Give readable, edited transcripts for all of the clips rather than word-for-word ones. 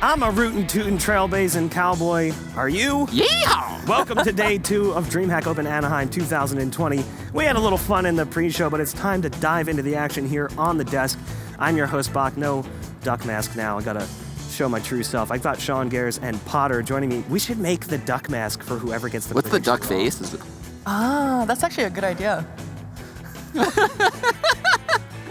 I'm a rootin' tootin' trailblazing cowboy. Are you? Yeehaw! Welcome to day 2 of DreamHack Open Anaheim 2020. We had a little fun in the pre-show, but it's time to dive into the action here on the desk. I'm your host, Bach. No duck mask now. I gotta show my true self. I've got Sean Gares and Potter joining me. We should make the duck mask for whoever gets the What's the duck wrong. face? Is it... Ah, that's actually a good idea.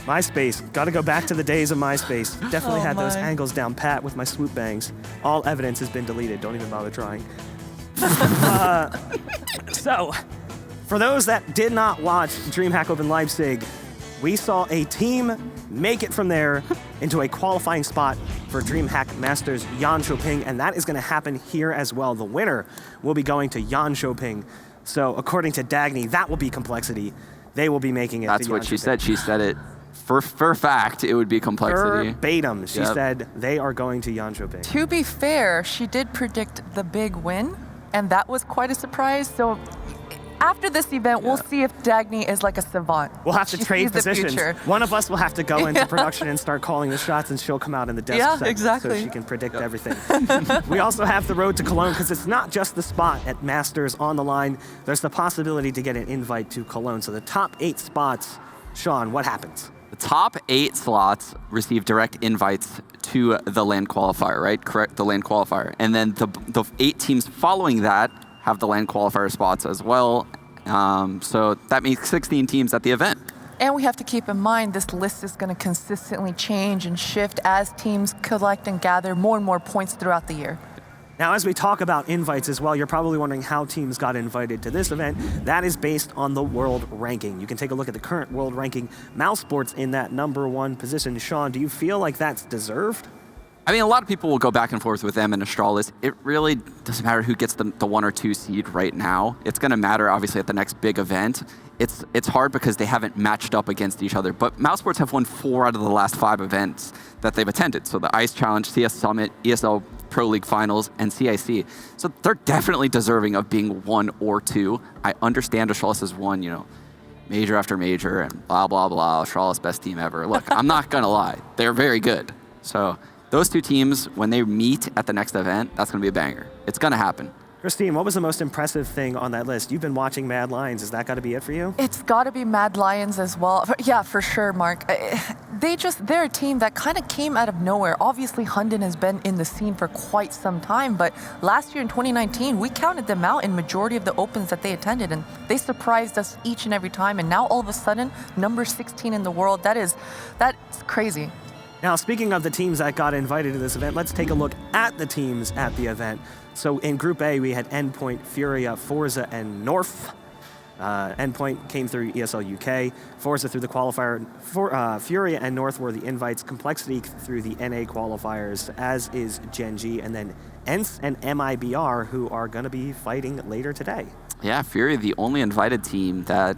MySpace. Gotta go back to the days of MySpace. Definitely had those my. angles down pat with my swoop bangs. All evidence has been deleted. Don't even bother trying. So, for those that did not watch DreamHack Open Leipzig, we saw a team make it from there into a qualifying spot for DreamHack Masters Yanshoping, and that is going to happen here as well. The winner will be going to Yanshoping. So, according to Dagny, that will be complexity. They will be making it. That's to what she Yanshoping. said. She said it for fact. It would be complexity. Verbatim, she Yep. said they are going to Yanshoping. To be fair, she did predict the big win, and that was quite a surprise. So after this event, we'll see if Dagny is like a savant. We'll have to She trade sees the positions. future. One of us will have to go into production and start calling the shots, and she'll come out in the desk Yeah, segment exactly. so she can predict everything. We also have the road to Cologne, because it's not just the spot at Masters on the line. There's the possibility to get an invite to Cologne. So the top 8 spots, Sean, what happens? The top 8 slots receive direct invites to the land qualifier, right? Correct, the land qualifier. And then the 8 teams following that have the land qualifier spots as well. So that means 16 teams at the event. And we have to keep in mind this list is going to consistently change and shift as teams collect and gather more and more points throughout the year. Now, as we talk about invites as well, you're probably wondering how teams got invited to this event. That is based on the world ranking. You can take a look at the current world ranking. Mousesport's in that #1 position. Sean, do you feel like that's deserved? I mean, a lot of people will go back and forth with them and Astralis. It really doesn't matter who gets the 1 or 2 seed right now. It's going to matter, obviously, at the next big event. It's hard because they haven't matched up against each other. But Mousesports have won 4 out of the last 5 events that they've attended. So the ICE Challenge, CS Summit, ESL Pro League Finals, and CIC. So they're definitely deserving of being 1 or 2. I understand Astralis has won, major after major and blah, blah, blah. Astralis best team ever. Look, I'm not going to lie. They're very good. So those 2 teams, when they meet at the next event, that's going to be a banger. It's going to happen. Christine, what was the most impressive thing on that list? You've been watching Mad Lions. Has that got to be it for you? It's got to be Mad Lions as well. Yeah, for sure, Mark. They're a team that kind of came out of nowhere. Obviously, Hunden has been in the scene for quite some time, but last year in 2019, we counted them out in majority of the opens that they attended, and they surprised us each and every time. And now all of a sudden, number 16 in the world, that's crazy. Now, speaking of the teams that got invited to this event, let's take a look at the teams at the event. So in Group A, we had Endpoint, Furia, forZe, and North. Endpoint came through ESL UK, forZe through the qualifier, Furia and North were the invites, Complexity through the NA qualifiers, as is Gen G, and then ENCE and MIBR, who are going to be fighting later today. Yeah, Fury, the only invited team that,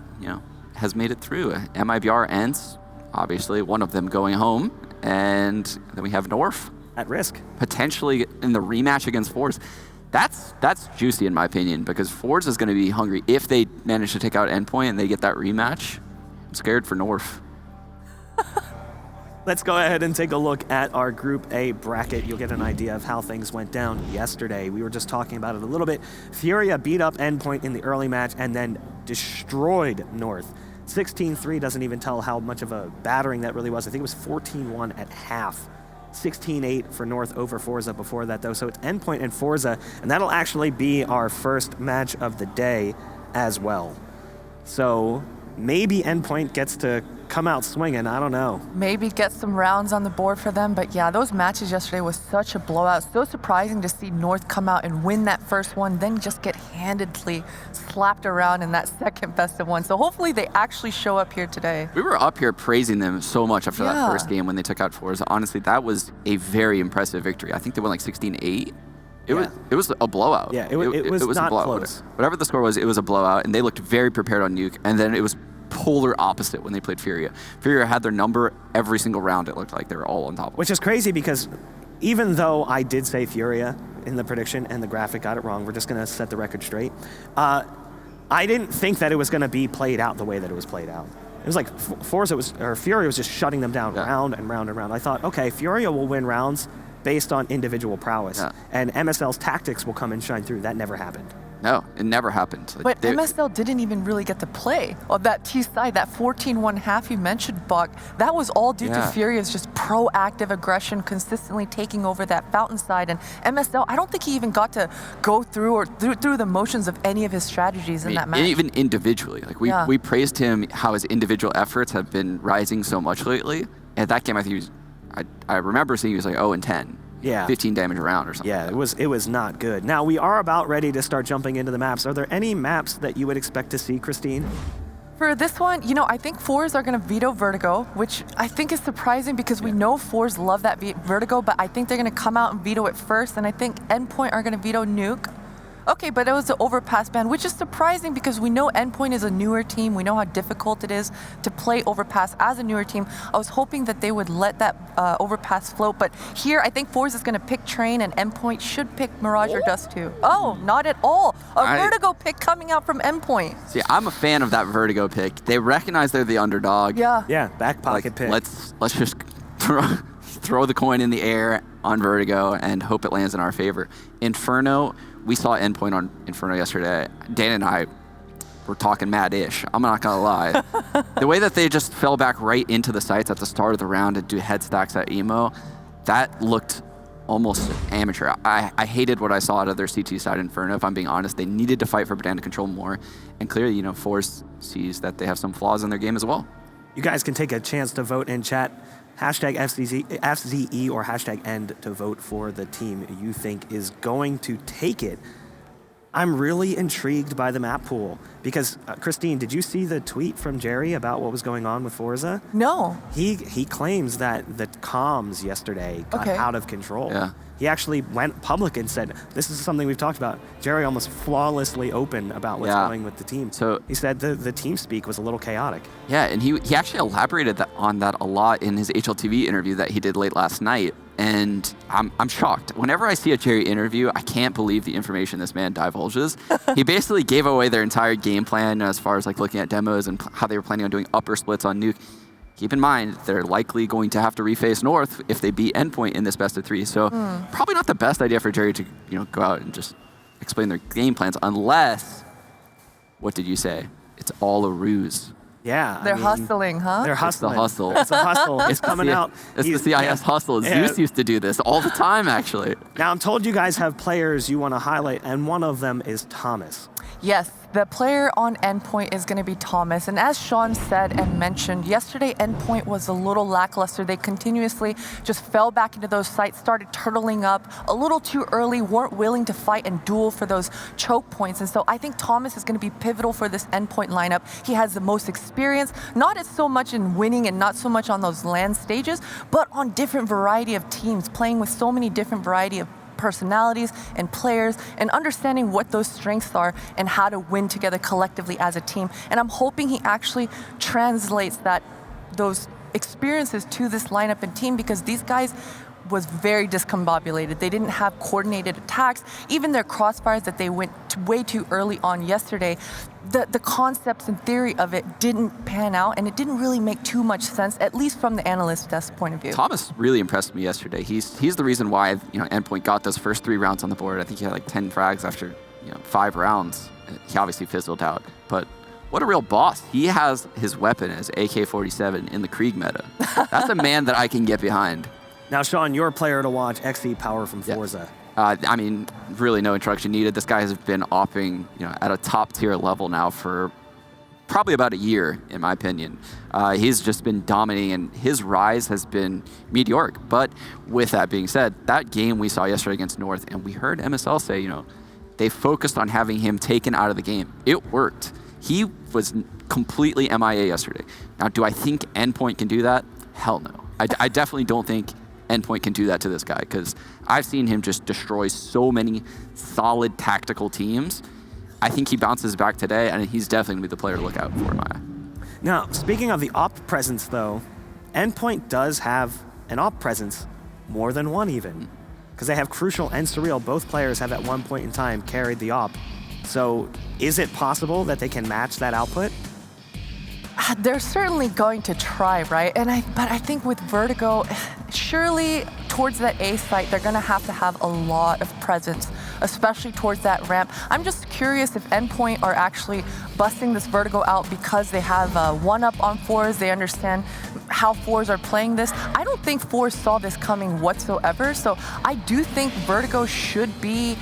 has made it through. MIBR, ENCE, obviously, one of them going home, and then we have North. At risk. Potentially in the rematch against forZe. That's juicy in my opinion, because forZe is going to be hungry if they manage to take out Endpoint and they get that rematch. I'm scared for North. Let's go ahead and take a look at our Group A bracket. You'll get an idea of how things went down yesterday. We were just talking about it a little bit. Furia beat up Endpoint in the early match and then destroyed North. 16-3 doesn't even tell how much of a battering that really was. I think it was 14-1 at half. 16-8 for North over forZe before that, though. So it's Endpoint and forZe, and that'll actually be our first match of the day as well. So maybe Endpoint gets to come out swinging. I don't know. Maybe get some rounds on the board for them. But yeah, those matches yesterday was such a blowout. So surprising to see North come out and win that first one, then just get handedly slapped around in that second best of 1. So hopefully they actually show up here today. We were up here praising them so much after that first game when they took out forZe. Honestly, that was a very impressive victory. I think they won like 16-8. It was a blowout. Yeah, it was not a blowout. close. Whatever the score was, it was a blowout, and they looked very prepared on Nuke, and then it was polar opposite when they played Furia. Furia had their number every single round. It looked like they were all on top of it. Which is crazy because even though I did say Furia in the prediction and the graphic got it wrong, we're just going to set the record straight. I didn't think that it was going to be played out the way that it was played out. It was like Furia was just shutting them down round and round and round. I thought, okay, Furia will win rounds based on individual prowess. Yeah. And MSL's tactics will come and shine through. That never happened. No, it never happened. But MSL didn't even really get to play on that T side. That 14-1 half you mentioned, Buck, that was all due to Furia's just proactive aggression, consistently taking over that fountain side. And MSL, I don't think he even got to go through or through the motions of any of his strategies in that match. Even individually. Like we praised him how his individual efforts have been rising so much lately. And that game, I think I remember seeing he was like 0-10. Yeah. 15 damage around or something. Yeah, it was not good. Now, we are about ready to start jumping into the maps. Are there any maps that you would expect to see, Christine? For this one, I think forZe are going to veto Vertigo, which I think is surprising because we know forZe love that Vertigo, but I think they're going to come out and veto it first, and I think Endpoint are going to veto Nuke. Okay, but it was the Overpass ban, which is surprising because we know Endpoint is a newer team. We know how difficult it is to play Overpass as a newer team. I was hoping that they would let that Overpass float, but here I think forZe is going to pick Train and Endpoint should pick Mirage or Dust 2. Oh, not at all. Vertigo pick coming out from Endpoint. See, I'm a fan of that Vertigo pick. They recognize they're the underdog. Yeah, back pocket pick. Let's just throw the coin in the air on Vertigo and hope it lands in our favor. Inferno, we saw Endpoint on Inferno yesterday. Dan and I were talking mad-ish. I'm not going to lie. The way that they just fell back right into the sites at the start of the round and do head stacks at emo, that looked almost amateur. I hated what I saw out of their CT side Inferno, if I'm being honest. They needed to fight for banana control more. And clearly, forZe sees that they have some flaws in their game as well. You guys can take a chance to vote in chat. Hashtag FZE or hashtag end to vote for the team you think is going to take it. I'm really intrigued by the map pool because, Christine, did you see the tweet from Jerry about what was going on with forZe? No. He claims that the comms yesterday got out of control. Yeah. He actually went public and said, this is something we've talked about. Jerry almost flawlessly open about what's going with the team. So he said the team speak was a little chaotic. Yeah, and he actually elaborated on that a lot in his HLTV interview that he did late last night. And I'm shocked. Whenever I see a Jerry interview, I can't believe the information this man divulges. He basically gave away their entire game plan as far as looking at demos and how they were planning on doing upper splits on Nuke. Keep in mind, they're likely going to have to reface North if they beat Endpoint in this best of 3. So probably not the best idea for Jerry to go out and just explain their game plans unless, what did you say? It's all a ruse. Yeah. They're hustling, huh? They're hustling. It's the hustle. It's a hustle. It's coming out. It's the CIS hustle. Zeus used to do this all the time, actually. Now, I'm told you guys have players you want to highlight, and one of them is Thomas. Yes, the player on Endpoint is going to be Thomas. And as Sean said and mentioned, yesterday Endpoint was a little lackluster. They continuously just fell back into those sites, started turtling up a little too early, weren't willing to fight and duel for those choke points. And so I think Thomas is going to be pivotal for this Endpoint lineup. He has the most experience, not as so much in winning and not so much on those land stages, but on different variety of teams, playing with so many different variety of personalities and players and understanding what those strengths are and how to win together collectively as a team. And I'm hoping he actually translates those experiences to this lineup and team because these guys was very discombobulated. They didn't have coordinated attacks. Even their crossfires that they went way too early on yesterday, the concepts and theory of it didn't pan out, and it didn't really make too much sense, at least from the analyst desk point of view. Thomas really impressed me yesterday. He's the reason why Endpoint got those first 3 rounds on the board. I think he had 10 frags after 5 rounds. He obviously fizzled out, but what a real boss. He has his weapon as AK-47 in the Krieg meta. That's a man that I can get behind. Now, Sean, your player to watch, XE Power from forZe. I mean, really no introduction needed. This guy has been opping, at a top tier level now for probably about a year, in my opinion. He's just been dominating, and his rise has been meteoric. But with that being said, that game we saw yesterday against North, and we heard MSL say, they focused on having him taken out of the game. It worked. He was completely MIA yesterday. Now, do I think Endpoint can do that? Hell no. I definitely don't think Endpoint can do that to this guy because I've seen him just destroy so many solid tactical teams. I think he bounces back today, and he's definitely going to be the player to look out for, Maya. Now, speaking of the op presence, though, Endpoint does have an op presence, more than one even, because they have Crucial and Surreal. Both players have at one point in time carried the op. So is it possible that they can match that output? They're certainly going to try, right? But I think with Vertigo, surely towards that A site, they're going to have a lot of presence, especially towards that ramp. I'm just curious if Endpoint are actually busting this Vertigo out because they have one up on forZe. They understand how forZe are playing this. I don't think forZe saw this coming whatsoever, so I do think Vertigo should be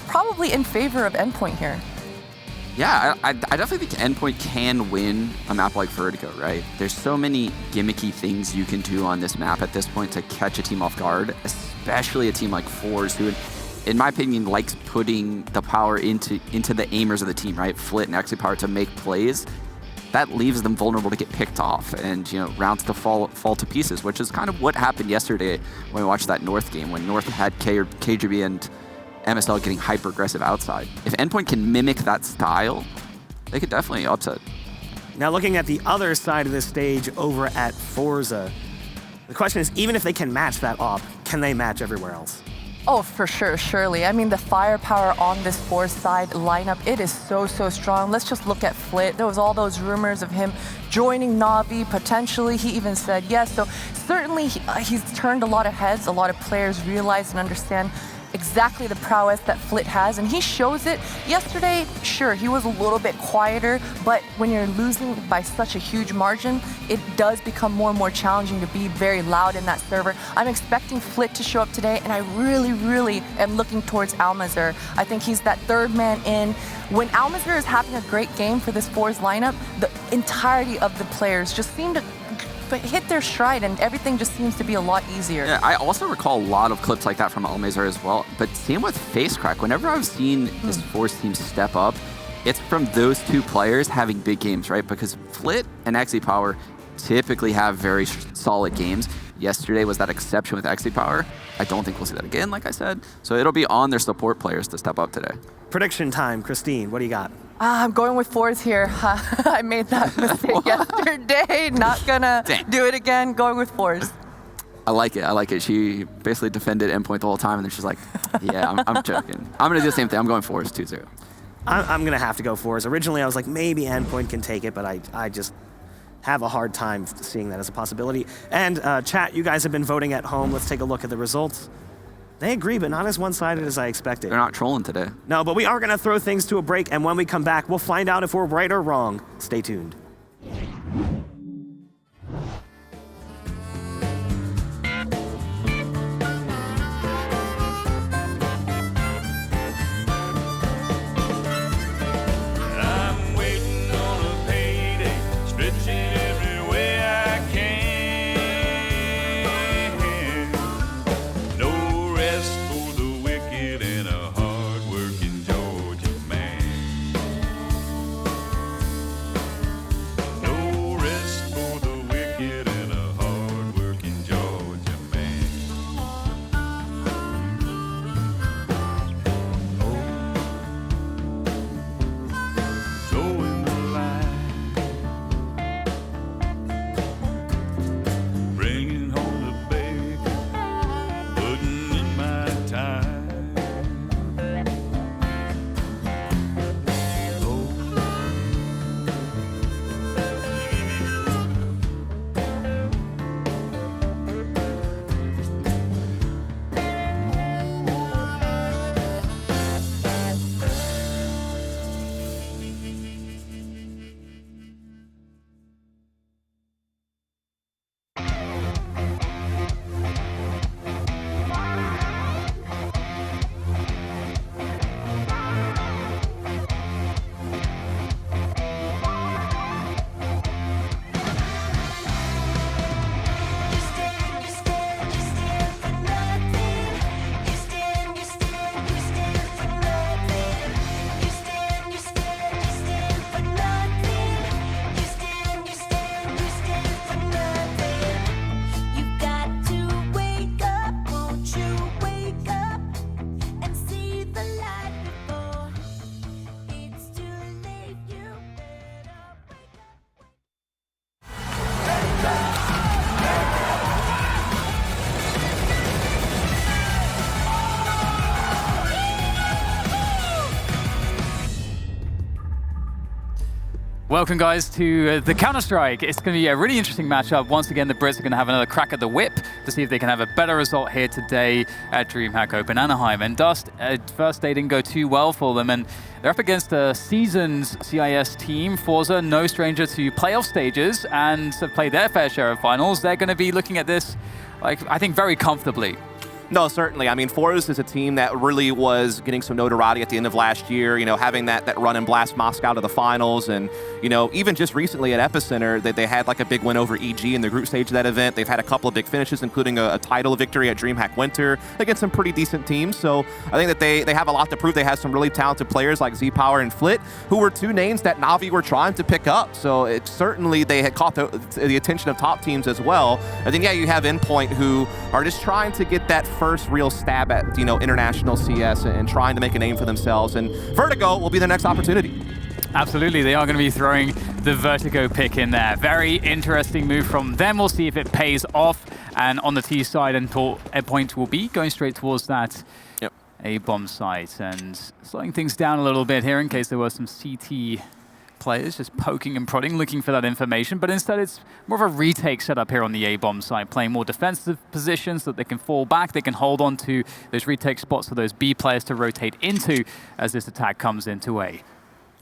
probably in favor of Endpoint here. Yeah, I definitely think Endpoint can win a map like Vertigo, right? There's so many gimmicky things you can do on this map at this point to catch a team off guard, especially a team like forZe, who, in my opinion, likes putting the power into the aimers of the team, right? Flit and Power to make plays. That leaves them vulnerable to get picked off and, rounds to fall to pieces, which is kind of what happened yesterday when we watched that North game, when North had KGB and MSL getting hyper-aggressive outside. If Endpoint can mimic that style, they could definitely upset. Now looking at the other side of the stage over at forZe, the question is, even if they can match that op, can they match everywhere else? Oh, for sure, surely. I mean, the firepower on this forZe side lineup, it is so strong. Let's just look at Flit. There was all those rumors of him joining Na'Vi, potentially. He even said yes. So certainly he's turned a lot of heads. A lot of players realize and understand exactly the prowess that Flit has, and he shows it. Yesterday, sure, he was a little bit quieter, but when you're losing by such a huge margin, it does become more and more challenging to be very loud in that server. I'm expecting Flit to show up today, and I really am looking towards Almazir. I think he's that third man in. When Almazir is having a great game for this forZe lineup, the entirety of the players just seem to hit their stride, and everything just seems to be a lot easier. Yeah, I also recall a lot of clips like that from Almazir as well, but same with FaceCrack. Whenever I've seen this forZe team step up, it's from those two players having big games, right? Because Flit and Power typically have very solid games. Yesterday was that exception with Power. I don't think we'll see that again, like I said. So it'll be on their support players to step up today. Prediction time, Christine, what do you got? I'm going with forZe here. I made that mistake yesterday. Not gonna do it again. Going with forZe. I like it. She basically defended Endpoint the whole time, and then she's like, yeah, I'm joking. I'm going to do the same thing. I'm going forZe 2-0. I'm going to have to go forZe. Originally, I was like, maybe Endpoint can take it, but I just have a hard time seeing that as a possibility. And chat, you guys have been voting at home. Let's take a look at the results. They agree, but not as one-sided as I expected. They're not trolling today. No, but we are going to throw things to a break, and when we come back, we'll find out if we're right or wrong. Stay tuned. I'm waiting on a payday, stretching every way I can. No rest for the wicked and a hard-working Georgia man. Welcome, guys, to the Counter-Strike. It's going to be a really interesting matchup. Once again, the Brits are going to have another crack at the whip to see if they can have a better result here today at DreamHack Open Anaheim. And Dust, first day didn't go too well for them, and they're up against a seasoned CIS team. forZe, no stranger to playoff stages, and have played their fair share of finals. They're going to be looking at this, like, I think, very comfortably. No, certainly. I mean, forZe is a team that really was getting some notoriety at the end of last year, you know, having that run and blast Moscow to the finals. And, you know, even just recently at Epicenter, they had like a big win over EG in the group stage of that event. They've had a couple of big finishes, including a title victory at DreamHack Winter against some pretty decent teams. So I think that they have a lot to prove. They have some really talented players like Z-Power and Flit, who were two names that Na'Vi were trying to pick up. So it certainly they had caught the attention of top teams as well. And then, yeah, you have Endpoint, who are just trying to get that first real stab at, you know, international CS and trying to make a name for themselves. And Vertigo will be their next opportunity. Absolutely, they are going to be throwing the Vertigo pick in there. Very interesting move from them. We'll see if it pays off. And on the T side, Endpoint will be going straight towards that A-bomb site and slowing things down a little bit here in case there were some CT players just poking and prodding, looking for that information, but instead it's more of a retake setup here on the A-bomb side, playing more defensive positions so that they can fall back, they can hold on to those retake spots for those B players to rotate into as this attack comes into A.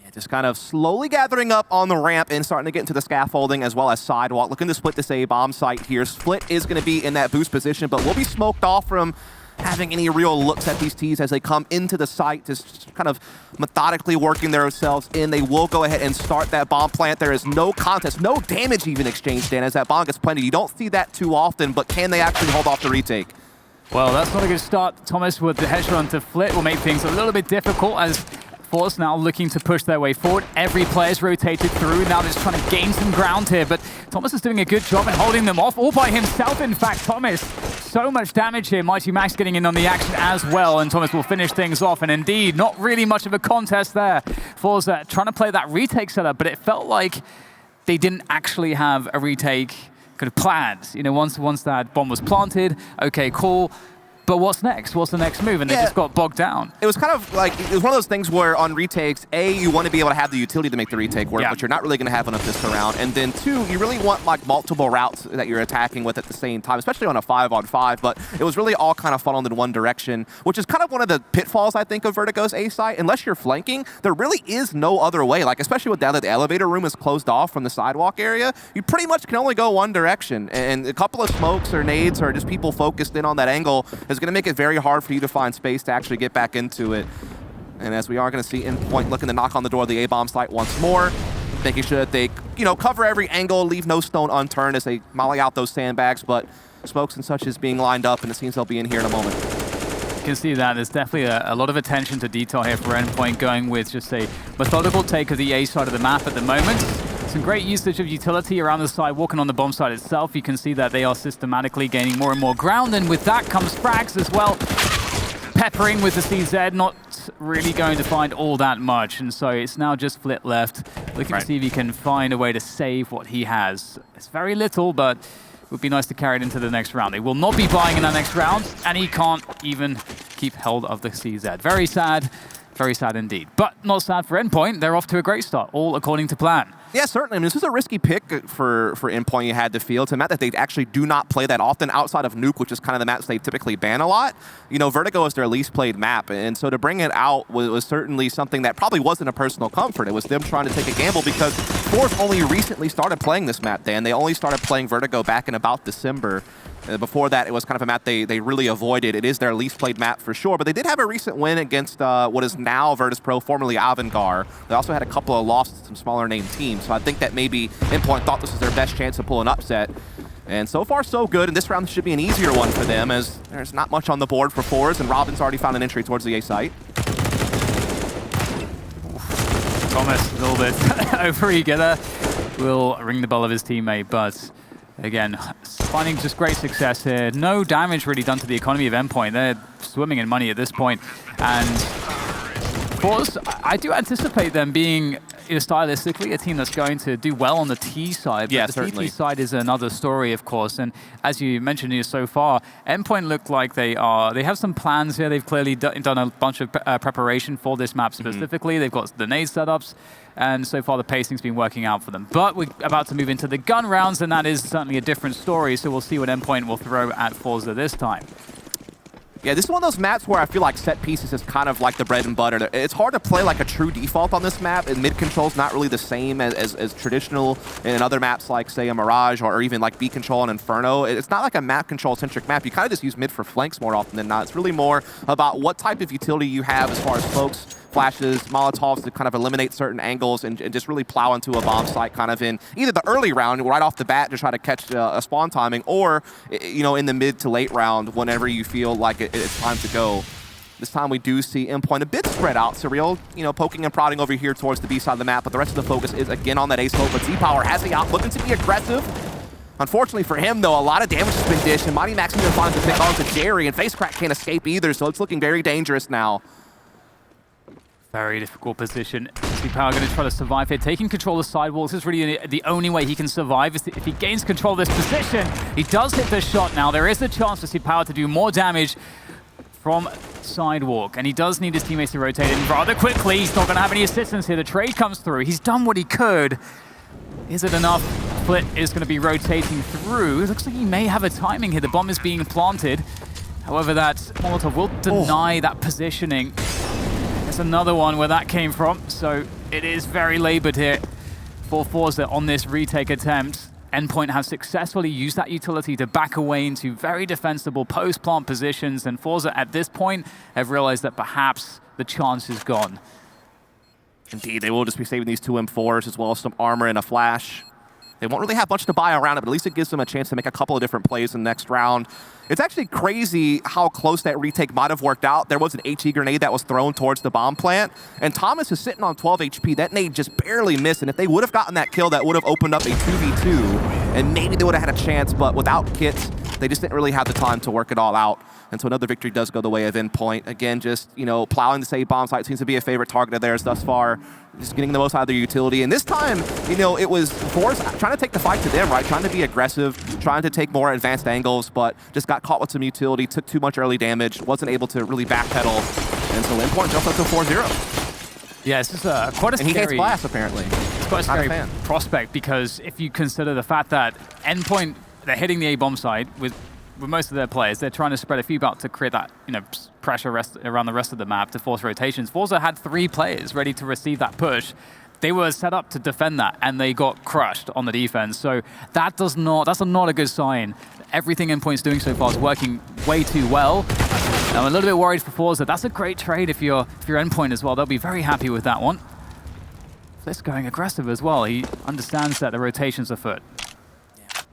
Yeah, just kind of slowly gathering up on the ramp and starting to get into the scaffolding as well as sidewalk, looking to split this A-bomb site here. Split is going to be in that boost position, but will be smoked off from having any real looks at these Ts as they come into the site, just kind of methodically working themselves in. They will go ahead and start that bomb plant. There is no contest, no damage even exchanged, Dan, as that bomb gets planted. You don't see that too often, but can they actually hold off the retake? Well, that's not a good start. Thomas with the headshot onto Flit will make things a little bit difficult as forZe now looking to push their way forward. Every player's rotated through, now just trying to gain some ground here, but Thomas is doing a good job in holding them off, all by himself, in fact. Thomas, so much damage here. Mighty Max getting in on the action as well, and Thomas will finish things off, and indeed, not really much of a contest there. forZe trying to play that retake setup, but it felt like they didn't actually have a retake kind of planned. You know, once that bomb was planted, okay, cool. But what's next? What's the next move? And they just got bogged down. It was kind of like, it was one of those things where on retakes, A, you want to be able to have the utility to make the retake work, but you're not really going to have enough this round. And then two, you really want like multiple routes that you're attacking with at the same time, especially on a 5-on-5. But it was really all kind of funneled in one direction, which is kind of one of the pitfalls, I think, of Vertigo's A site. Unless you're flanking, there really is no other way. Like, especially with now that the elevator room is closed off from the sidewalk area, you pretty much can only go one direction. And a couple of smokes or nades or just people focused in on that angle is going to make it very hard for you to find space to actually get back into it. And as we are going to see Endpoint looking to knock on the door of the A-bomb site once more, making sure that they, you know, cover every angle, leave no stone unturned as they molly out those sandbags, but smokes and such is being lined up, and it seems they'll be in here in a moment. You can see that there's definitely a lot of attention to detail here for Endpoint, going with just a methodical take of the A side of the map at the moment. Some great usage of utility around the side, walking on the bomb side itself. You can see that they are systematically gaining more and more ground, and with that comes frags as well. Peppering with the CZ, not really going to find all that much, and so it's now just Flit left, looking to see if he can find a way to save what he has. It's very little, but it would be nice to carry it into the next round. They will not be buying in that next round, and he can't even keep hold of the CZ. Very sad indeed. But not sad for Endpoint. They're off to a great start, all according to plan. Yeah, certainly. I mean, this was a risky pick for Endpoint, you had to feel. It's a map that they actually do not play that often outside of Nuke, which is kind of the maps they typically ban a lot. You know, Vertigo is their least played map, and so to bring it out was certainly something that probably wasn't a personal comfort. It was them trying to take a gamble because forZe only recently started playing this map, Dan. They only started playing Vertigo back in about December. Before that, it was kind of a map they really avoided. It is their least played map for sure, but they did have a recent win against what is now Virtus.pro, formerly Avangard. They also had a couple of losses to some smaller name teams, so I think that maybe Endpoint thought this was their best chance to pull an upset. And so far, so good, and this round should be an easier one for them as there's not much on the board for forZe, and Robin's already found an entry towards the A site. Thomas, a little bit over-eager there, will ring the bell of his teammate, but again, finding just great success here. No damage really done to the economy of Endpoint. They're swimming in money at this point. And forZe, I do anticipate them being, stylistically a team that's going to do well on the T side. But Yeah, the certainly. CT side is another story, of course. And as you mentioned so far, Endpoint look like they have some plans here. They've clearly done a bunch of preparation for this map specifically. They've got the nade setups. And so far, the pacing's been working out for them. But we're about to move into the gun rounds, and that is certainly a different story. So we'll see what Endpoint will throw at forZe this time. Yeah, this is one of those maps where I feel like set pieces is kind of like the bread and butter. It's hard to play like a true default on this map, and mid control's not really the same as traditional in other maps like, say, a Mirage or even like B control and Inferno. It's not like a map control-centric map. You kind of just use mid for flanks more often than not. It's really more about what type of utility you have as far as smokes, flashes, Molotovs to kind of eliminate certain angles and just really plow into a bomb site kind of in either the early round right off the bat to try to catch a spawn timing, or in the mid to late round whenever you feel like it's time to go. This time we do see Endpoint a bit spread out. Surreal, poking and prodding over here towards the B side of the map, but the rest of the focus is again on that A slope. But Z-Power has the out, looking to be aggressive. Unfortunately for him, though, a lot of damage has been dished, and Mighty Max even finds to pick on to Jerry, and Facecrack can't escape either, so it's looking very dangerous now. Very difficult position. Z-Power going to try to survive here. Taking control of sidewalls is really the only way he can survive. If he gains control of this position, he does hit the shot now. There is a chance for Z-Power to do more damage from sidewalk, and he does need his teammates to rotate in rather quickly. He's not going to have any assistance here. The trade comes through. He's done what he could. Is it enough? Flit is going to be rotating through. It looks like he may have a timing here. The bomb is being planted. However, that Molotov will deny that positioning. There's another one where that came from, so it is very labored here for forZe on this retake attempt. Endpoint have successfully used that utility to back away into very defensible post-plant positions, and forZe at this point have realized that perhaps the chance is gone. Indeed, they will just be saving these two M4s as well as some armor and a flash. They won't really have much to buy around it, but at least it gives them a chance to make a couple of different plays in the next round. It's actually crazy how close that retake might have worked out. There was an HE grenade that was thrown towards the bomb plant, and Thomas is sitting on 12 HP. That nade just barely missed, and if they would have gotten that kill, that would have opened up a 2v2, and maybe they would have had a chance, but without kits, they just didn't really have the time to work it all out. And so another victory does go the way of Endpoint. Again, just, plowing the save bomb site seems to be a favorite target of theirs thus far. Just getting the most out of their utility. And this time, it was forZe trying to take the fight to them, right? Trying to be aggressive, trying to take more advanced angles, but just got caught with some utility, took too much early damage, wasn't able to really backpedal. And so Endpoint jumped up to 4-0. Yeah, this is quite a scary... And he hates Blast, apparently. It's quite a scary prospect, because if you consider the fact that Endpoint, they're hitting the A-bomb side with most of their players, they're trying to spread a few out to create that, pressure around the rest of the map to force rotations. forZe had 3 players ready to receive that push. They were set up to defend that, and they got crushed on the defense. So that's not a good sign. Everything Endpoint's doing so far is working way too well. I'm a little bit worried for forZe. That's a great trade if you're Endpoint as well. They'll be very happy with that one. Flit's going aggressive as well. He understands that the rotation's afoot.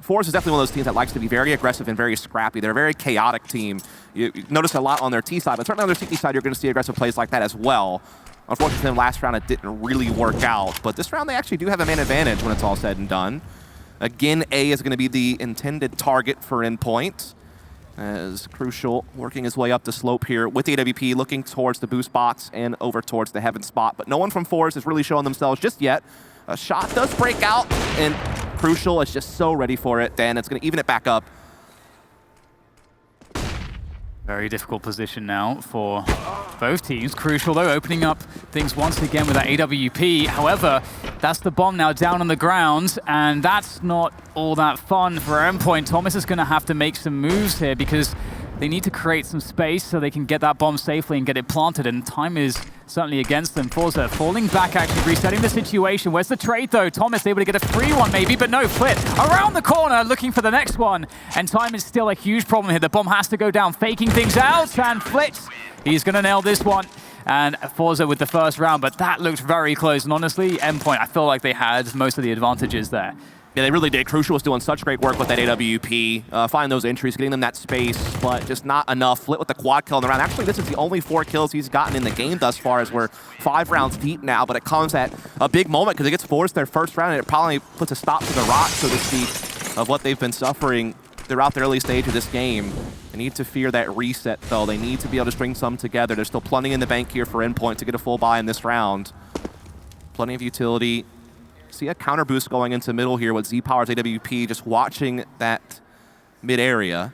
forZe is definitely one of those teams that likes to be very aggressive and very scrappy. They're a very chaotic team. You notice a lot on their T side, but certainly on their CT side, you're going to see aggressive plays like that as well. Unfortunately, for them, last round, it didn't really work out. But this round, they actually do have a man advantage when it's all said and done. Again, A is going to be the intended target for Endpoint, as Crucial working his way up the slope here with the AWP, looking towards the boost box and over towards the heaven spot. But no one from forZe is really showing themselves just yet. A shot does break out, and Crucial is just so ready for it. Then it's going to even it back up. Very difficult position now for both teams. Crucial, though, opening up things once again with that AWP. However, that's the bomb now down on the ground, and that's not all that fun for Endpoint. Thomas is going to have to make some moves here because they need to create some space so they can get that bomb safely and get it planted, and time is certainly against them. forZe falling back, actually resetting the situation. Where's the trade, though? Thomas able to get a free one, maybe, but no. Flit around the corner looking for the next one, and time is still a huge problem here. The bomb has to go down, faking things out, and Flit, he's going to nail this one. And forZe with the first round, but that looked very close, and honestly, Endpoint, I feel like they had most of the advantages there. Yeah, they really did. Crucial was doing such great work with that AWP, finding those entries, getting them that space, but just not enough. Flit with the quad kill in the round. Actually, this is the only 4 kills he's gotten in the game thus far, as we're 5 rounds deep now, but it comes at a big moment because it gets forced their first round, and it probably puts a stop to the rot, so to speak, of what they've been suffering throughout the early stage of this game. They need to fear that reset, though. They need to be able to string some together. There's still plenty in the bank here for Endpoint to get a full buy in this round. plenty of utility. See a counter boost going into middle here with Z-Power's AWP, just watching that mid area.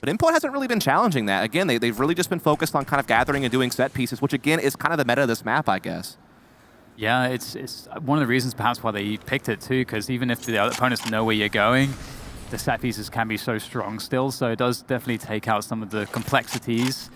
But Endpoint hasn't really been challenging that. Again, they've really just been focused on kind of gathering and doing set pieces, which again is kind of the meta of this map, I guess. Yeah, it's one of the reasons perhaps why they picked it too, because even if the other opponents know where you're going, the set pieces can be so strong still, so it does definitely take out some of the complexities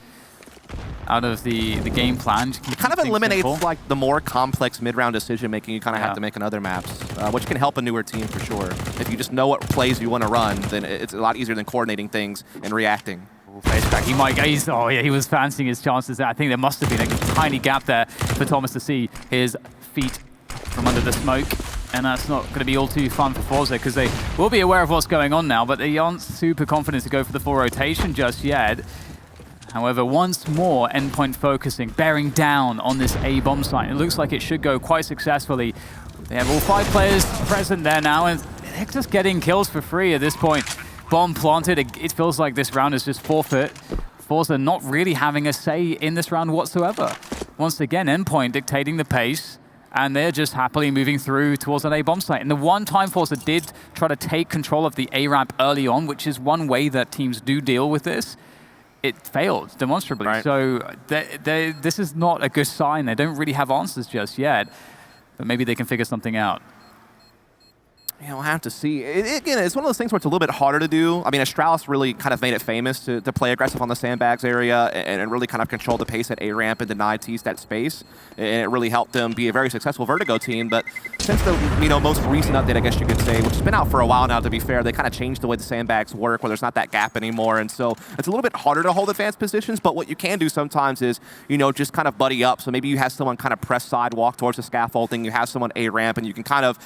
out of the game plan. It kind of eliminates like the more complex mid-round decision-making you kind of have to make in other maps, which can help a newer team for sure. If you just know what plays you want to run, then it's a lot easier than coordinating things and reacting. Face crack. He might go. Oh yeah, he was fancying his chances there. I think there must have been a tiny gap there for Thomas to see his feet from under the smoke. And that's not going to be all too fun for forZe, because they will be aware of what's going on now, but they aren't super confident to go for the full rotation just yet. However, once more, Endpoint focusing, bearing down on this A bomb site. It looks like it should go quite successfully. They have all 5 players present there now, and they're just getting kills for free at this point. Bomb planted, it feels like this round is just forfeit. forZe not really having a say in this round whatsoever. Once again, Endpoint dictating the pace, and they're just happily moving through towards an A bomb site. And the one time forZe did try to take control of the A ramp early on, which is one way that teams do deal with this, it failed demonstrably. Right. So this is not a good sign. They don't really have answers just yet, but maybe they can figure something out. Yeah, we'll have to see. Again, it's one of those things where it's a little bit harder to do. I mean, Astralis really kind of made it famous to play aggressive on the sandbags area and really kind of control the pace at A-ramp and deny T-stat space. And it really helped them be a very successful Vertigo team. But since the most recent update, I guess you could say, which has been out for a while now, to be fair, they kind of changed the way the sandbags work, where there's not that gap anymore. And so it's a little bit harder to hold advanced positions. But what you can do sometimes is, just kind of buddy up. So maybe you have someone kind of press side, walk towards the scaffolding. You have someone A-ramp, and you can kind of,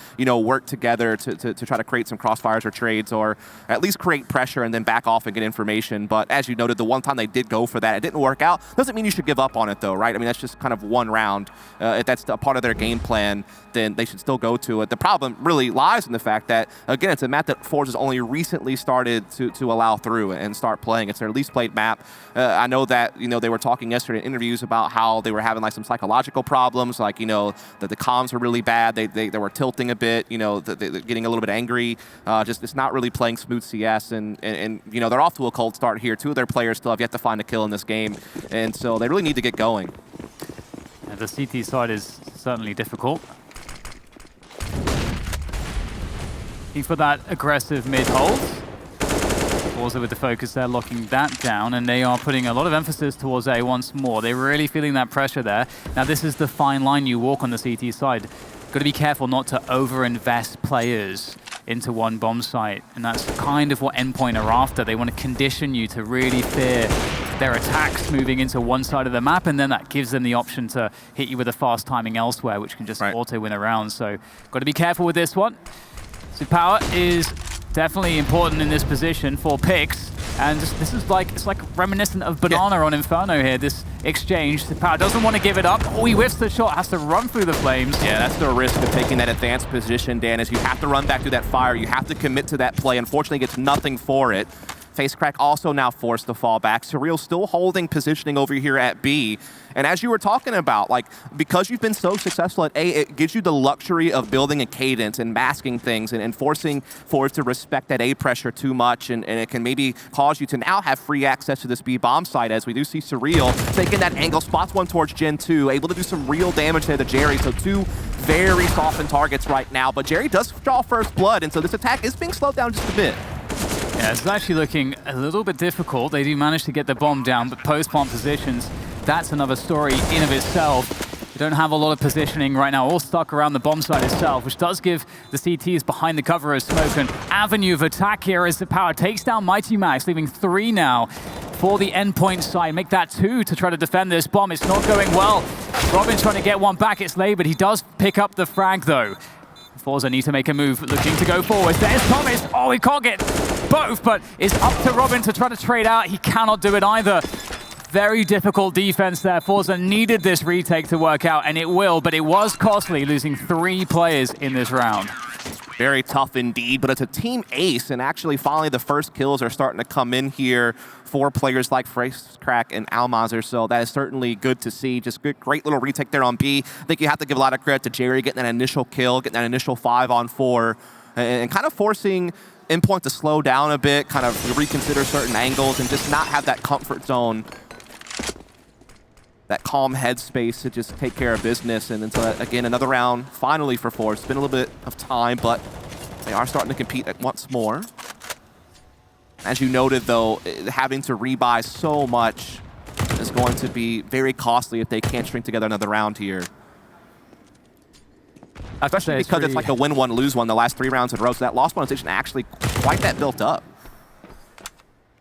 work together to try to create some crossfires or trades, or at least create pressure and then back off and get information. But as you noted, the one time they did go for that, it didn't work out. Doesn't mean you should give up on it though, right? I mean, that's just kind of one round. If that's a part of their game plan, then they should still go to it. The problem really lies in the fact that, again, it's a map that forZe has only recently started to allow through and start playing. It's their least played map. I know that, they were talking yesterday in interviews about how they were having like some psychological problems, like, that the comms were really bad. They were tilting a bit, they're getting a little bit angry. Just it's not really playing smooth CS, and they're off to a cold start here. 2 of their players still have yet to find a kill in this game, and so they really need to get going. Yeah, the CT side is certainly difficult. Looking for that aggressive mid-hold. forZe with the focus there, locking that down, and they are putting a lot of emphasis towards A once more. They're really feeling that pressure there. Now this is the fine line you walk on the CT side. Got to be careful not to over-invest players into one bomb site, and that's kind of what Endpoint are after. They want to condition you to really fear their attacks moving into one side of the map, and then that gives them the option to hit you with a fast timing elsewhere, which can just auto-win a round. So got to be careful with this one. So power is definitely important in this position for picks, and this is like, it's like reminiscent of Banana on Inferno here, this exchange. The power doesn't want to give it up. Oh, he whiffs the shot, has to run through the flames. Yeah, that's the risk of taking that advanced position, Dan, is you have to run back through that fire. You have to commit to that play. Unfortunately, gets nothing for it. FaceCrack also now forced to fall back. Surreal still holding positioning over here at B. And as you were talking about, like, because you've been so successful at A, it gives you the luxury of building a cadence and masking things and forcing forwards to respect that A pressure too much. And it can maybe cause you to now have free access to this B bomb site, as we do see Surreal taking that angle, spots one towards Gen 2, able to do some real damage there to Jerry. So 2 very softened targets right now. But Jerry does draw first blood, and so this attack is being slowed down just a bit. Yeah, it's actually looking a little bit difficult. They do manage to get the bomb down, but post-bomb positions, that's another story in of itself. They don't have a lot of positioning right now, all stuck around the bomb site itself, which does give the CTs behind the cover of smoke an avenue of attack here as the power takes down Mighty Max, leaving 3 now for the Endpoint side. Make that 2 to try to defend this bomb. It's not going well. Robin's trying to get one back. It's late, but he does pick up the frag, though. forZe need to make a move, looking to go forward. There's Thomas. Oh, he can't get both, but it's up to Robin to try to trade out. He cannot do it either. Very difficult defense there. forZe needed this retake to work out, and it will, but it was costly, losing 3 players in this round. Very tough indeed, but it's a team ace, and actually finally the first kills are starting to come in here for players like Crack and Almazer, so that is certainly good to see. Just great little retake there on B. I think you have to give a lot of credit to Jerry getting that initial kill, getting that initial 5-on-4, and kind of forcing Endpoint to slow down a bit, kind of reconsider certain angles, and just not have that comfort zone, that calm headspace to just take care of business. And so, again, another round finally for forZe. It's been a little bit of time, but they are starting to compete once more. As you noted, though, having to rebuy so much is going to be very costly if they can't string together another round here. Especially because it's like a win one, lose one the last 3 rounds in a row, so that loss monetization actually quite that built up.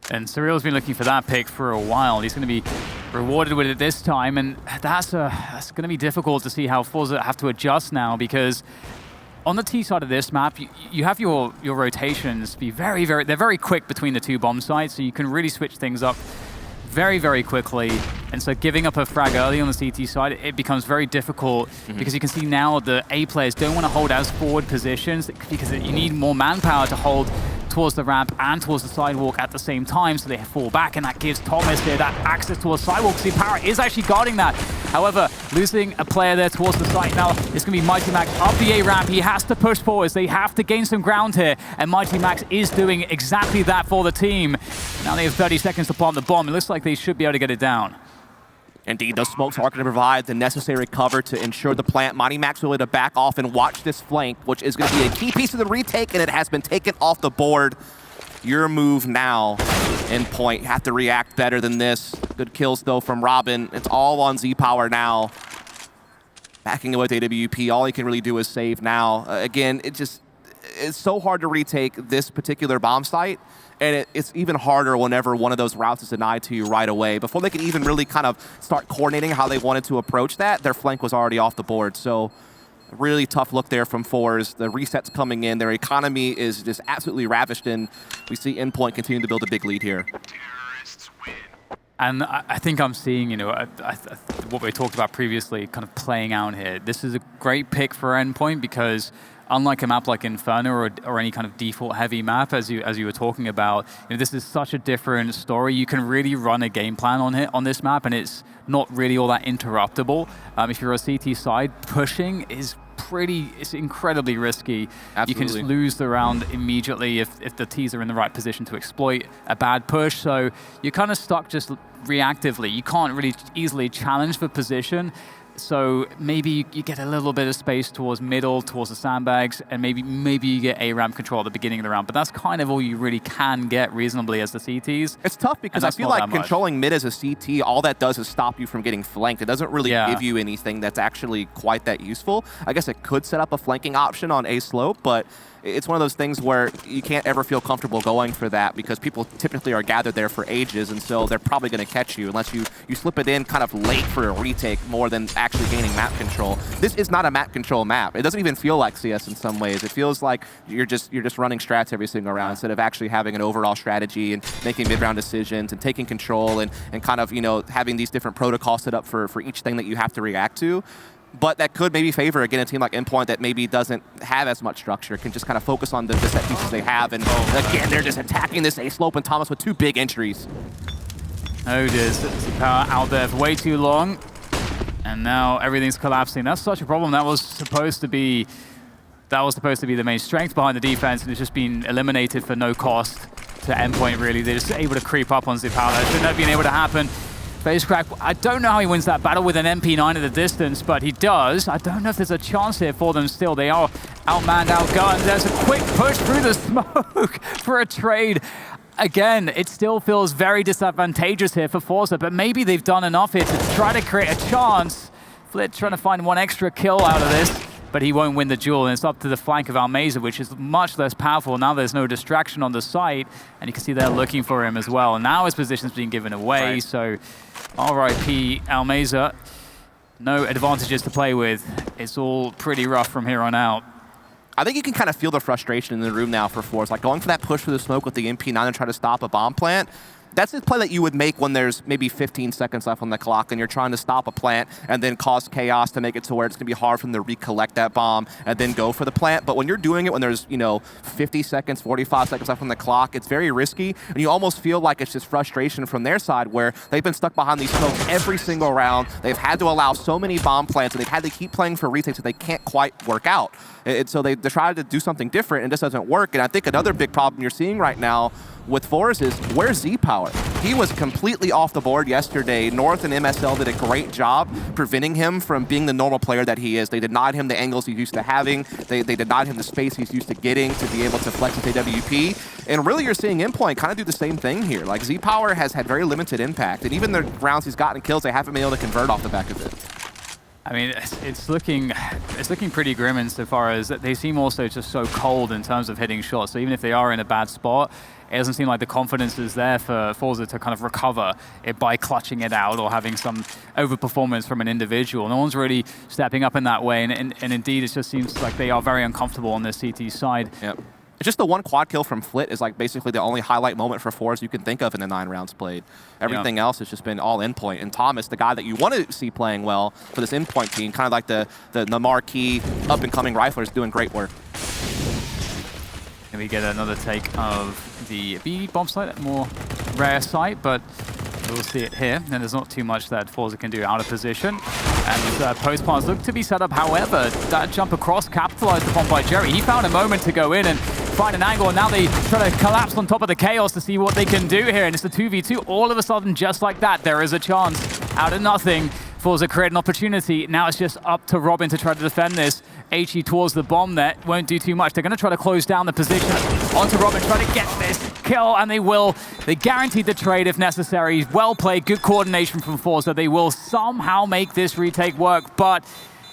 And Surreal's been looking for that pick for a while. He's going to be rewarded with it this time, and that's going to be difficult to see how forZe have to adjust now, because on the T side of this map, you have your rotations be they're very quick between the 2 bomb sites, so you can really switch things up very, very quickly. And so giving up a frag early on the CT side, it becomes very difficult, because you can see now the A players don't want to hold as forward positions, because you need more manpower to hold towards the ramp and towards the sidewalk at the same time, so they fall back, and that gives Thomas here that access towards the sidewalk. See, Power is actually guarding that. However, losing a player there towards the site now, it's going to be Mighty Max up the A ramp. He has to push forwards. They have to gain some ground here, and Mighty Max is doing exactly that for the team. Now they have 30 seconds to plant the bomb. It looks like they should be able to get it down. Indeed, those smokes are going to provide the necessary cover to ensure the plant. Mighty Max will to back off and watch this flank, which is going to be a key piece of the retake, and it has been taken off the board. Your move now, Endpoint. You have to react better than this. Good kills, though, from Robin. It's all on Z-Power now. Backing away with AWP, all he can really do is save now. Again, it's so hard to retake this particular bomb site, and it's even harder whenever one of those routes is denied to you right away. Before they could even really kind of start coordinating how they wanted to approach that, their flank was already off the board. So really tough look there from forZe. The resets coming in. Their economy is just absolutely ravished, and we see Endpoint continue to build a big lead here. And I think I'm seeing, what we talked about previously kind of playing out here. This is a great pick for Endpoint, because unlike a map like Inferno or any kind of default heavy map, as you were talking about, this is such a different story. You can really run a game plan on this map, and it's not really all that interruptible. If you're a CT side, pushing is it's incredibly risky. Absolutely. You can just lose the round immediately if the Ts are in the right position to exploit a bad push. So you're kind of stuck just reactively. You can't really easily challenge for position. So maybe you get a little bit of space towards middle, towards the sandbags, and maybe you get A-ramp control at the beginning of the round. But that's kind of all you really can get reasonably as the CTs. It's tough because I feel like controlling mid as a CT, all that does is stop you from getting flanked. It doesn't really give you anything that's actually quite that useful. I guess it could set up a flanking option on A slope, but it's one of those things where you can't ever feel comfortable going for that, because people typically are gathered there for ages, and so they're probably going to catch you unless you slip it in kind of late for a retake more than actually gaining map control. This is not a map control map. It doesn't even feel like CS in some ways. It feels like you're just running strats every single round instead of actually having an overall strategy and making mid-round decisions and taking control and kind of having these different protocols set up for each thing that you have to react to. But that could maybe favor, again, a team like Endpoint that maybe doesn't have as much structure, can just kind of focus on the set pieces they have. And again, they're just attacking this A-slope, and Thomas with 2 big entries. Oh, there's power out there for way too long. And now everything's collapsing. That's such a problem. That was supposed to be the main strength behind the defense, and it's just been eliminated for no cost to Endpoint, really. They're just able to creep up on Z-Power. That shouldn't have been able to happen. FaZe, I don't know how he wins that battle with an MP9 at the distance, but he does. I don't know if there's a chance here for them still. They are outmanned, outgunned. There's a quick push through the smoke for a trade. Again, it still feels very disadvantageous here for forZe, but maybe they've done enough here to try to create a chance. Flit trying to find 1 extra kill out of this, but he won't win the duel, and it's up to the flank of Almazer, which is much less powerful. Now there's no distraction on the site, and you can see they're looking for him as well. And now his position's being given away, so RIP Almazer. No advantages to play with. It's all pretty rough from here on out. I think you can kind of feel the frustration in the room now for forZe. Like going for that push through the smoke with the MP9 and try to stop a bomb plant. That's the play that you would make when there's maybe 15 seconds left on the clock and you're trying to stop a plant and then cause chaos to make it to where it's going to be hard for them to recollect that bomb and then go for the plant. But when you're doing it when there's, 50 seconds, 45 seconds left on the clock, it's very risky, and you almost feel like it's just frustration from their side where they've been stuck behind these smokes every single round. They've had to allow so many bomb plants, and they've had to keep playing for retakes that they can't quite work out. And so they tried to do something different, and it just doesn't work. And I think another big problem you're seeing right now with forZe is, where's Z-Power? He was completely off the board yesterday. North and MSL did a great job preventing him from being the normal player that he is. They denied him the angles he's used to having. They denied him the space he's used to getting to be able to flex his AWP. And really, you're seeing Endpoint kind of do the same thing here. Like, Z-Power has had very limited impact. And even the rounds he's gotten kills, they haven't been able to convert off the back of it. I mean, it's looking pretty grim insofar as they seem also just so cold in terms of hitting shots. So even if they are in a bad spot, it doesn't seem like the confidence is there for forZe to kind of recover it by clutching it out or having some overperformance from an individual. No one's really stepping up in that way, and indeed, it just seems like they are very uncomfortable on this CT side. Yep. Just the one quad kill from Flit is like basically the only highlight moment for forZe you can think of in the 9 rounds played. Everything else has just been all Endpoint. And Thomas, the guy that you want to see playing well for this Endpoint team, kind of like the marquee up-and-coming rifler, is doing great work. And we get another take of the B bomb site, a more rare site, but we'll see it here. And there's not too much that forZe can do out of position. And post plants look to be set up. However, that jump across capitalized upon by Jerry. He found a moment to go in and find an angle, and now they try to collapse on top of the chaos to see what they can do here. And it's a 2v2. All of a sudden, just like that, there is a chance out of nothing. forZe create an opportunity. Now it's just up to Robin to try to defend this. HE towards the bomb there, won't do too much. They're going to try to close down the position onto Robin, try to get this kill, and they will. They guaranteed the trade if necessary. Well played, good coordination from forZe. They will somehow make this retake work, but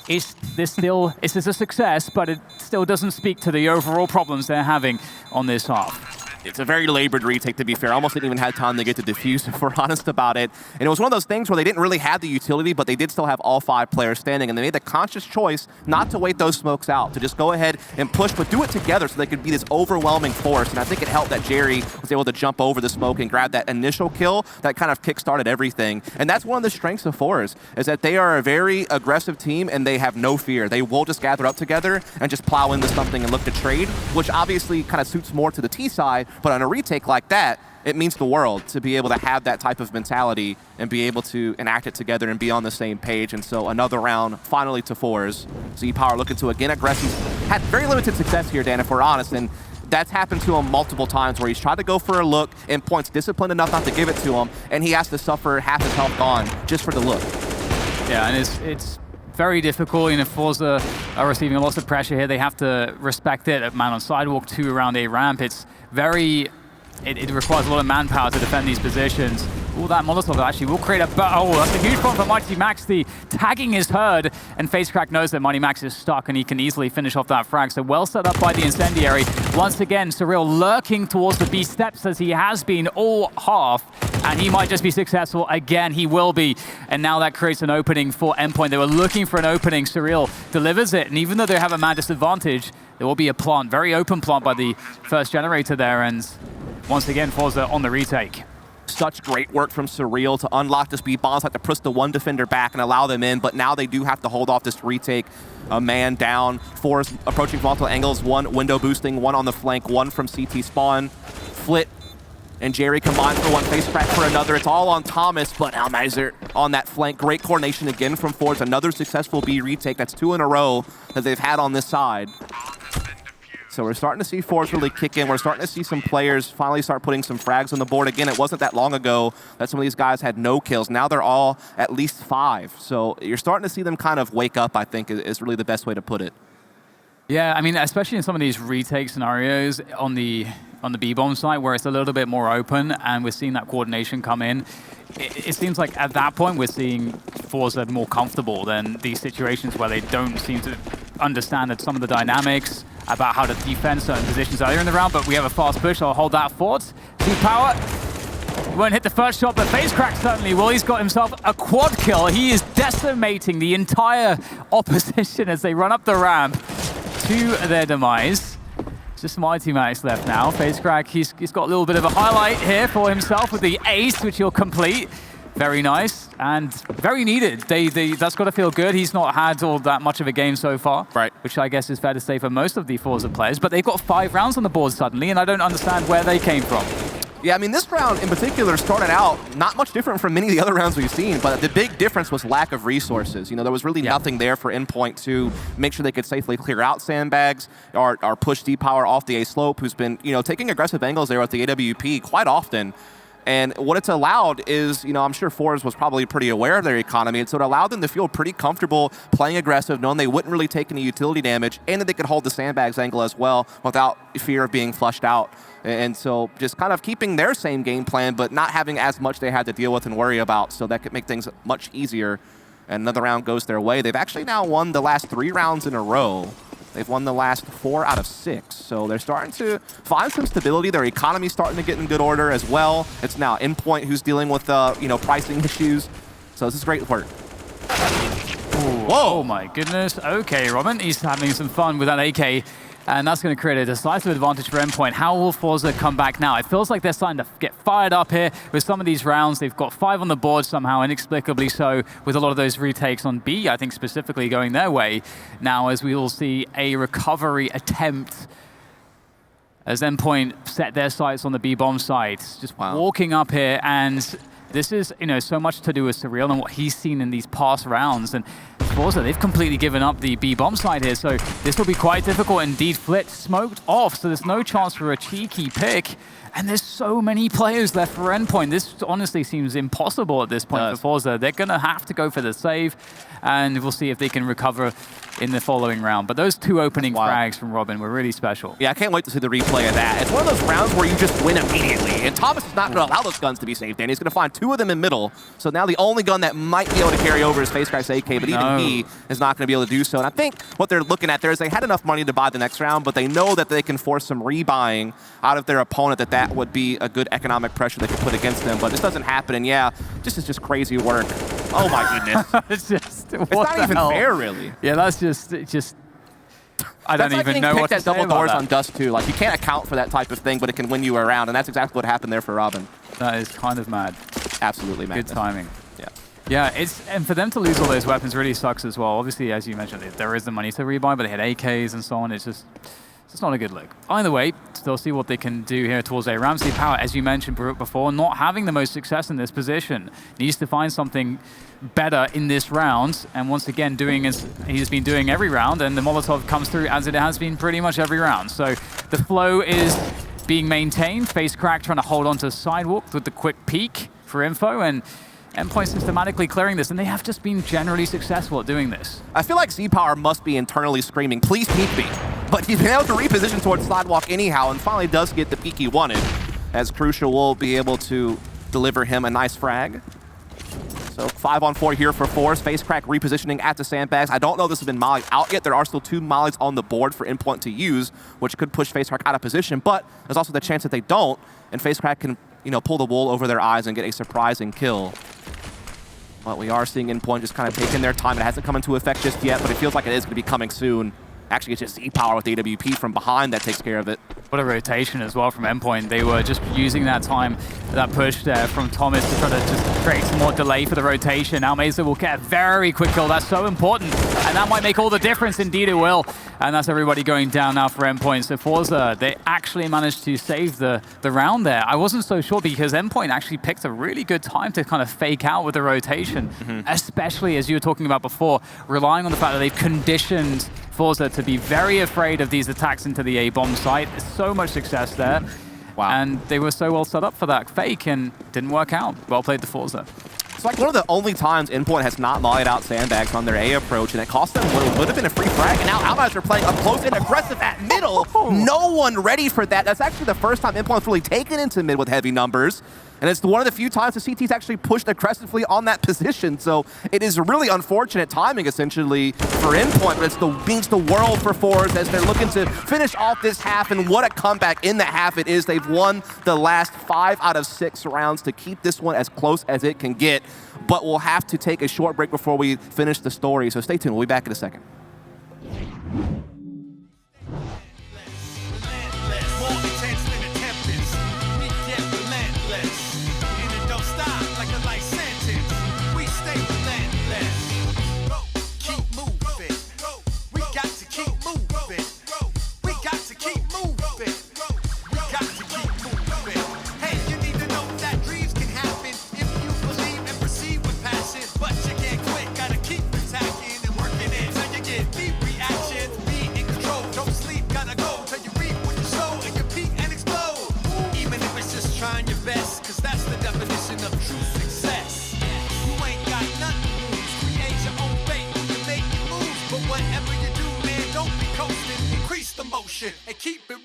it's just a success, but it still doesn't speak to the overall problems they're having on this half. It's a very labored retake, to be fair. Almost didn't even have time to get to defuse, if we're honest about it. And it was one of those things where they didn't really have the utility, but they did still have all 5 players standing, and they made the conscious choice not to wait those smokes out, to just go ahead and push, but do it together so they could be this overwhelming force. And I think it helped that Jerry was able to jump over the smoke and grab that initial kill that kind of kick-started everything. And that's one of the strengths of forZe, is that they are a very aggressive team, and they have no fear. They will just gather up together and just plow into something and look to trade, which obviously kind of suits more to the T side. But on a retake like that, it means the world to be able to have that type of mentality and be able to enact it together and be on the same page. And so another round finally to forZe. Z-Power looking to again aggressive. Had very limited success here, Dan, if we're honest. And that's happened to him multiple times where he's tried to go for a look, Endpoint's disciplined enough not to give it to him, and he has to suffer half his health gone just for the look. Yeah, and it's very difficult. forZe are receiving a lot of pressure here. They have to respect it. A man on sidewalk, 2 around A ramp. It's very... It requires a lot of manpower to defend these positions. All that Molotov actually will create a... Oh, that's a huge problem for Mighty Max. The tagging is heard, and FaceCrack knows that Mighty Max is stuck, and he can easily finish off that frag. So well set up by the Incendiary. Once again, Surreal lurking towards the B steps as he has been all half, and he might just be successful again. He will be, and now that creates an opening for Endpoint. They were looking for an opening. Surreal delivers it, and even though they have a man disadvantage, there will be a plant, very open plant by the first generator there, and once again, forZe on the retake. Such great work from Surreal to unlock this B bombs, have to push the one defender back and allow them in, but now they do have to hold off this retake. A man down, forZe approaching multiple angles, 1 window boosting, 1 on the flank, 1 from CT spawn. Flit and Jerry combined for 1, FaceCrack for another. It's all on Thomas, but Almiser on that flank. Great coordination again from forZe. Another successful B retake. That's 2 in a row that they've had on this side. So we're starting to see forZe really kick in. We're starting to see some players finally start putting some frags on the board. Again, it wasn't that long ago that some of these guys had no kills. Now they're all at least 5. So you're starting to see them kind of wake up, I think, is really the best way to put it. Yeah, I mean, especially in some of these retake scenarios on the B-bomb side where it's a little bit more open and we're seeing that coordination come in. It seems like at that point we're seeing forZe more comfortable than these situations where they don't seem to understand that some of the dynamics about how to defend certain positions earlier in the round, but we have a fast push. I'll hold that fort. Z-Power won't hit the first shot, but FaceCrack certainly will. He's got himself a quad kill. He is decimating the entire opposition as they run up the ramp to their demise. Just Mighty Max left now. FaceCrack, he's got a little bit of a highlight here for himself with the ace, which he'll complete. Very nice and very needed. That's got to feel good. He's not had all that much of a game so far, right? Which I guess is fair to say for most of the forZe players. But they've got 5 rounds on the board suddenly, and I don't understand where they came from. Yeah, I mean, this round in particular started out not much different from many of the other rounds we've seen, but the big difference was lack of resources. You know, there was really nothing there for Endpoint to make sure they could safely clear out sandbags or push D-Power off the A slope, who's been, you know, taking aggressive angles there with the AWP quite often. And what it's allowed is, you know, I'm sure forZe was probably pretty aware of their economy, and so it allowed them to feel pretty comfortable playing aggressive, knowing they wouldn't really take any utility damage, and that they could hold the sandbags angle as well without fear of being flushed out. And so just kind of keeping their same game plan, but not having as much they had to deal with and worry about, so that could make things much easier. And another round goes their way. They've actually now won the last 3 rounds in a row. They've won the last 4 out of 6. So they're starting to find some stability. Their economy's starting to get in good order as well. It's now Endpoint who's dealing with, you know, pricing issues. So this is great work. Whoa! Oh my goodness. Okay, Robin, he's having some fun with that AK. And that's going to create a decisive advantage for Endpoint. How will forZe come back now? It feels like they're starting to get fired up here with some of these rounds. They've got 5 on the board somehow, inexplicably so, with a lot of those retakes on B, I think specifically going their way. Now, as we will see a recovery attempt as Endpoint set their sights on the B bomb site. Just walking up here, and this is, you know, so much to do with Surreal and what he's seen in these past rounds. And forZe, they've completely given up the B bomb side here, so this will be quite difficult indeed. Flit smoked off, so there's no chance for a cheeky pick. And there's so many players left for Endpoint. This honestly seems impossible at this point for forZe. They're going to have to go for the save, and we'll see if they can recover in the following round. But those 2 opening frags from Robin were really special. Yeah, I can't wait to see the replay of that. It's one of those rounds where you just win immediately, and Thomas is not going to allow those guns to be saved, and he's going to find 2 of them in middle. So now the only gun that might be able to carry over is FaceCrack's AK, but even he is not going to be able to do so. And I think what they're looking at there is they had enough money to buy the next round, but they know that they can force some rebuying out of their opponent, that would be a good economic pressure they could put against them. But this doesn't happen, and yeah, this is just crazy work. Oh my goodness. it's not even fair, really. Yeah, that's just I don't even know what to say double about doors that. on Dust too. Like, you can't account for that type of thing, but it can win you around, and that's exactly what happened there for Robin. That is kind of mad. Absolutely mad. Good timing. Yeah. Yeah, and for them to lose all those weapons really sucks as well. Obviously, as you mentioned, there is the money to rebuy, but they had AKs and so on. It's just not a good look. Either way, still see what they can do here towards a Ramsey Power, as you mentioned before, not having the most success in this position. Needs to find something better in this round, and once again doing as he's been doing every round, and the Molotov comes through as it has been pretty much every round. So the flow is being maintained. FaceCrack trying to hold on to sidewalk with the quick peek for info, and Endpoint systematically clearing this, and they have just been generally successful at doing this. I feel like Z-Power must be internally screaming, please peek me. But he's been able to reposition towards sidewalk anyhow, and finally does get the peek he wanted, as Crucial will be able to deliver him a nice frag. So 5-on-4 here for forZe. FaceCrack repositioning at the sandbags. I don't know if this has been mollied out yet. There are still 2 mollies on the board for Endpoint to use, which could push FaceCrack out of position, but there's also the chance that they don't, and FaceCrack can, you know, pull the wool over their eyes and get a surprising kill. But we are seeing Endpoint just kind of taking their time. It hasn't come into effect just yet, but it feels like it is going to be coming soon. Actually, it's just Z-Power with AWP from behind that takes care of it. What a rotation as well from Endpoint. They were just using that time, that push there from Thomas to try to just create some more delay for the rotation. Now Mesa will get a very quick kill. That's so important, and that might make all the difference. Indeed it will. And that's everybody going down now for Endpoint. So forZe, they actually managed to save the round there. I wasn't so sure because Endpoint actually picked a really good time to kind of fake out with the rotation, especially as you were talking about before, relying on the fact that they've conditioned forZe to be very afraid of these attacks into the A-bomb site. There's so much success there. Wow. And they were so well set up for that fake and didn't work out. Well played to forZe. It's like one of the only times Endpoint has not mollied out sandbags on their A approach, and it cost them what would have been a free frag, and now Outsiders are playing up close and aggressive at middle. No one ready for that. That's actually the first time Endpoint's really taken into mid with heavy numbers. And it's one of the few times the CT's actually pushed aggressively on that position. So it is really unfortunate timing, essentially, for Endpoint, but it means the world for forZe as they're looking to finish off this half. And what a comeback in the half it is. They've won the last 5 out of 6 rounds to keep this one as close as it can get. But we'll have to take a short break before we finish the story. So stay tuned. We'll be back in a second.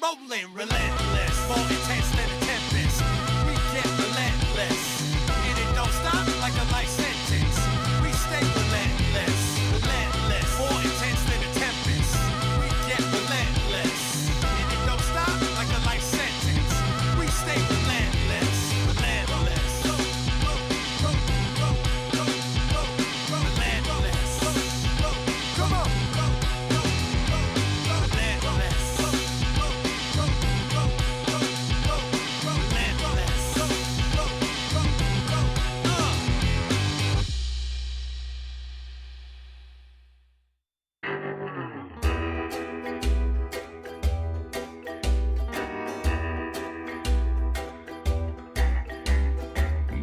rolling, relentless, more intense than a tempest. We get relentless, and it don't stop like a life sentence. We stay relentless, relentless, more intense than a tempest. We get relentless, and it don't stop like a life sentence. We stay relentless, relentless. Relentless. Come on.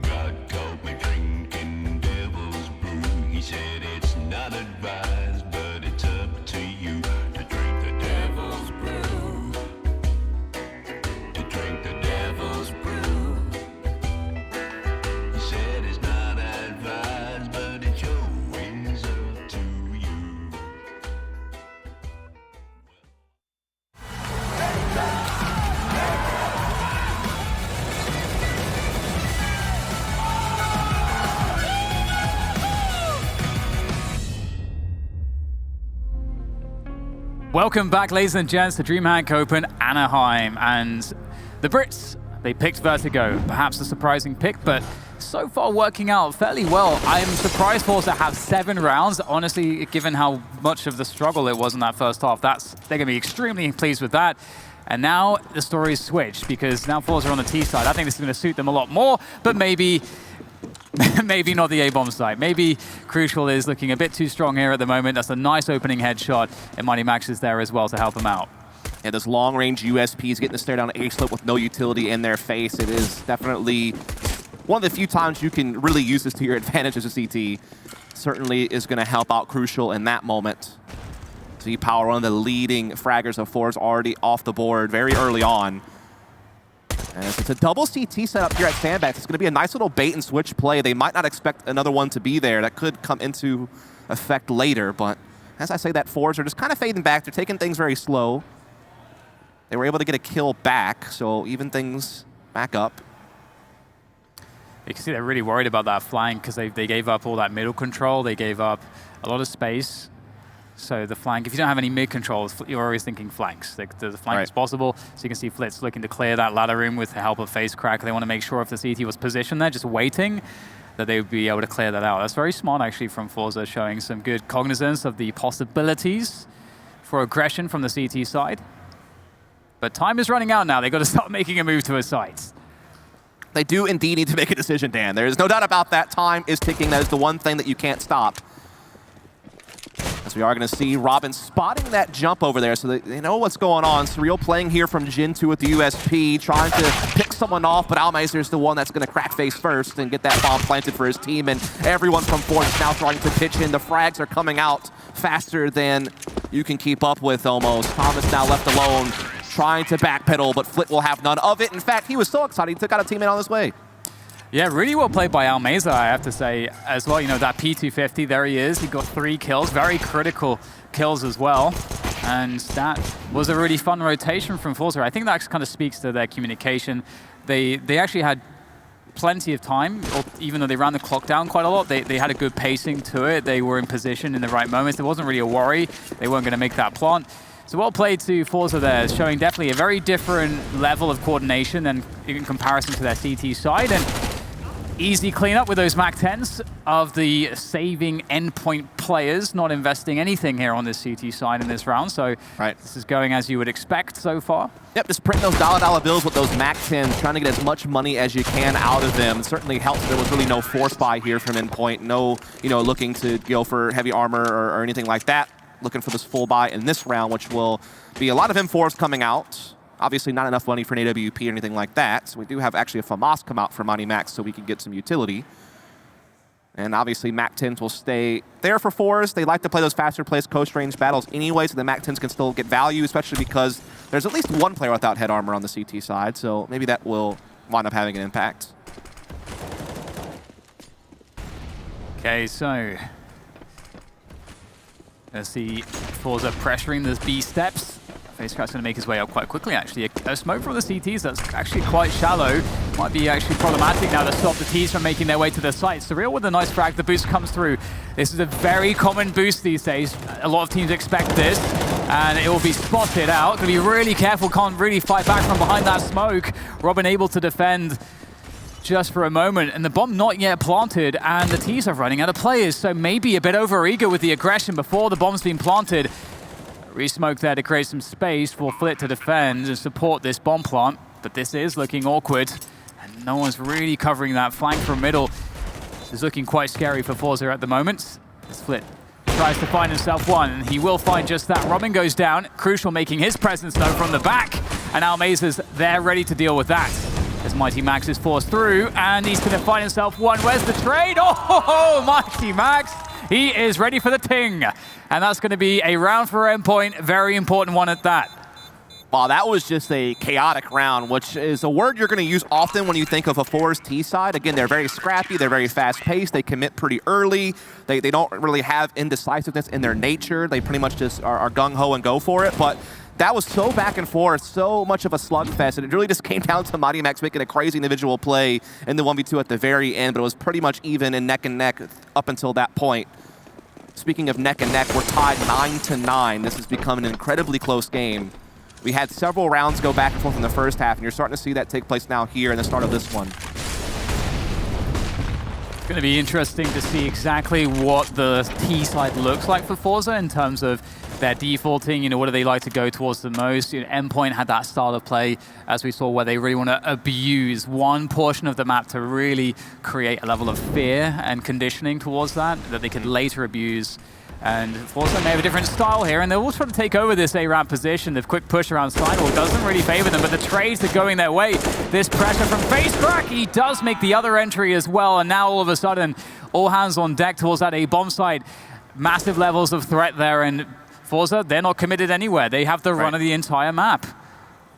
God caught me drinking devil's brew. He said it's not advised, but it's up to you to drink the devil's brew. To drink the devil's brew. He said it's not advised, but it's always up to you. Welcome back, ladies and gents, to DreamHack Open Anaheim. And the Brits, they picked Vertigo. Perhaps a surprising pick, but so far working out fairly well. I am surprised forZe have 7 rounds. Honestly, given how much of the struggle it was in that first half, they're going to be extremely pleased with that. And now the story's switched, because now forZe are on the T side. I think this is going to suit them a lot more, but maybe not the A-bomb side. Maybe Crucial is looking a bit too strong here at the moment. That's a nice opening headshot, and Mighty Max is there as well to help him out. Yeah, those long-range USPs getting to stare down A-slip with no utility in their face. It is definitely one of the few times you can really use this to your advantage as a CT. Certainly is going to help out Crucial in that moment. Z-Power, one of the leading fraggers of forZe, already off the board very early on. As it's a double CT setup here at Sandbags, it's going to be a nice little bait and switch play. They might not expect another one to be there. That could come into effect later, but as I say that, forZe are just kind of fading back. They're taking things very slow. They were able to get a kill back, so even things back up. You can see they're really worried about that flank, because they gave up all that middle control. They gave up a lot of space. So the flank, if you don't have any mid control, you're always thinking flanks. The flank is possible. So you can see Flitz looking to clear that ladder room with the help of Face Crack. They want to make sure if the CT was positioned there, just waiting, that they would be able to clear that out. That's very smart, actually, from forZe, showing some good cognizance of the possibilities for aggression from the CT side. But time is running out now. They've got to start making a move to a site. They do indeed need to make a decision, Dan. There is no doubt about that. Time is ticking. That is the one thing that you can't stop. As we are going to see Robin spotting that jump over there, so they know what's going on. Surreal playing here from Jin 2 with the USP, trying to pick someone off, but Almeister is the one that's going to crack face first and get that bomb planted for his team. And everyone from forZe is now trying to pitch in. The frags are coming out faster than you can keep up with almost. Thomas now left alone, trying to backpedal, but Flit will have none of it. In fact, he was so excited he took out a teammate on his way. Yeah, really well played by Almeiza, I have to say, as well. You know, that P250, there he is. He got 3 kills, very critical kills as well. And that was a really fun rotation from forZe. I think that kind of speaks to their communication. They actually had plenty of time, even though they ran the clock down quite a lot. They had a good pacing to it. They were in position in the right moments. There wasn't really a worry. They weren't going to make that plant. So well played to forZe there, showing definitely a very different level of coordination than in comparison to their CT side. And easy cleanup with those MAC-10s of the saving Endpoint players, not investing anything here on this CT side in this round. So This is going as you would expect so far. Yep, just printing those dollar bills with those MAC-10s, trying to get as much money as you can out of them. It certainly helps. There was really no force buy here from Endpoint. No, looking to go for heavy armor or anything like that. Looking for this full buy in this round, which will be a lot of M4s coming out. Obviously not enough money for an AWP or anything like that. So we do have actually a FAMAS come out for Mighty Max so we can get some utility. And obviously MAC-10s will stay there for forZe. They like to play those faster placed coast range battles anyway, so the MAC-10s can still get value, especially because there's at least one player without head armor on the CT side. So maybe that will wind up having an impact. Okay, so let's see forZe pressuring those B steps. FaceCrack's going to make his way up quite quickly, actually. A smoke from the CTs that's actually quite shallow. Might be actually problematic now to stop the Ts from making their way to the site. Surreal with a nice frag. The boost comes through. This is a very common boost these days. A lot of teams expect this, and it will be spotted out. Going to be really careful. Can't really fight back from behind that smoke. Robin able to defend just for a moment, and the bomb not yet planted, and the Ts are running out of players, so maybe a bit over-eager with the aggression before the bomb's been planted. Re-smoke there to create some space for Flit to defend and support this bomb plant, but this is looking awkward, and no one's really covering that flank from middle. This is looking quite scary for forZe at the moment. As Flit tries to find himself one, and he will find just that. Robin goes down, Crucial making his presence known from the back, and now Mazer's there ready to deal with that. As Mighty Max is forced through, and he's going to find himself one. Where's the trade? Oh, Mighty Max! He is ready for the ting. And that's going to be a round for Endpoint, very important one at that. Wow, that was just a chaotic round, which is a word you're going to use often when you think of a forZe T side. Again, they're very scrappy, they're very fast-paced, they commit pretty early, they don't really have indecisiveness in their nature, they pretty much just are gung-ho and go for it, but that was so back and forth, so much of a slugfest, and it really just came down to Mighty Max making a crazy individual play in the 1v2 at the very end, but it was pretty much even and neck up until that point. Speaking of neck and neck, we're tied 9-9. This has become an incredibly close game. We had several rounds go back and forth in the first half, and you're starting to see that take place now here in the start of this one. It's going to be interesting to see exactly what the T side looks like for forZe in terms of their defaulting, you know, what do they like to go towards the most? You know, Endpoint had that style of play, as we saw, where they really want to abuse one portion of the map to really create a level of fear and conditioning towards that they could later abuse. And forZe may have a different style here, and they're all trying to take over this A-ramp position. The quick push around Sidewalk doesn't really favor them, but the trades are going their way. This pressure from FaceCrack, he does make the other entry as well, and now all of a sudden, all hands on deck towards that A-bomb site. Massive levels of threat there, and forZe, they're not committed anywhere. They have the run of the entire map.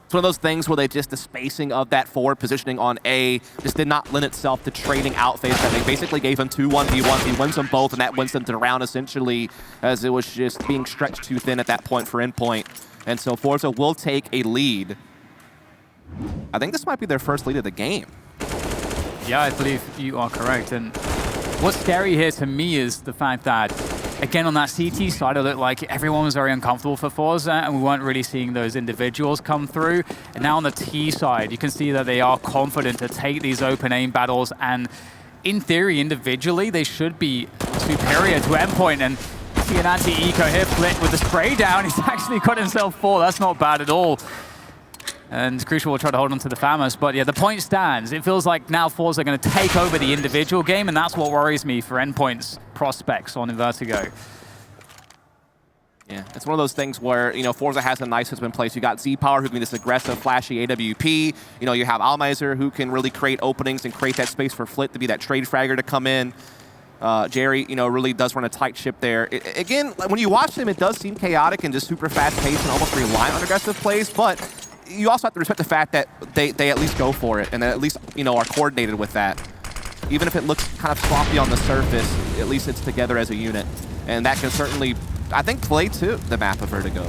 It's one of those things where the spacing of that forward positioning on A just did not lend itself to trading out FaceCrack. They basically gave him 2 1v1s. He wins them both, and that wins them to the round essentially, as it was just being stretched too thin at that point for Endpoint. And so forZe will take a lead. I think this might be their first lead of the game. Yeah, I believe you are correct. And what's scary here to me is the fact that, again, on that CT side, it looked like everyone was very uncomfortable for forZe, and we weren't really seeing those individuals come through. And now on the T side, you can see that they are confident to take these open aim battles, and in theory, individually, they should be superior to Endpoint. And see an anti-eco here, Flit with the spray down. He's actually got himself 4. That's not bad at all. And Crucial will try to hold on to the FAMAS, but yeah, the point stands. It feels like now forZe are going to take over the individual game, and that's what worries me for Endpoint's prospects on Vertigo. Yeah, it's one of those things where, you know, forZe has a nice system in place. You got Z-Power, who can be this aggressive, flashy AWP. You know, you have Almiser, who can really create openings and create that space for Flit to be that trade fragger to come in. Jerry, you know, really does run a tight ship there. Again, when you watch him, it does seem chaotic and just super fast-paced and almost reliant on aggressive plays, but you also have to respect the fact that they at least go for it and at least, you know, are coordinated with that. Even if it looks kind of sloppy on the surface, at least it's together as a unit. And that can certainly, I think, play to the map of Vertigo.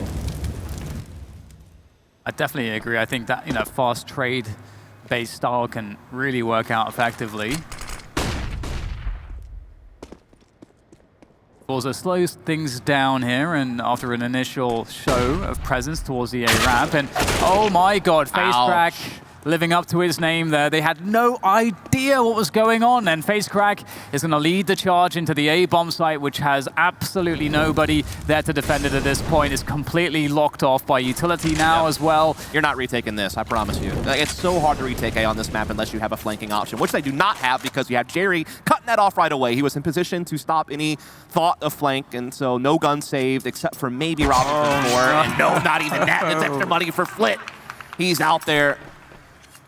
I definitely agree. I think that, you know, fast trade-based style can really work out effectively. forZe slows things down here, and after an initial show of presence towards the A-ramp, and oh my god, FaceCrack living up to his name there. They had no idea what was going on, and FaceCrack is going to lead the charge into the A-bomb site, which has absolutely nobody there to defend it at this point. It's completely locked off by utility now as well. You're not retaking this, I promise you. It's so hard to retake A on this map unless you have a flanking option, which they do not have because you have Jerry cutting that off right away. He was in position to stop any thought of flank, and so no gun saved except for maybe Robin for 4, and no, not even that. It's extra money for Flit. He's out there.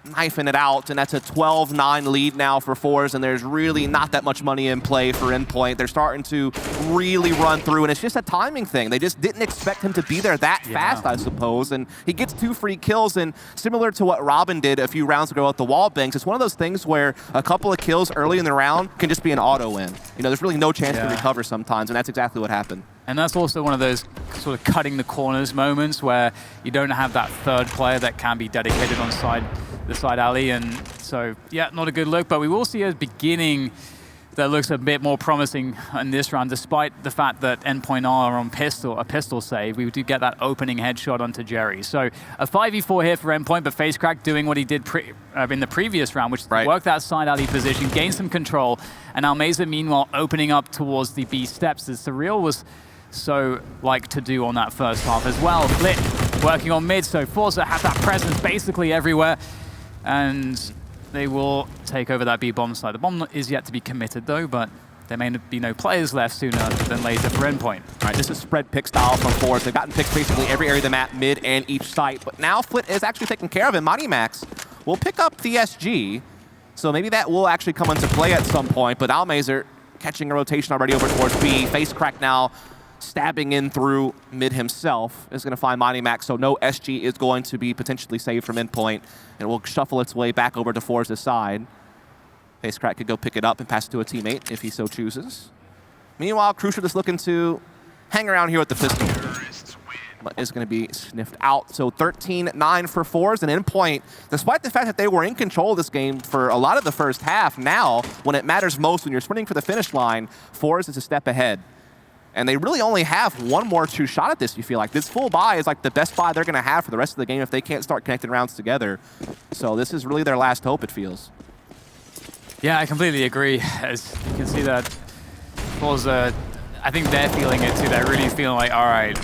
knifing it out, and that's a 12-9 lead now for forZe, and there's really not that much money in play for Endpoint. They're starting to really run through, and it's just a timing thing. They just didn't expect him to be there that fast, I suppose, and he gets 2 free kills, and similar to what Robin did a few rounds ago at the wall banks, it's one of those things where a couple of kills early in the round can just be an auto win. You know, there's really no chance to recover sometimes, and that's exactly what happened. And that's also one of those sort of cutting the corners moments where you don't have that third player that can be dedicated on the side alley. And so, yeah, not a good look. But we will see a beginning that looks a bit more promising in this round, despite the fact that Endpoint are on a pistol save. We do get that opening headshot onto Jerry. So a 5v4 here for Endpoint, but FaceCrack doing what he did in the previous round, which is work that side alley position, gain some control. And Almeza, meanwhile, opening up towards the B steps, as Surreal was so like to do on that first half as well. Flit working on mid, so forZe have that presence basically everywhere, and they will take over that B bomb side. The bomb is yet to be committed though, but there may be no players left sooner than later for Endpoint. All right, this is spread pick style from forZe. They've gotten picks basically every area of the map, mid and each site, but now Flit is actually taking care of him. Max will pick up the SG, so maybe that will actually come into play at some point, but Almazer catching a rotation already over towards B. FaceCrack now stabbing in through mid himself is going to find Max, so no SG is going to be potentially saved from Endpoint, and it will shuffle its way back over to forZe's side. FaceCrack could go pick it up and pass it to a teammate if he so chooses. Meanwhile, Crucial is looking to hang around here with the pistol, but is going to be sniffed out. So 13-9 for forZe, and Endpoint, despite the fact that they were in control of this game for a lot of the first half, now, when it matters most, when you're sprinting for the finish line, forZe is a step ahead. And they really only have one more true shot at this, you feel like. This full buy is like the best buy they're going to have for the rest of the game if they can't start connecting rounds together. So this is really their last hope, it feels. Yeah, I completely agree. As you can see that forZe, I think they're feeling it too. They're really feeling like, all right,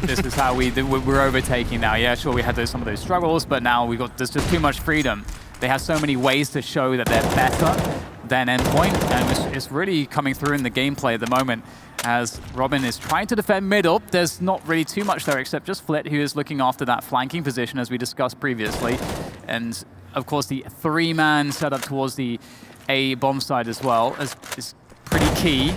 this is how we're overtaking now. Yeah, sure, we had some of those struggles, but now there's just too much freedom. They have so many ways to show that they're better than Endpoint, and it's really coming through in the gameplay at the moment as Robin is trying to defend middle. There's not really too much there except just Flit, who is looking after that flanking position as we discussed previously. And of course the 3-man setup towards the A bomb side as well is pretty key.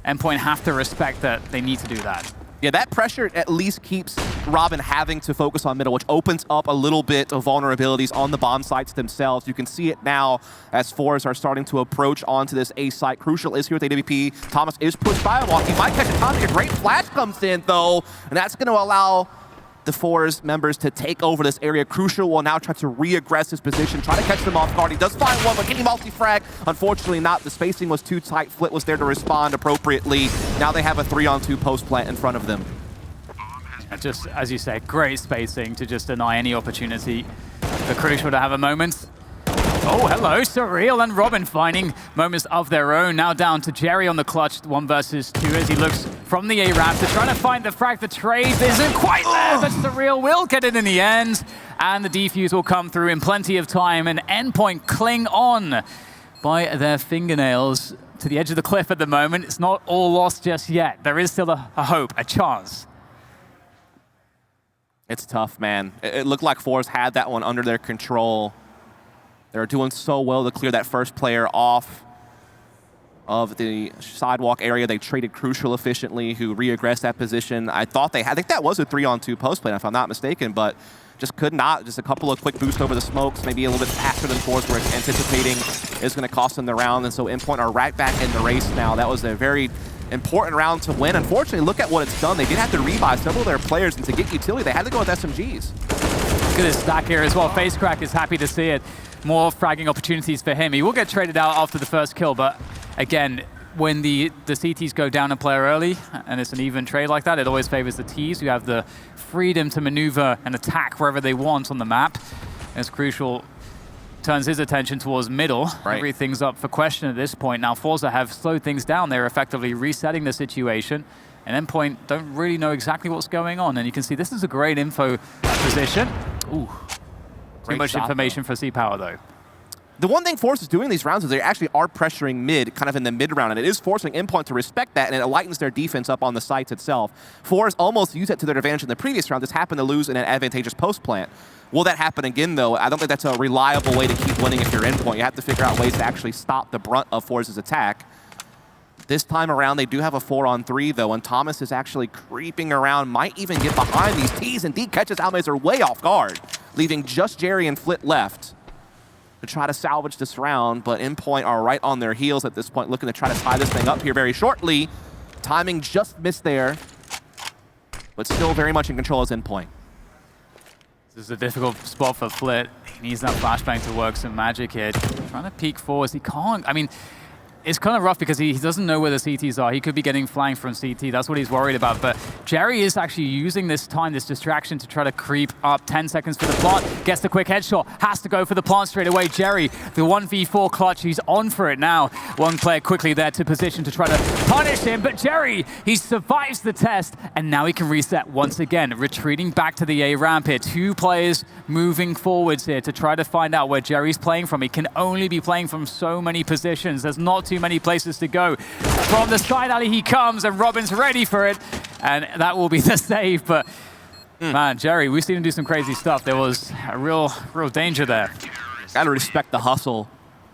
Endpoint have to respect that they need to do that. Yeah, that pressure at least keeps Robin having to focus on middle, which opens up a little bit of vulnerabilities on the bomb sites themselves. You can see it now as forZe are starting to approach onto this A site. Crucial is here with AWP. Thomas is pushed by a walk. He might catch a Tommy. A great flash comes in, though, and that's going to allow the forZe members to take over this area. Crucial will now try to re-aggress his position, try to catch them off guard. He does find one, but can he multi-frag? Unfortunately not. The spacing was too tight. Flit was there to respond appropriately. Now they have a 3-on-2 post plant in front of them. Just, as you say, great spacing to just deny any opportunity for Crucial to have a moment. Oh, hello, Surreal and Robin finding moments of their own. Now down to Jerry on the clutch, 1 versus 2 as he looks from the A-ramp to trying to find the frag. The trade isn't quite there, but Surreal will get it in the end. And the defuse will come through in plenty of time. And Endpoint cling on by their fingernails to the edge of the cliff at the moment. It's not all lost just yet. There is still a hope, a chance. It's tough, man. It looked like forZe had that one under their control. They were doing so well to clear that first player off of the sidewalk area. They traded Crucial efficiently, who re-aggressed that position. I think that was a 3-on-2 post play, if I'm not mistaken, but just could not. Just a couple of quick boosts over the smokes, maybe a little bit faster than forZe were anticipating, is going to cost them the round. And so Endpoint are right back in the race now. That was a very important round to win. Unfortunately, look at what it's done. They did have to rebuy several of their players, and to get utility, they had to go with SMGs. Look at this stack here as well. FaceCrack is happy to see it. More fragging opportunities for him. He will get traded out after the first kill, but again, when the CTs go down a player early, and it's an even trade like that, it always favors the Ts who have the freedom to maneuver and attack wherever they want on the map. As Crucial turns his attention towards middle, everything's up for question at this point. Now forZe have slowed things down. They're effectively resetting the situation, and Endpoint don't really know exactly what's going on. And you can see this is a great info position. Ooh. Too much information for C-Power, though. The one thing forZe is doing these rounds is they actually are pressuring mid, kind of in the mid round, and it is forcing Endpoint to respect that, and it lightens their defense up on the sites itself. forZe almost used it to their advantage in the previous round, just happened to lose in an advantageous post plant. Will that happen again, though? I don't think that's a reliable way to keep winning if you're Endpoint. You have to figure out ways to actually stop the brunt of forZe's attack. This time around, they do have a 4-on-3, though, and Thomas is actually creeping around, might even get behind these T's, and D catches Almazer way off guard, leaving just Jerry and Flit left to try to salvage this round, but Endpoint are right on their heels at this point, looking to try to tie this thing up here very shortly. Timing just missed there, but still very much in control as Endpoint. This is a difficult spot for Flit. He needs that flashbang to work some magic here. Trying to peek forwards, he can't. I mean, it's kind of rough because he doesn't know where the CTs are. He could be getting flanked from CT. That's what he's worried about. But Jerry is actually using this time, this distraction, to try to creep up. 10 seconds for the plant. Gets the quick headshot. Has to go for the plant straight away. Jerry, the 1v4 clutch. He's on for it now. One player quickly there to position to try to punish him. But Jerry, he survives the test. And now he can reset once again. Retreating back to the A ramp here. 2 players moving forwards here to try to find out where Jerry's playing from. He can only be playing from so many positions. There's not too many places to go. From the side alley he comes, and Robin's ready for it, and that will be the save. But man, Jerry, we've seen him do some crazy stuff. There was a real danger there. Gotta respect the hustle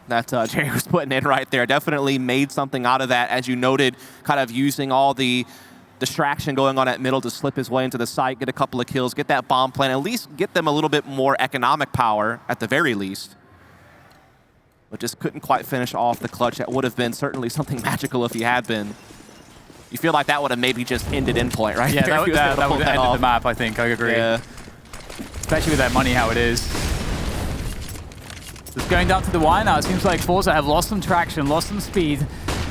that Jerry was putting in right there. Definitely made something out of that, as you noted, kind of using all the distraction going on at middle to slip his way into the site, get a couple of kills, get that bomb plant, at least get them a little bit more economic power at the very least. But just couldn't quite finish off the clutch. That would have been certainly something magical if he had been. You feel like that would have maybe just ended Endpoint, right? Yeah, that would have ended the map, I think. I agree. Yeah. Especially with that money how it is. Just going down to the wire now. It seems like forZe have lost some traction, lost some speed.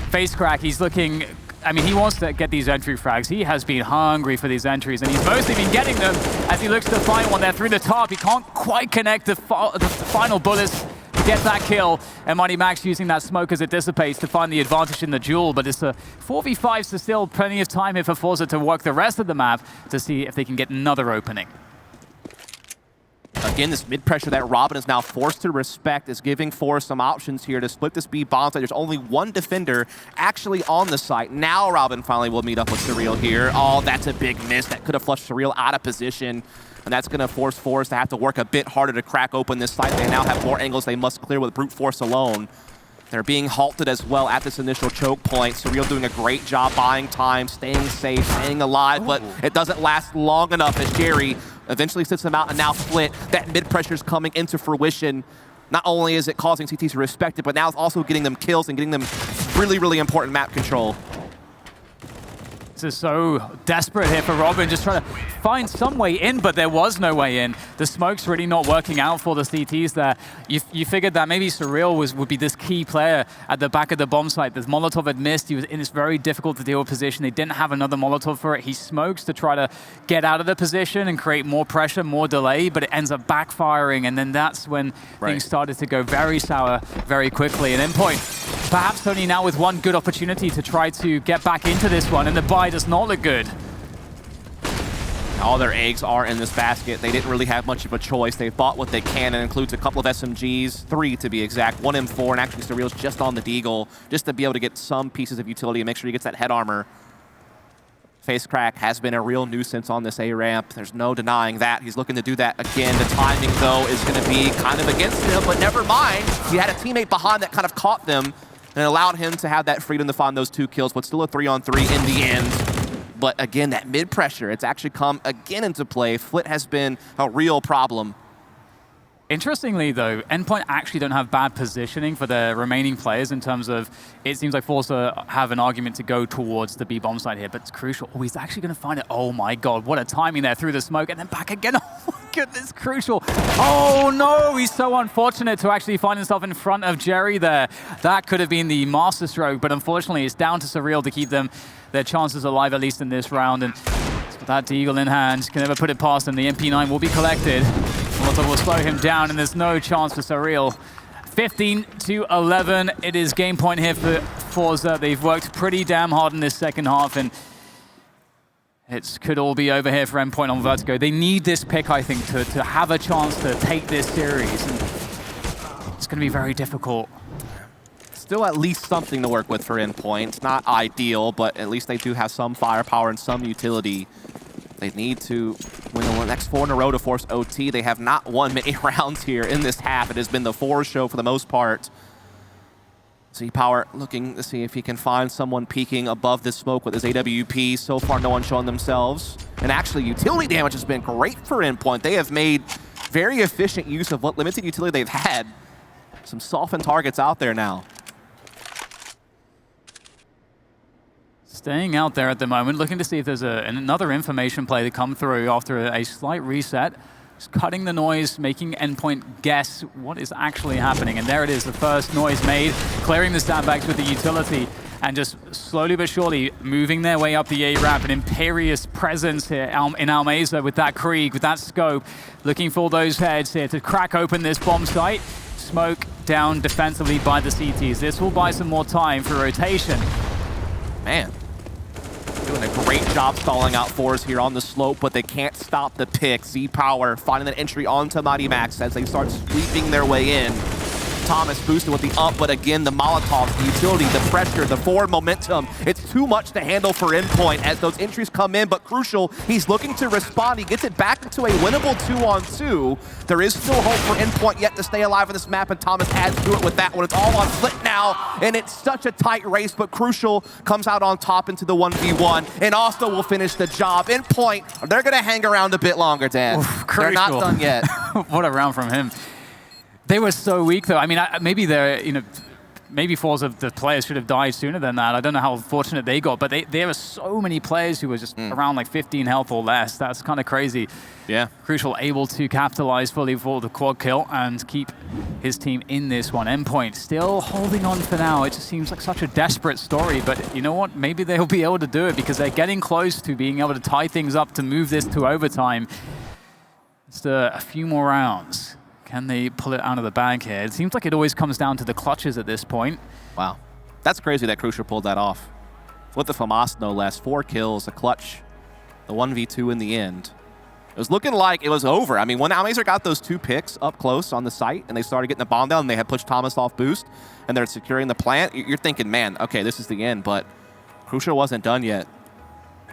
Face crack, he's looking... I mean, he wants to get these entry frags. He has been hungry for these entries, and he's mostly been getting them as he looks to find one there through the top. He can't quite connect the final bullets. Gets that kill, and Money Max using that smoke as it dissipates to find the advantage in the duel, but it's a 4v5, so still plenty of time here for forZe to work the rest of the map to see if they can get another opening. Again, this mid-pressure that Robin is now forced to respect is giving forZe some options here to split this B bomb site. There's only one defender actually on the site. Now Robin finally will meet up with Surreal here. Oh, that's a big miss. That could have flushed Surreal out of position. And that's going to force forZe to have to work a bit harder to crack open this site. They now have more angles they must clear with brute force alone. They're being halted as well at this initial choke point. Surreal doing a great job buying time, staying safe, staying alive, but it doesn't last long enough as Jerry eventually sits them out, and now Flit. That mid-pressure is coming into fruition. Not only is it causing CT to respect it, but now it's also getting them kills and getting them really, really important map control. This is so desperate here for Robin, just trying to find some way in, but there was no way in. The smoke's really not working out for the CTs there. You figured that maybe Surreal would be this key player at the back of the bomb site. The Molotov had missed. He was in this very difficult to deal with position. They didn't have another Molotov for it. He smokes to try to get out of the position and create more pressure, more delay, but it ends up backfiring, and then that's when things started to go very sour very quickly. And Endpoint, perhaps only now with one good opportunity to try to get back into this one, and the buy does not look good. All their eggs are in this basket. They didn't really have much of a choice. They bought what they can, and includes a couple of SMGs, 3 to be exact, 1 M4, and actually Surreal's just on the Deagle, just to be able to get some pieces of utility and make sure he gets that head armor. Face crack has been a real nuisance on this A ramp. There's no denying that. He's looking to do that again. The timing, though, is going to be kind of against him, but never mind. He had a teammate behind that kind of caught them and allowed him to have that freedom to find those 2 kills, but still a 3-on-3 in the end. But again, that mid-pressure, it's actually come again into play. Flit has been a real problem. Interestingly, though, Endpoint actually don't have bad positioning for the remaining players in terms of, it seems like forZe have an argument to go towards the B bomb side here, but it's crucial. Oh, he's actually going to find it. Oh my god, what a timing there through the smoke, and then back again. Oh my goodness, crucial. Oh no, he's so unfortunate to actually find himself in front of Jerry there. That could have been the masterstroke, but unfortunately it's down to Surreal to keep their chances alive, at least in this round. And with that Deagle in hand, can never put it past him. The MP9 will be collected. Molotov will slow him down, and there's no chance for Surreal. 15-11. It is game point here for forZe. They've worked pretty damn hard in this second half, and it could all be over here for Endpoint on Vertigo. They need this pick, I think, to have a chance to take this series. And it's going to be very difficult. Still at least something to work with for Endpoint. It's not ideal, but at least they do have some firepower and some utility. They need to win the next 4 in a row to force OT. They have not won many rounds here in this half. It has been the forZe show for the most part. Z-Power looking to see if he can find someone peeking above this smoke with his AWP. So far, no one's shown themselves. And actually, utility damage has been great for Endpoint. They have made very efficient use of what limited utility they've had. Some softened targets out there now. Staying out there at the moment, looking to see if there's another information play to come through after a slight reset. Just cutting the noise, making Endpoint guess what is actually happening. And there it is, the first noise made, clearing the sandbags with the utility, and just slowly but surely moving their way up the A ramp. An imperious presence here in Almeza with that Krieg, with that scope, looking for those heads here to crack open this bomb site. Smoke down defensively by the CTs. This will buy some more time for rotation. Man. Doing a great job stalling out forZe here on the slope, but they can't stop the pick. Z-Power finding an entry onto Mighty Max as they start sweeping their way in. Thomas boosted with the up, but again, the Molotov, the utility, the pressure, the forward momentum. It's too much to handle for Endpoint as those entries come in, but Crucial, he's looking to respond. He gets it back into a winnable 2-on-2. There is still hope for Endpoint yet to stay alive on this map, and Thomas adds to it with that one. It's all on Flit now, and it's such a tight race, but Crucial comes out on top into the 1v1, and also will finish the job. Endpoint, they're gonna hang around a bit longer, Dan. They're not done yet. What a round from him. They were so weak, though. I mean, maybe they're, maybe forZe of the players should have died sooner than that. I don't know how fortunate they got, but there were so many players who were just around like 15 health or less. That's kind of crazy. Yeah. Crucial able to capitalize fully for the quad kill and keep his team in this one. Endpoint still holding on for now. It just seems like such a desperate story, but you know what? Maybe they'll be able to do it because they're getting close to being able to tie things up to move this to overtime. Just a few more rounds. Can they pull it out of the bag here? It seems like it always comes down to the clutches at this point. Wow. That's crazy that Crucial pulled that off. With the FAMAS, no less. 4 kills, a clutch, the 1v2 in the end. It was looking like it was over. I mean, when Almazer got those 2 picks up close on the site and they started getting the bomb down and they had pushed Thomas off boost and they're securing the plant, you're thinking, man, okay, this is the end. But Crucial wasn't done yet.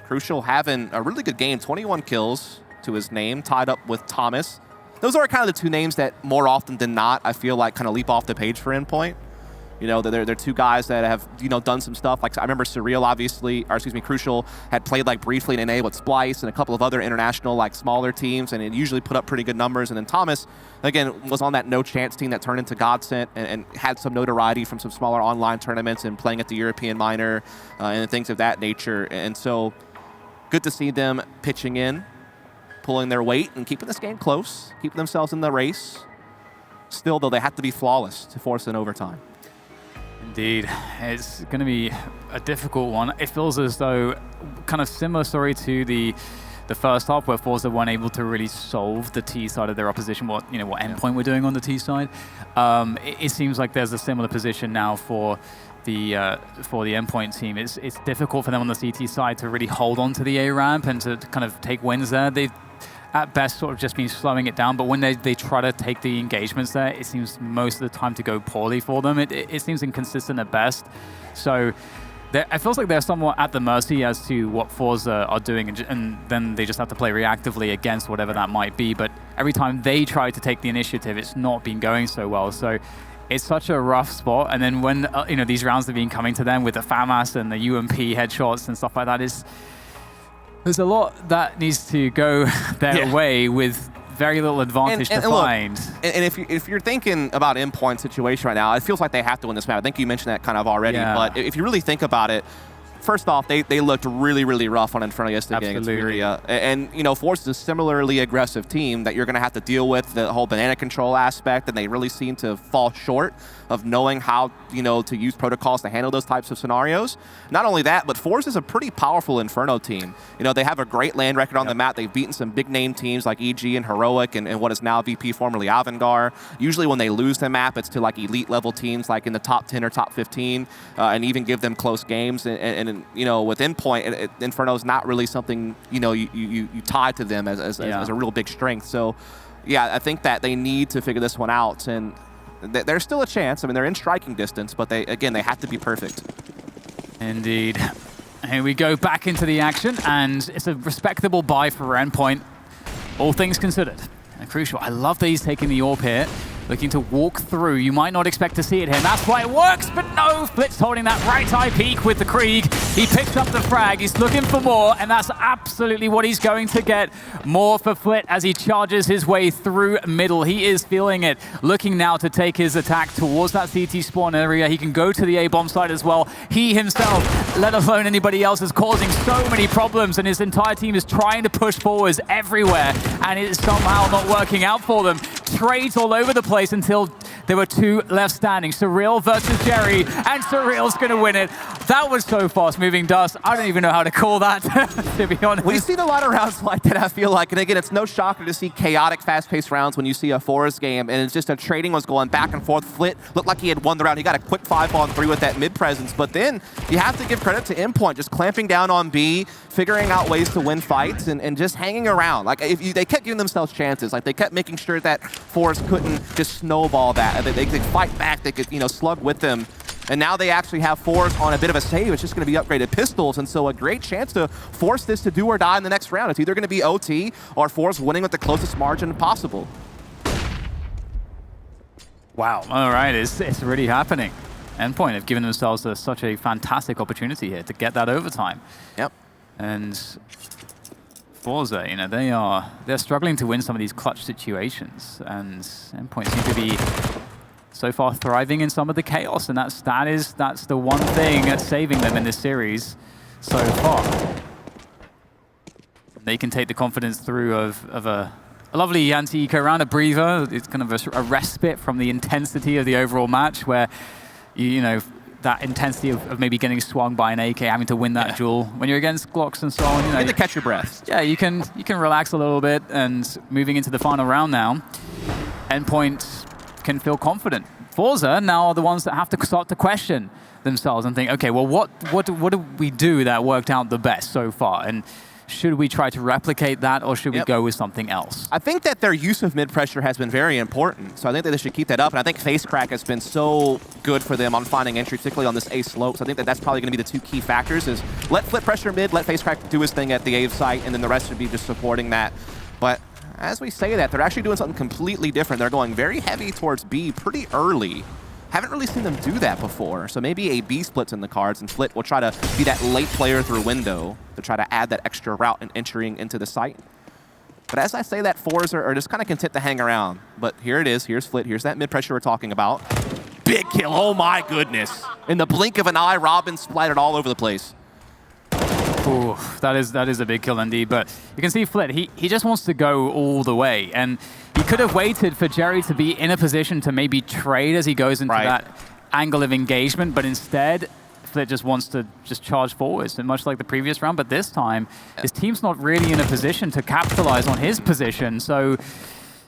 Crucial having a really good game, 21 kills to his name, tied up with Thomas. Those are kind of the 2 names that more often than not, I feel like kind of leap off the page for Endpoint. They're 2 guys that have, done some stuff. Like I remember Surreal, obviously, or excuse me, Crucial had played like briefly in NA with Splice and a couple of other international like smaller teams, and it usually put up pretty good numbers. And then Thomas, again, was on that No Chance team that turned into Godsent and had some notoriety from some smaller online tournaments and playing at the European Minor and things of that nature. And so good to see them pitching in, pulling their weight and keeping this game close, keeping themselves in the race. Still, though, they have to be flawless to force an overtime. Indeed. It's going to be a difficult one. It feels as though kind of similar story to the first half where forZe weren't able to really solve the T side of their opposition, what Endpoint were doing on the T side. It seems like there's a similar position now for the Endpoint team. It's difficult for them on the CT side to really hold on to the A ramp and to kind of take wins there. They've at best sort of just been slowing it down, but when they try to take the engagements there, it seems most of the time to go poorly for them. It seems inconsistent at best. So it feels like they're somewhat at the mercy as to what forZe are doing, and then they just have to play reactively against whatever that might be. But every time they try to take the initiative, it's not been going so well. So it's such a rough spot. And then when these rounds have been coming to them with the FAMAS and the UMP headshots and stuff like that, there's a lot that needs to go their way with very little advantage to find. And if you're thinking about Endpoint's situation right now, it feels like they have to win this map. I think you mentioned that kind of already. Yeah. But if you really think about it, first off, they looked really, really rough on Inferno yesterday against Furia. And, forZe is a similarly aggressive team that you're going to have to deal with the whole banana control aspect, and they really seem to fall short of knowing how, to use protocols to handle those types of scenarios. Not only that, but forZe is a pretty powerful Inferno team. They have a great land record on the map. They've beaten some big-name teams like EG and Heroic and what is now VP, formerly Avangar. Usually when they lose the map, it's to like elite-level teams like in the top 10 or top 15, and even give them close games. And with Endpoint, Inferno is not really something, you tie to them as a real big strength. So, yeah, I think that they need to figure this one out. And there's still a chance. I mean, they're in striking distance, but they have to be perfect. Indeed. Here we go back into the action, and it's a respectable buy for Endpoint, all things considered. And crucial. I love that he's taking the AWP here, looking to walk through. You might not expect to see it here, and that's why it works, but no! Flit's holding that right eye peek with the Krieg. He picks up the frag, he's looking for more, and that's absolutely what he's going to get. More for Flit as he charges his way through middle. He is feeling it, looking now to take his attack towards that CT spawn area. He can go to the A-bomb side as well. He himself, let alone anybody else, is causing so many problems, and his entire team is trying to push forwards everywhere, and it is somehow not working out for them. Trades all over the place until there were 2 left standing. Surreal versus Jerry, and Surreal's going to win it. That was so fast-moving dust. I don't even know how to call that, to be honest. We've seen a lot of rounds like that, I feel like. And again, it's no shocker to see chaotic, fast-paced rounds when you see a forZe game. And it's just a trading was going back and forth. Flit looked like he had won the round. He got a quick 5-on-3 with that mid-presence. But then you have to give credit to Endpoint, just clamping down on B, figuring out ways to win fights, and just hanging around. Like, they kept giving themselves chances. Like, they kept making sure that forZe couldn't just snowball that. They could fight back. They could, slug with them. And now they actually have forZe on a bit of a save. It's just going to be upgraded pistols, and so a great chance to force this to do or die in the next round. It's either going to be OT or forZe winning with the closest margin possible. Wow. All right, it's really happening. Endpoint have given themselves such a fantastic opportunity here to get that overtime. Yep. And forZe, they're struggling to win some of these clutch situations, and Endpoint seem to be so far thriving in some of the chaos, and that's the one thing that's saving them in this series so far. They can take the confidence through of a lovely anti-eco round, a breather. It's kind of a respite from the intensity of the overall match, where that intensity of maybe getting swung by an AK, having to win that duel when you're against Glocks and so on. You get to catch your breath. Yeah, you can relax a little bit, and moving into the final round now, Endpoint can feel confident. forZe now are the ones that have to start to question themselves and think, okay, well, what did we do that worked out the best so far? And should we try to replicate that, or should we go with something else? I think that their use of mid-pressure has been very important, so I think that they should keep that up, and I think face crack has been so good for them on finding entry, particularly on this A slope, so I think that that's probably going to be the 2 key factors, is let Flit pressure mid, let face crack do his thing at the A site, and then the rest should be just supporting that. But as we say that, they're actually doing something completely different. They're going very heavy towards B pretty early. Haven't really seen them do that before, so maybe a B split's in the cards, and Flit will try to be that late player through window to try to add that extra route and entering into the site. But as I say that, forZe are just kind of content to hang around. But here it is, here's Flit, here's that mid-pressure we're talking about. Big kill, oh my goodness. In the blink of an eye, Robin splattered all over the place. Ooh, that is a big kill indeed, but you can see Flit, he just wants to go all the way, and he could have waited for Jerry to be in a position to maybe trade as he goes into that angle of engagement, but instead, Flit just wants to charge forwards, and much like the previous round, but this time, his team's not really in a position to capitalize on his position, so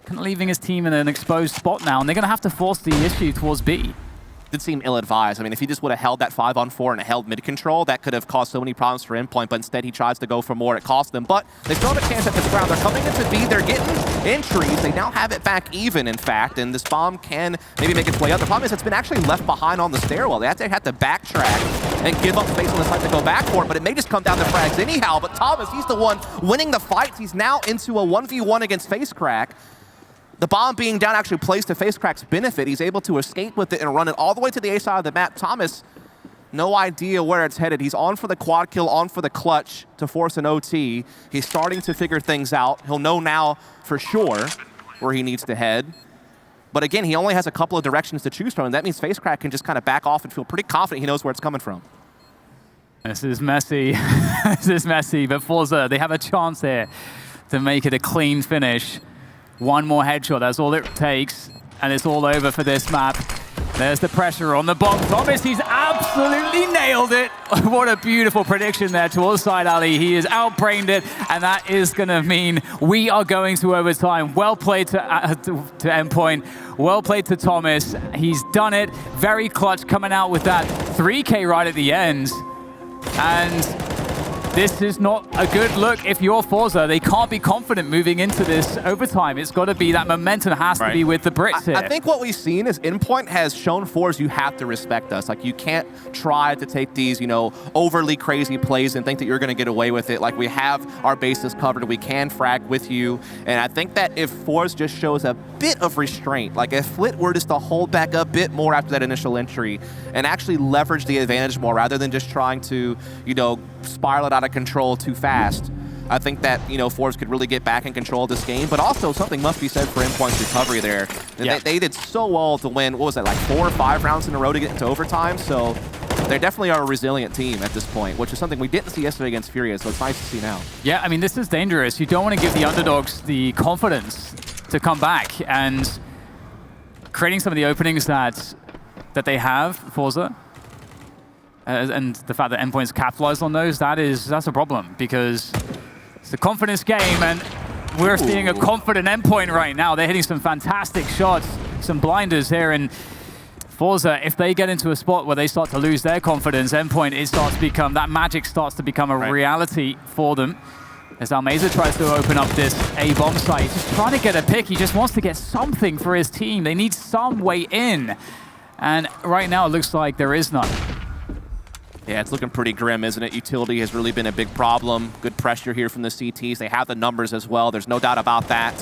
kind of leaving his team in an exposed spot now, and they're going to have to force the issue towards B. Did seem ill-advised. I mean, if he just would have held that 5-on-4 and held mid-control, that could have caused so many problems for Endpoint, but instead he tries to go for more. It cost them, but they still have a chance at this round. They're coming into B, they're getting entries. They now have it back even, in fact, and this bomb can maybe make its way up. The problem is it's been actually left behind on the stairwell. They have to backtrack and give up space on the site to go back for it, but it may just come down to frags anyhow. But Thomas, he's the one winning the fights. He's now into a 1v1 against face crack. The bomb being down actually plays to face crack's benefit. He's able to escape with it and run it all the way to the A side of the map. Thomas, no idea where it's headed. He's on for the quad kill, on for the clutch to force an OT. He's starting to figure things out. He'll know now for sure where he needs to head. But again, he only has a couple of directions to choose from, and that means face crack can just kind of back off and feel pretty confident he knows where it's coming from. This is messy. This is messy, but forZe, they have a chance here to make it a clean finish. One more headshot, that's all it takes, and it's all over for this map. There's the pressure on the bomb. Thomas, he's absolutely nailed it. What a beautiful prediction there towards side alley. He has outbrained it, and that is going to mean we are going to overtime. Well played to Endpoint. Well played to Thomas. He's done it. Very clutch, coming out with that 3K right at the end. And this is not a good look if you're forZe. They can't be confident moving into this overtime. It's got to be that momentum has to be with the Brits here. I think what we've seen is Endpoint has shown forZe you have to respect us. Like, you can't try to take these, you know, overly crazy plays and think that you're going to get away with it. Like, we have our bases covered. We can frag with you. And I think that if forZe just shows a bit of restraint, like if Flit were just to hold back a bit more after that initial entry and actually leverage the advantage more rather than just trying to, you know, spiral it out of control too fast, I think that, you know, forZe could really get back in control of this game. But also, something must be said for Endpoint's recovery there. Yeah. They did so well to win, what was it, like 4 or 5 rounds in a row to get into overtime. So they definitely are a resilient team at this point, which is something we didn't see yesterday against Furia, so it's nice to see now. Yeah, I mean, this is dangerous. You don't want to give the underdogs the confidence to come back, and creating some of the openings that they have, forZe, and the fact that Endpoint's capitalized on those, that's a problem, because it's a confidence game, and we're seeing a confident Endpoint right now. They're hitting some fantastic shots, some blinders here, and forZe, if they get into a spot where they start to lose their confidence, Endpoint, that magic starts to become a reality for them. As Almeza tries to open up this A-bomb site, he's just trying to get a pick. He just wants to get something for his team. They need some way in. And right now, it looks like there is none. Yeah, it's looking pretty grim, isn't it? Utility has really been a big problem. Good pressure here from the CTs. They have the numbers as well. There's no doubt about that.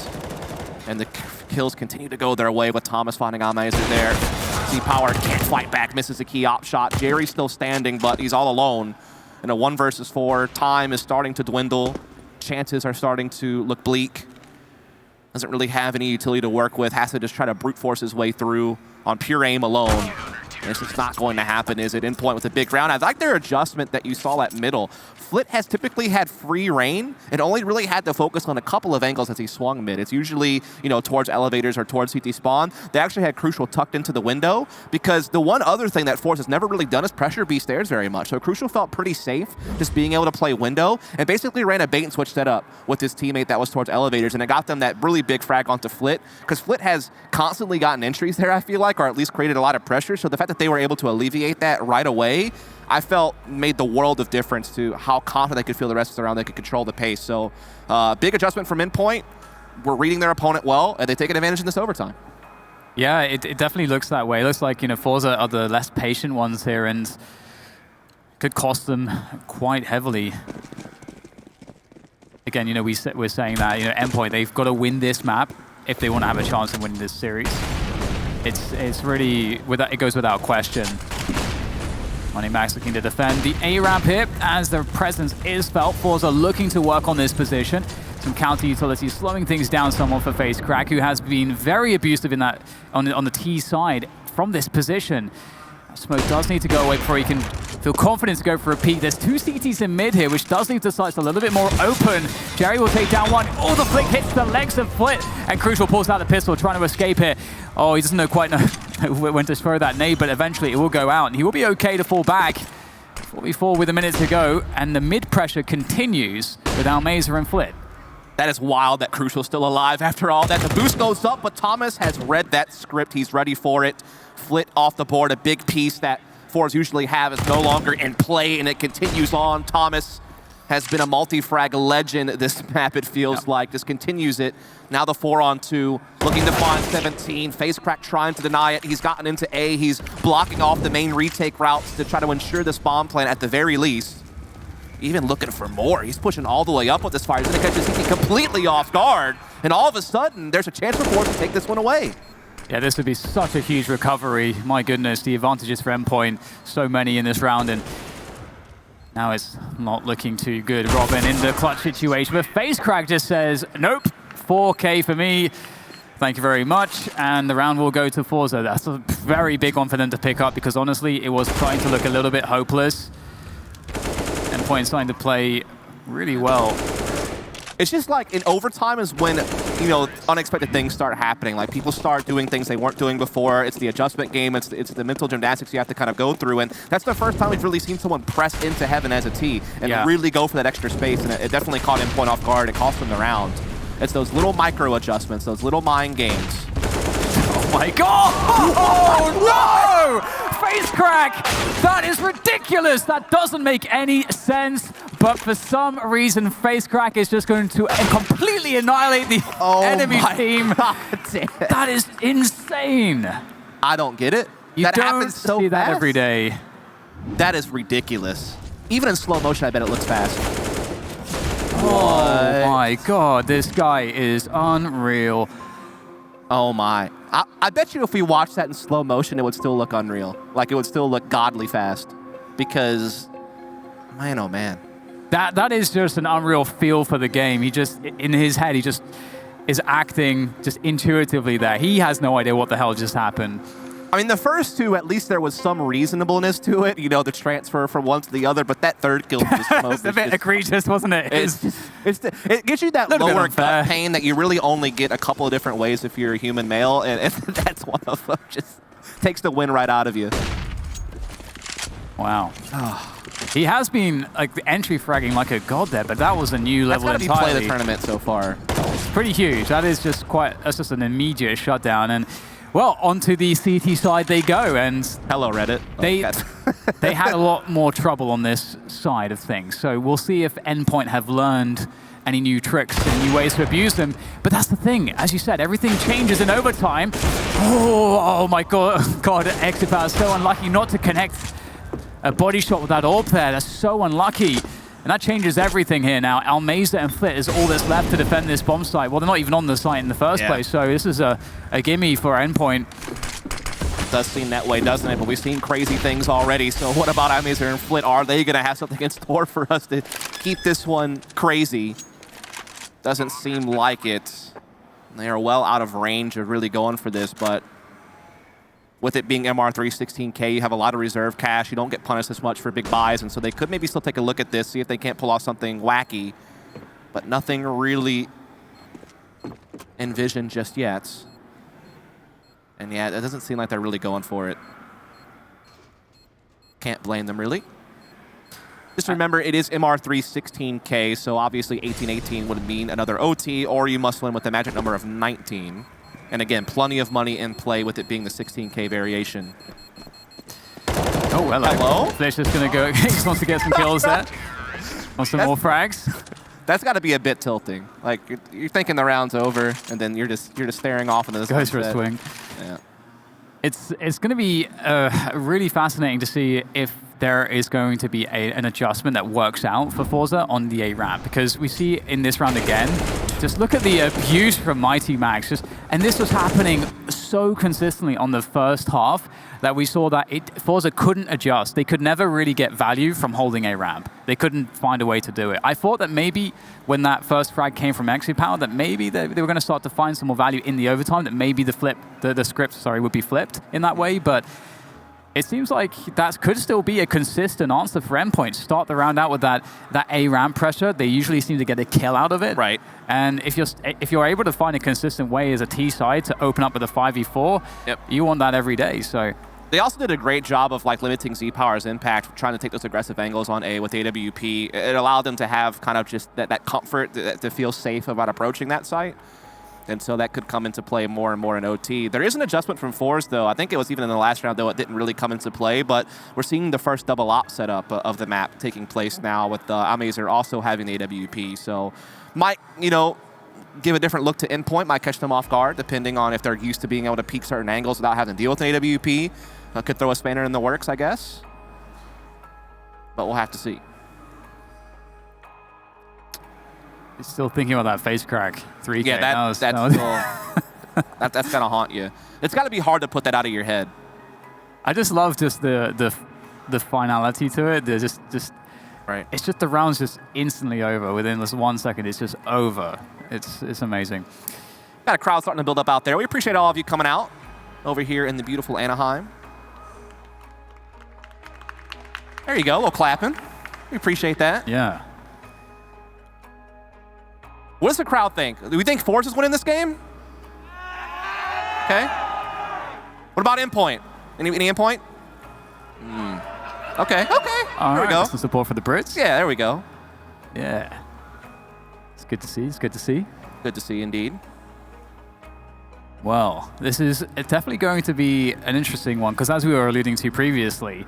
And the kills continue to go their way with Thomas finding Almeza there. C-Power can't fight back, misses a key op shot. Jerry's still standing, but he's all alone. In a 1 versus 4, time is starting to dwindle. Chances are starting to look bleak. Doesn't really have any utility to work with. Has to just try to brute force his way through on pure aim alone. And it's just not going to happen, is it? Endpoint with a big round. I like their adjustment that you saw at middle. Flit has typically had free reign and only really had to focus on a couple of angles as he swung mid. It's usually, you know, towards elevators or towards CT spawn. They actually had Crucial tucked into the window, because the one other thing that forZe has never really done is pressure B stairs very much. So Crucial felt pretty safe just being able to play window, and basically ran a bait and switch setup with his teammate that was towards elevators, and it got them that really big frag onto Flit, because Flit has constantly gotten entries there, I feel like, or at least created a lot of pressure. So the fact that they were able to alleviate that right away, I felt made the world of difference to how confident they could feel the rest of the round. They could control the pace. So big adjustment from Endpoint. We're reading their opponent well, and they take advantage in this overtime. Yeah, it definitely looks that way. It looks like, you know, forZe are the less patient ones here, and could cost them quite heavily. Again, you know, we're saying that, you know, Endpoint, they've got to win this map if they want to have a chance of winning this series. It's really, it goes without question. MoneyMax looking to defend the A-ramp here as their presence is felt. forZe looking to work on this position. Some counter utility slowing things down somewhat for FaceCrack, who has been very abusive in that on the T side from this position. Smoke does need to go away before he can feel confident to go for a peek. There's 2 CTs in mid here, which does leave the sights a little bit more open. Jerry will take down one. Oh, the flick hits the legs of Flit, and Crucial pulls out the pistol, trying to escape here. Oh, he doesn't quite know when to throw that nade, but eventually it will go out, and he will be okay to fall back. 44 with a minute to go, and the mid pressure continues with Almeza and Flit. That is wild that Crucial's still alive after all that. The boost goes up, but Thomas has read that script. He's ready for it. Flit off the board, a big piece that forZe usually have is no longer in play, and it continues on. Thomas has been a multi-frag legend this map, it feels like. Just continues it. Now the 4-on-2, looking to find 17. FaceCrack trying to deny it. He's gotten into A. He's blocking off the main retake routes to try to ensure this bomb plan at the very least. Even looking for more. He's pushing all the way up with this fire. He's going to catch this completely off guard, and all of a sudden, there's a chance for forZe to take this one away. Yeah, this would be such a huge recovery. My goodness, the advantages for Endpoint, so many in this round, and now it's not looking too good. Robin in the clutch situation, but FaceCrack just says, nope, 4K for me. Thank you very much, and the round will go to forZe. That's a very big one for them to pick up, because honestly, it was starting to look a little bit hopeless. Endpoint starting to play really well. It's just like in overtime is when, you know, unexpected things start happening. Like people start doing things they weren't doing before. It's the adjustment game. It's the mental gymnastics you have to kind of go through. And that's the first time we've really seen someone press into heaven as a T and really go for that extra space. And it definitely caught Endpoint off guard. It cost them the round. It's those little micro adjustments, those little mind games. Oh my God! Oh no! FaceCrack! That is ridiculous! That doesn't make any sense. but for some reason, FaceCrack is just going to completely annihilate the enemy team. God, damn. That is insane. I don't get it. You that don't happens so see fast. that every day. That is ridiculous. Even in slow motion, I bet it looks fast. Oh my god, this guy is unreal. Oh my. I bet you if we watched that in slow motion, it would still look unreal. Like it would still look godly fast. Because, man, oh man. That is just an unreal feel for the game. He just, in his head, he just is acting just intuitively there. He has no idea what the hell just happened. I mean, the first two, at least there was some reasonableness to it. You know, the transfer from one to the other. But that third kill just It's a bit egregious, wasn't it? It gives you that Little bit lower unfair. gut pain that you really only get a couple of different ways if you're a human male. And that's one of them. Just takes the win right out of you. Wow. He has been like the entry fragging like a god there, but that was a new level That's gotta entirely. be play the tournament so far. It's pretty huge. That is just that's just an immediate shutdown. And well, onto the CT side they go. And Hello, Reddit. they had a lot more trouble on this side of things. So we'll see if Endpoint have learned any new tricks and new ways to abuse them. But that's the thing. As you said, everything changes in overtime. Oh my god. God, Exipal is so unlucky not to connect a body shot with that orb there. That's so unlucky. And that changes everything here now. Almeza and Flit is all that's left to defend this bomb site. Well, they're not even on the site in the first place, so this is a gimme for Endpoint. It does seem that way, doesn't it? But we've seen crazy things already. So what about Almeza and Flit? Are they going to have something in store for us to keep this one crazy? Doesn't seem like it. They are well out of range of really going for this, but with it being MR3 16K, you have a lot of reserve cash. You don't get punished as much for big buys, and so they could maybe still take a look at this, see if they can't pull off something wacky, but nothing really envisioned just yet. And yeah, it doesn't seem like they're really going for it. Can't blame them, really. Just remember, it is MR3 16K, so obviously 18-18 would mean another OT, or you must win with a magic number of 19. And again, plenty of money in play with it being the 16K variation. Oh, hello. Flit's just going to go. He wants to get some kills there. Want some more frags. That's got to be a bit tilting. Like, you're thinking the round's over, and then you're just staring off into the sunset. Goes for a swing. Yeah. It's going to be really fascinating to see if there is going to be an adjustment that works out for forZe on the A ramp, because we see in this round again, just look at the abuse from Mighty Max. And this was happening so consistently on the first half that we saw that forZe couldn't adjust. They could never really get value from holding A ramp. They couldn't find a way to do it. I thought that maybe when that first frag came from Exipal, that maybe they were going to start to find some more value in the overtime, that maybe the script would be flipped in that way, but it seems like that could still be a consistent answer for Endpoint. Start the round out with that A ramp pressure. They usually seem to get a kill out of it. Right. And if you're able to find a consistent way as a T side to open up with a 5v4, you want that every day. So they also did a great job of like limiting Z-Power's impact, trying to take those aggressive angles on A with AWP. It allowed them to have kind of just that comfort to feel safe about approaching that site. And so that could come into play more and more in OT. There is an adjustment from forZe, though. I think it was even in the last round, though it didn't really come into play. But we're seeing the first double op setup of the map taking place now, with Almeza also having the AWP. So might, give a different look to Endpoint, might catch them off guard, depending on if they're used to being able to peek certain angles without having to deal with an AWP. Could throw a spanner in the works, I guess. But we'll have to see. Still thinking about that face crack. 3K. Yeah, that's gonna haunt you. It's got to be hard to put that out of your head. I just love just the finality to it. There's just right. It's just the round's just instantly over within this 1 second. It's just over. It's amazing. Got a crowd starting to build up out there. We appreciate all of you coming out over here in the beautiful Anaheim. There you go, a little clapping. We appreciate that. Yeah. What does the crowd think? Do we think forZe is winning this game? Okay. What about Endpoint? Any Endpoint? Okay. All there we go. Some support for the Brits. Yeah, there we go. Yeah. It's good to see. It's good to see. Good to see, indeed. Well, this is definitely going to be an interesting one, because as we were alluding to previously,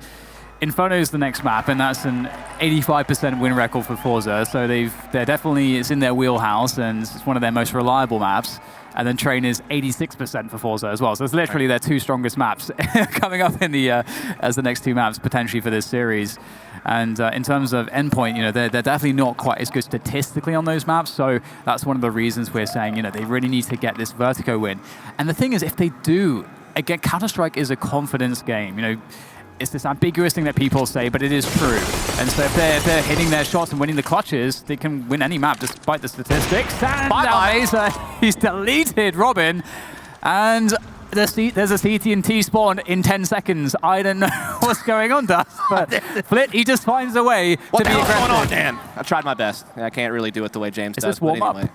Inferno's the next map, and that's an 85% win record for forZe. So they're definitely, it's in their wheelhouse, and it's one of their most reliable maps. And then Train is 86% for forZe as well. So it's literally their two strongest maps coming up in the as the next two maps potentially for this series. And in terms of Endpoint, they're definitely not quite as good statistically on those maps. So that's one of the reasons we're saying, they really need to get this Vertigo win. And the thing is, if they do, again, Counter-Strike is a confidence game. It's this ambiguous thing that people say, but it is true. And so if they're hitting their shots and winning the clutches, they can win any map despite the statistics. And Mesa, he's deleted Robin. And there's a CT and T spawn in 10 seconds. I don't know what's going on, Dust, but Flit, he just finds a way to be aggressive. What's going on, Dan? I tried my best. I can't really do it the way James does. Is this warm up? Anyway.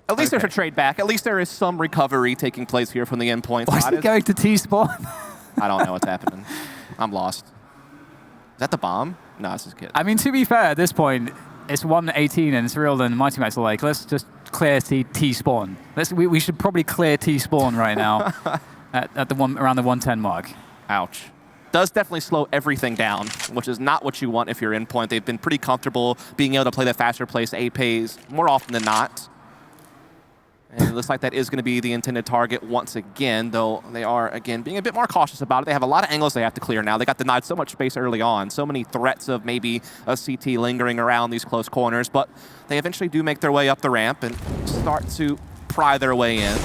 At least there's a trade back. At least there is some recovery taking place here from the Endpoint Why side. is he going to T-spawn? I don't know what's happening. I'm lost. Is that the bomb? No, it's just kidding. I mean, to be fair, at this point, it's 1:18 and it's real, and Mighty Max are like, let's just clear T-spawn. We should probably clear T-spawn right now at the around the 110 mark. Ouch. Does definitely slow everything down, which is not what you want if you're Endpoint. They've been pretty comfortable being able to play the faster place APs more often than not. And it looks like that is going to be the intended target once again, though they are, again, being a bit more cautious about it. They have a lot of angles they have to clear now. They got denied so much space early on, so many threats of maybe a CT lingering around these close corners, but they eventually do make their way up the ramp and start to pry their way in.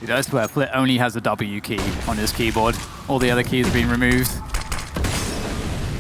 Dude, I swear, Flit only has a W key on his keyboard. All the other keys have been removed.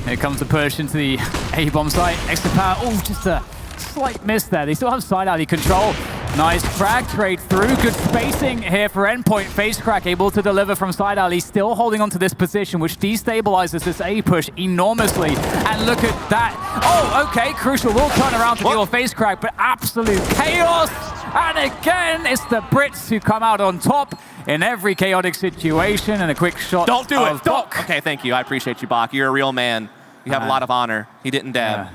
Here comes the push into the A-bomb site. Extra power. Oh, just a slight miss there. They still have side alley control. Nice frag trade through. Good spacing here for Endpoint. Face crack able to deliver from side alley. Still holding on to this position, which destabilizes this A push enormously. And look at that. Oh, okay. Crucial will turn around to deal with face crack, but absolute chaos. And again, it's the Brits who come out on top in every chaotic situation. And a quick shot. Don't do it. Don't. Okay, thank you. I appreciate you, Bach. You're a real man. You have a lot of honor. He didn't dab.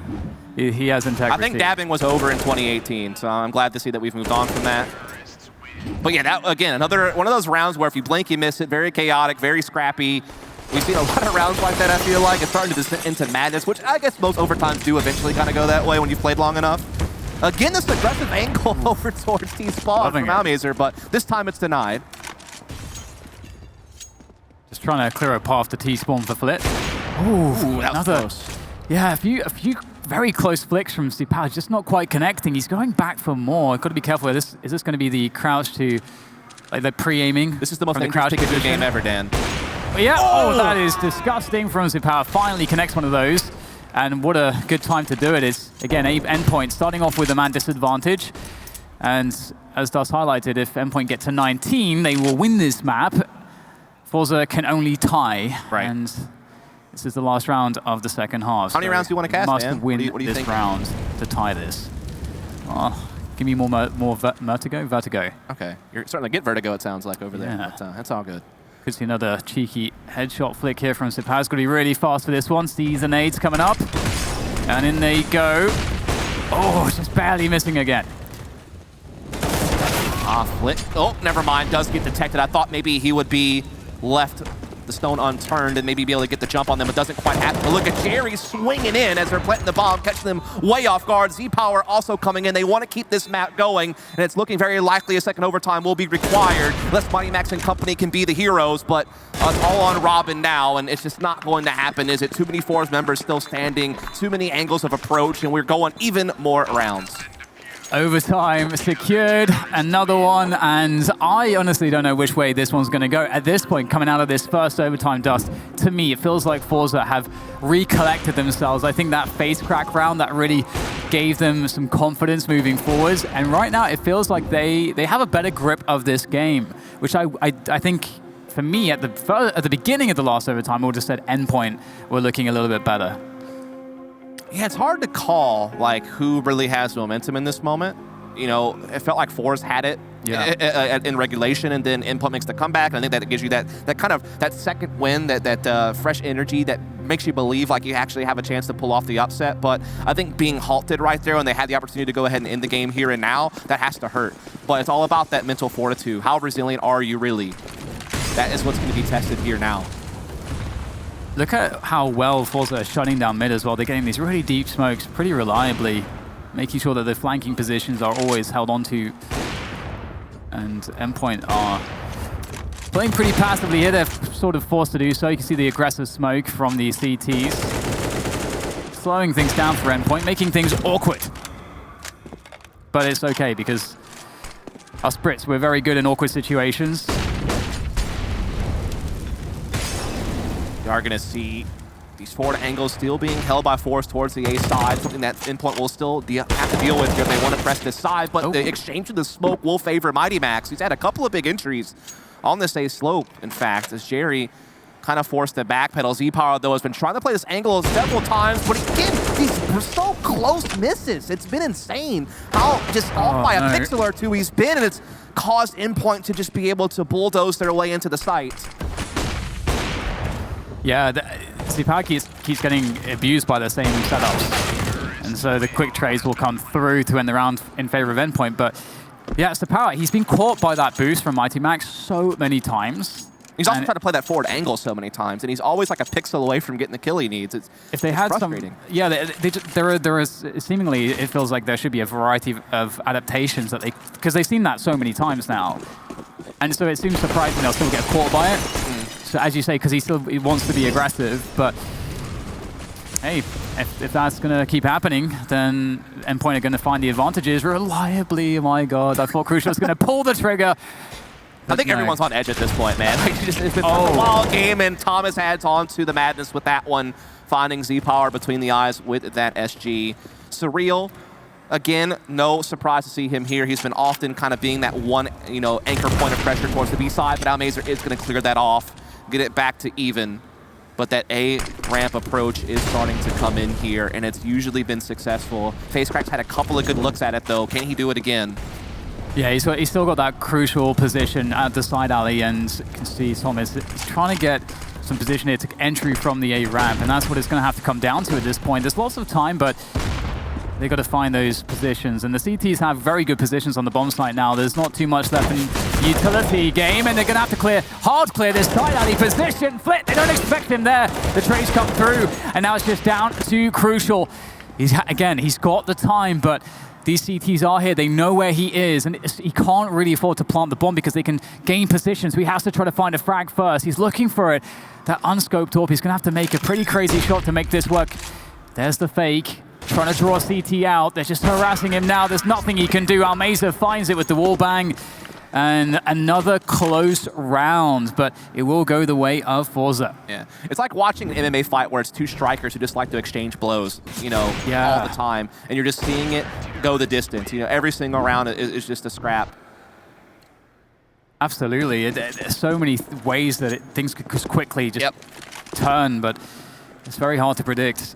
He has integrity. I think dabbing was over in 2018, so I'm glad to see that we've moved on from that. But yeah, that, again, another one of those rounds where if you blink, you miss it. Very chaotic, very scrappy. We've seen a lot of rounds like that, I feel like. It's starting to descend into madness, which I guess most overtimes do eventually kind of go that way when you've played long enough. Again, this aggressive angle over towards T-spawn from Almazer, but this time it's denied. Just trying to clear a path to T-spawn for Flit. Ooh, that was close. Yeah, a few very close flicks from Sipao, just not quite connecting. He's going back for more. Got to be careful. Is this going to be the crouch to, like, the pre-aiming? This is the most dangerous pick of the game ever, Dan. Yeah, oh, that is disgusting from Sipao. Finally connects one of those. And what a good time to do it is, again, Endpoint starting off with a man disadvantage. And as Dust highlighted, if Endpoint get to 19, they will win this map. forZe can only tie. Right. And this is the last round of the second half. How many rounds do you want to cast, must Dan? win what do you this think? round to tie this. Oh, give me more Vertigo? Vertigo. Okay. You're starting to get Vertigo, it sounds like, over there. Yeah. But, that's all good. Could see another cheeky headshot flick here from Sipao. It's going to be really fast for this one. Sees the nades coming up. And in they go. Oh, just barely missing again. Flick. Oh, never mind. Does get detected. I thought maybe he would be left the stone unturned and maybe be able to get the jump on them. It doesn't quite happen. But look at Jerry swinging in as they're planting the bomb, catching them way off guard. Z-Power also coming in. They want to keep this map going, and it's looking very likely a second overtime will be required. Unless Mighty Max and company can be the heroes, but it's all on Robin now, and it's just not going to happen, is it? Too many forZe members still standing, too many angles of approach, and we're going even more rounds. Overtime secured, another one, and I honestly don't know which way this one's going to go. At this point, coming out of this first overtime, Dust, to me, it feels like forZe have recollected themselves. I think that face crack round, that really gave them some confidence moving forwards, and right now it feels like they have a better grip of this game, which I think, for me, at the beginning of the last overtime, we'll just said Endpoint were looking a little bit better. Yeah, it's hard to call like who really has momentum in this moment. you know, it felt like forZe had it in regulation, and then Endpoint makes the comeback, and I think that gives you that kind of that second win, that fresh energy that makes you believe like you actually have a chance to pull off the upset. But I think being halted right there when they had the opportunity to go ahead and end the game here and now, that has to hurt. But it's all about that mental fortitude. How resilient are you really? That is what's going to be tested here now. Look at how well forZe are shutting down mid as well. They're getting these really deep smokes pretty reliably, making sure that the flanking positions are always held onto. And Endpoint are playing pretty passively here. They're sort of forced to do so. You can see the aggressive smoke from the CTs. Slowing things down for Endpoint, making things awkward. But it's okay because us Brits, we're very good in awkward situations. You are going to see these forward angles still being held by forZe towards the A side, something that Endpoint will still have to deal with if they want to press this side, but the exchange of the smoke will favor Mighty Max. He's had a couple of big injuries on this A slope, in fact, as Jerry kind of forced to backpedal. Z-Power, though, has been trying to play this angle several times, but again, these so close misses. It's been insane how just off by a pixel or two he's been, and it's caused Endpoint to just be able to bulldoze their way into the site. Yeah, Z-Power keeps getting abused by the same setups. And so the quick trades will come through to end the round in favor of Endpoint. But yeah, it's the power. He's been caught by that boost from Mighty Max so many times. He's also tried to play that forward angle so many times, and he's always like a pixel away from getting the kill he needs. If they had some, yeah, there is seemingly, it feels like there should be a variety of adaptations that because they've seen that so many times now, and so it seems surprising they'll still get caught by it. So as you say, because he wants to be aggressive, but hey, if that's gonna keep happening, then Endpoint are gonna find the advantages reliably. Oh my God, I thought Crucial was gonna pull the trigger. I think everyone's on edge at this point, man. Like, it's been a wild game, and Thomas adds on to the madness with that one, finding Z-Power between the eyes with that SG. Surreal, again, no surprise to see him here. He's been often kind of being that one, anchor point of pressure towards the B side, but Almazer is going to clear that off, get it back to even. But that A ramp approach is starting to come in here, and it's usually been successful. FaceCrack's had a couple of good looks at it, though. Can he do it again? Yeah, he's still got that crucial position at the side alley, and you can see Thomas is trying to get some position here to entry from the A ramp, and that's what it's going to have to come down to at this point. There's lots of time, but they've got to find those positions, and the CTs have very good positions on the bomb site now. There's not too much left in utility game, and they're going to have to hard clear this side alley position. Flit, they don't expect him there. The trades come through, and now it's just down to Crucial. He's got the time, but these CTs are here. They know where he is, and he can't really afford to plant the bomb because they can gain positions. We have to try to find a frag first. He's looking for it. That unscoped AWP, he's going to have to make a pretty crazy shot to make this work. There's the fake. Trying to draw CT out. They're just harassing him now. There's nothing he can do. Almazer finds it with the wall bang. And another close round, but it will go the way of forZe. Yeah, it's like watching an MMA fight where it's two strikers who just like to exchange blows, all the time, and you're just seeing it go the distance. Every single round is just a scrap. Absolutely, there's so many ways that things could just quickly turn, but it's very hard to predict.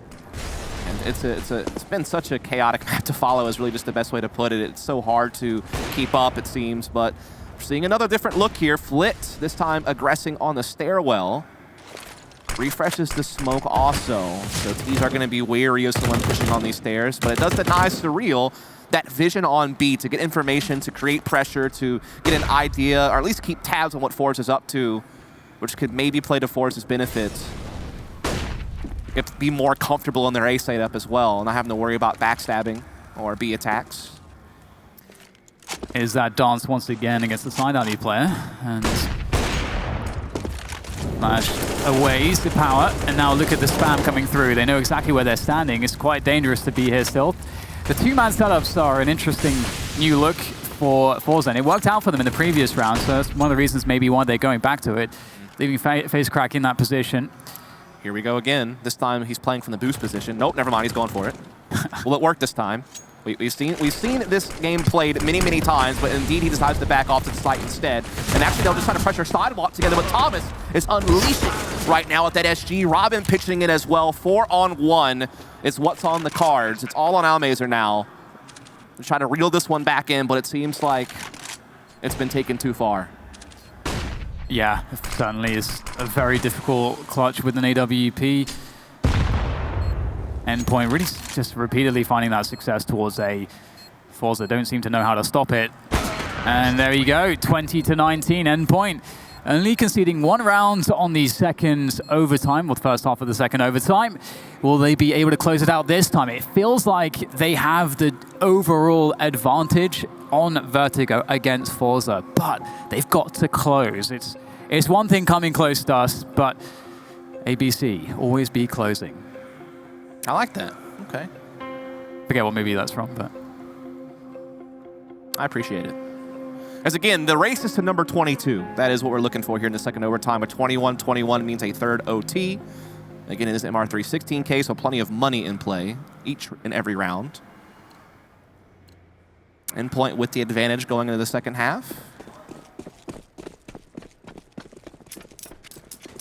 And it's been such a chaotic map to follow is really just the best way to put it. It's so hard to keep up, it seems, but we're seeing another different look here. Flit, this time aggressing on the stairwell. Refreshes the smoke also. So T's are going to be wary of someone pushing on these stairs, but it does deny Surreal that vision on B to get information, to create pressure, to get an idea, or at least keep tabs on what forZe is up to, which could maybe play to forZe's benefit. You have to be more comfortable in their A setup as well, not having to worry about backstabbing or B attacks. Is that dance once again against the side alley player, and smashed away the power, and now look at the spam coming through. They know exactly where they're standing. It's quite dangerous to be here still. The two-man setups are an interesting new look for forZe, and it worked out for them in the previous round, so that's one of the reasons maybe why they're going back to it, leaving FaceCrack in that position. Here we go again. This time he's playing from the boost position. Nope, never mind. He's going for it. Will it work this time? We've seen this game played many, many times, but indeed he decides to back off to the site instead. And actually they'll just try to pressure sidewalk together, but Thomas is unleashing right now with that SG. Robin pitching it as well. 4-on-1 is what's on the cards. It's all on Almazer now. to try to reel this one back in, but it seems like it's been taken too far. Yeah, it certainly is a very difficult clutch with an AWP. Endpoint really just repeatedly finding that success towards a forZe. Don't seem to know how to stop it. And there you go, 20-19 Endpoint. Only conceding 1 round on the second overtime, or the first half of the second overtime. Will they be able to close it out this time? It feels like they have the overall advantage on Vertigo against forZe, but they've got to close. It's one thing coming close to us, but ABC, always be closing. I like that. Okay. Forget what movie that's from, but I appreciate it. As again, the race is to number 22. That is what we're looking for here in the second overtime. A 21-21 means a third OT. Again, it is MR316K, so plenty of money in play each and every round. Endpoint with the advantage going into the second half.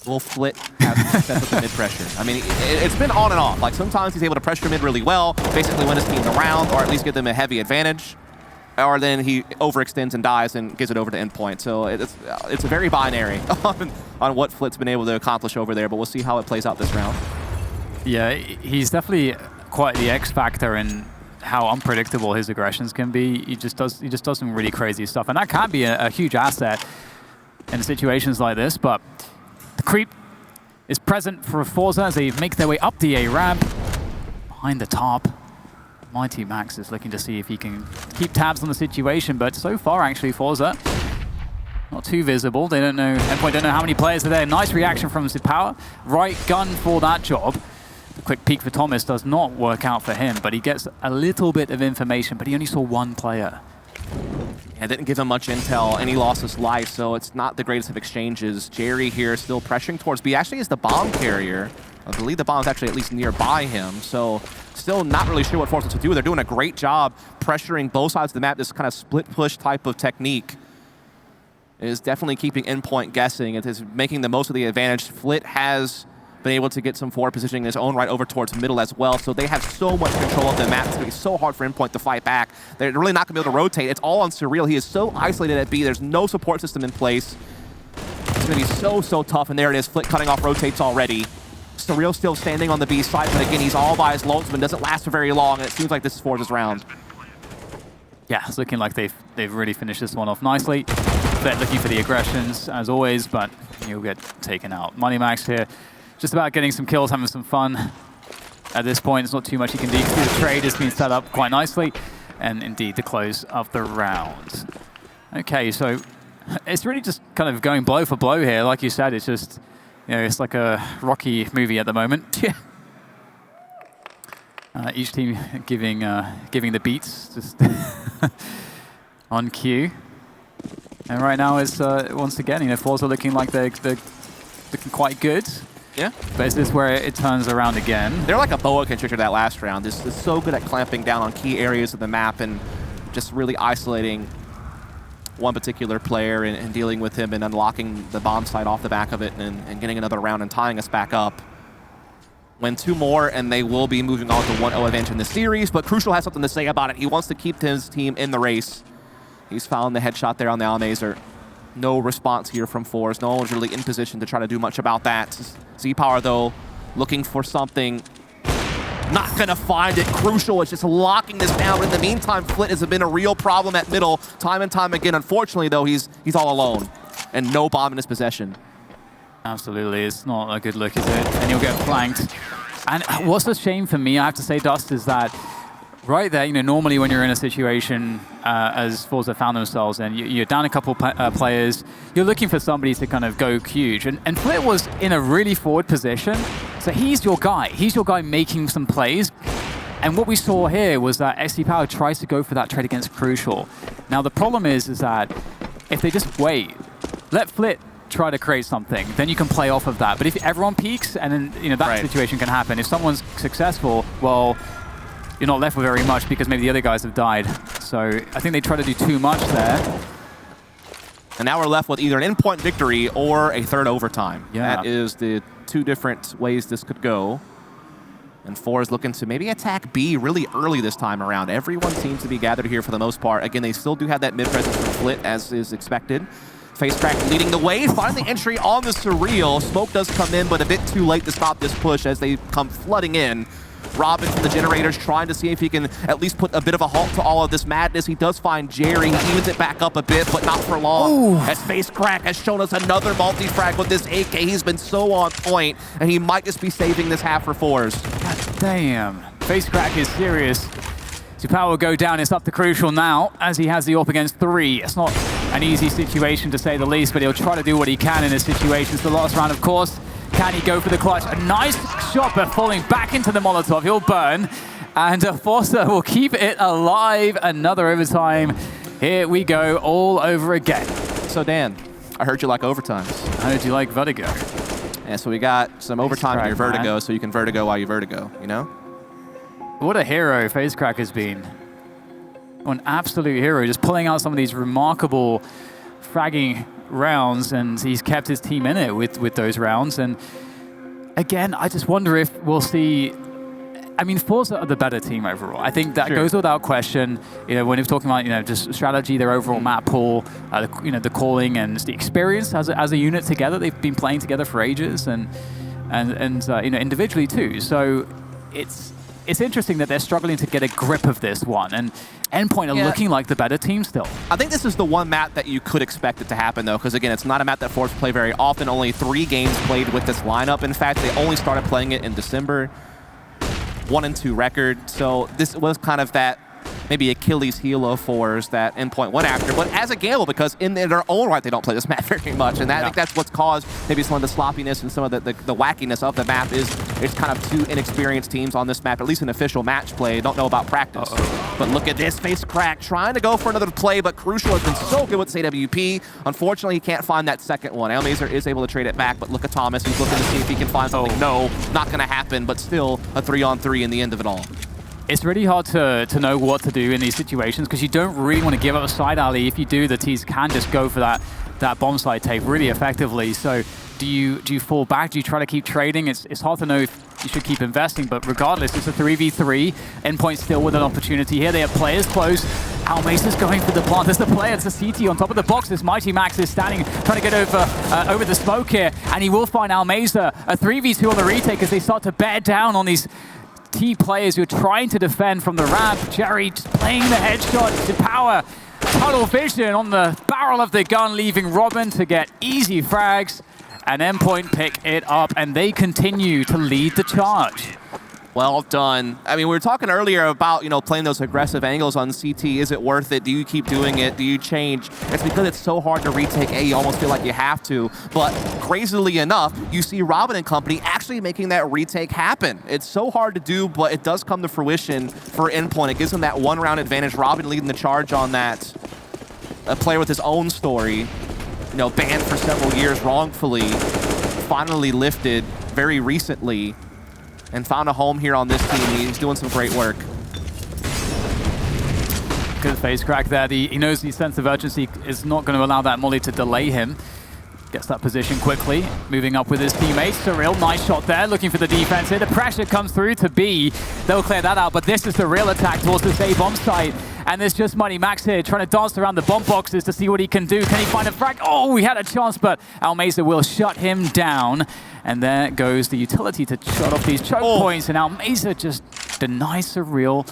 Will Flit have set up the mid pressure? I mean, it's been on and off. Like sometimes he's able to pressure mid really well, basically win his team the round, or at least give them a heavy advantage. Or then he overextends and dies and gives it over to Endpoint. So it's a very binary on what Flit's been able to accomplish over there, but we'll see how it plays out this round. Yeah, he's definitely quite the X factor in how unpredictable his aggressions can be. He just does some really crazy stuff, and that can be a huge asset in situations like this. But the creep is present for forZe as they make their way up the A ramp behind the top. Mighty Max is looking to see if he can keep tabs on the situation, but so far actually forZe not too visible. They don't know, Endpoint don't know how many players are there. Nice reaction from Zipower. Right gun for that job. The quick peek for Thomas does not work out for him, but he gets a little bit of information, but he only saw 1 player. And didn't give him much intel, and he lost his life, so it's not the greatest of exchanges. Jerry here still pressuring towards B. Actually is the bomb carrier. I believe the bomb's actually at least nearby him, so still not really sure what forZe to do. They're doing a great job pressuring both sides of the map. This kind of split push type of technique is definitely keeping Endpoint guessing. It is making the most of the advantage. Flit has been able to get some forward positioning in his own right over towards middle as well, so they have so much control of the map. It's going to be so hard for Endpoint to fight back. They're really not going to be able to rotate. It's all on Surreal. He is so isolated at B. There's no support system in place. It's going to be so tough, and there it is. Flit cutting off rotates already. Surreal still standing on the B side, but again, he's all by his lonesome and doesn't last for very long, and it seems like this is forZe's round. Yeah, it's looking like they've really finished this one off nicely. Flit looking for the aggressions, as always, but he'll get taken out. Money Max here, just about getting some kills, having some fun. At this point, it's not too much he can do. The trade has been set up quite nicely, and indeed the close of the round. Okay, so it's really just kind of going blow for blow here. Like you said, it's just, you know, it's like a Rocky movie at the moment. Each team giving the beats just on cue. And right now it's once again, you know, forZe are looking like they're looking quite good. Yeah. But is this where it turns around again? They're like a boa constrictor that last round. They're so good at clamping down on key areas of the map and just really isolating one particular player and dealing with him and unlocking the bomb site off the back of it and getting another round and tying us back up. Win 2 more, and they will be moving on to 1-0 advantage in the series, but Crucial has something to say about it. He wants to keep his team in the race. He's found the headshot there on the Almazer. No response here from forZe. No one's really in position to try to do much about that. Z-Power, though, looking for something. Not gonna find it. Crucial is just locking this down. But in the meantime, Flit has been a real problem at middle time and time again. Unfortunately, though, he's all alone and no bomb in his possession. Absolutely, it's not a good look, is it? And he'll get flanked. And what's a shame for me, I have to say, Dust, is that right there, you know, normally when you're in a situation as forZe found themselves and you're down a couple players, you're looking for somebody to kind of go huge. And Flit was in a really forward position, so he's your guy. He's your guy making some plays. And what we saw here was that XDPower tries to go for that trade against Crucial. Now the problem is that if they just wait, let Flit try to create something, then you can play off of that. But if everyone peaks, and then, you know, that situation can happen. If someone's successful, well, you're not left with very much because maybe the other guys have died. So I think they try to do too much there. And now we're left with either an Endpoint victory or a third overtime. Yeah. That is the 2 different ways this could go. And forZe looking to maybe attack B really early this time around. Everyone seems to be gathered here for the most part. Again, they still do have that mid presence from Flit, as is expected. FaceCrack leading the way, finding the entry on the Surreal. Smoke does come in, but a bit too late to stop this push as they come flooding in. Robin from the Generators trying to see if he can at least put a bit of a halt to all of this madness. He does find Jerry, he evens it back up a bit, but not for long. Ooh. As FaceCrack has shown us another multi-frag with this AK. He's been so on point, and he might just be saving this half for forZe. God damn. FaceCrack is serious. Power will go down. It's up to Crucial now, as he has the AWP against 3. It's not an easy situation, to say the least, but he'll try to do what he can in this situation. It's the last round, of course. Can he go for the clutch? A nice shot, but falling back into the Molotov. He'll burn, and forZe will keep it alive. Another overtime. Here we go, all over again. So, Dan, I heard you like overtimes. How did you like Vertigo? Yeah, so we got some overtime in your Vertigo, so you can Vertigo while you Vertigo, you know? What a hero FaceCrack has been. An absolute hero, just pulling out some of these remarkable fragging rounds, and he's kept his team in it with those rounds. And again, I just wonder if we'll see... I mean, forZe are the better team overall. I think that goes without question. You know, when you're talking about, you know, just strategy, their overall map pool, you know, the calling and the experience as a unit together. They've been playing together for ages, and you know, individually too. So it's interesting that they're struggling to get a grip of this one, and Endpoint are looking like the better team still. I think this is the one map that you could expect it to happen, though, because again, it's not a map that forZe play very often. Only 3 games played with this lineup. In fact, they only started playing it in December. 1-2 record, so this was kind of that maybe Achilles heel of forZe that Endpoint went after, but as a gamble, because in their own right they don't play this map very much, and I think that's what's caused maybe some of the sloppiness and some of the wackiness of the map. Is it's kind of 2 inexperienced teams on this map, at least in official match play. Don't know about practice. But look at this, FaceCrack trying to go for another play, but Crucial has been so good with this AWP. Unfortunately, he can't find that second one. Elmazer is able to trade it back, but look at Thomas. He's looking to see if he can find something. No, not going to happen, but still a 3-on-3 in the end of it all. It's really hard to know what to do in these situations, because you don't really want to give up a side alley. If you do, the T's can just go for that bomb side take really effectively. So do you fall back? Do you try to keep trading? It's hard to know if you should keep investing, but regardless, it's a 3v3. Endpoint still with an opportunity here. They have players close. Almace's going for the plant. There's the player. It's a CT on top of the box. This Mighty Max is standing, trying to get over the smoke here, and he will find Almace. A 3v2 on the retake as they start to bear down on these T players who are trying to defend from the ramp. Jerry just playing the headshot to power. Tunnel vision on the barrel of the gun, leaving Robin to get easy frags. And Endpoint pick it up, and they continue to lead the charge. Well done. I mean, we were talking earlier about, you know, playing those aggressive angles on CT. Is it worth it? Do you keep doing it? Do you change? It's because it's so hard to retake A, you almost feel like you have to. But crazily enough, you see Robin and company actually making that retake happen. It's so hard to do, but it does come to fruition for Endpoint. It gives them that 1-round advantage. Robin leading the charge on that. A player with his own story, you know, banned for several years wrongfully, finally lifted very recently, and found a home here on this team. He's doing some great work. Good FaceCrack there. He knows the sense of urgency is not going to allow that molly to delay him. Gets that position quickly, moving up with his teammates. Surreal, nice shot there, looking for the defense here. The pressure comes through to B. They'll clear that out, but this is the real attack towards this A bomb site. And there's just Mighty Max here trying to dance around the bomb boxes to see what he can do. Can he find a frag? Oh, he had a chance, but Almace will shut him down. And there goes the utility to shut off these choke points, and Almace just denies Surreal.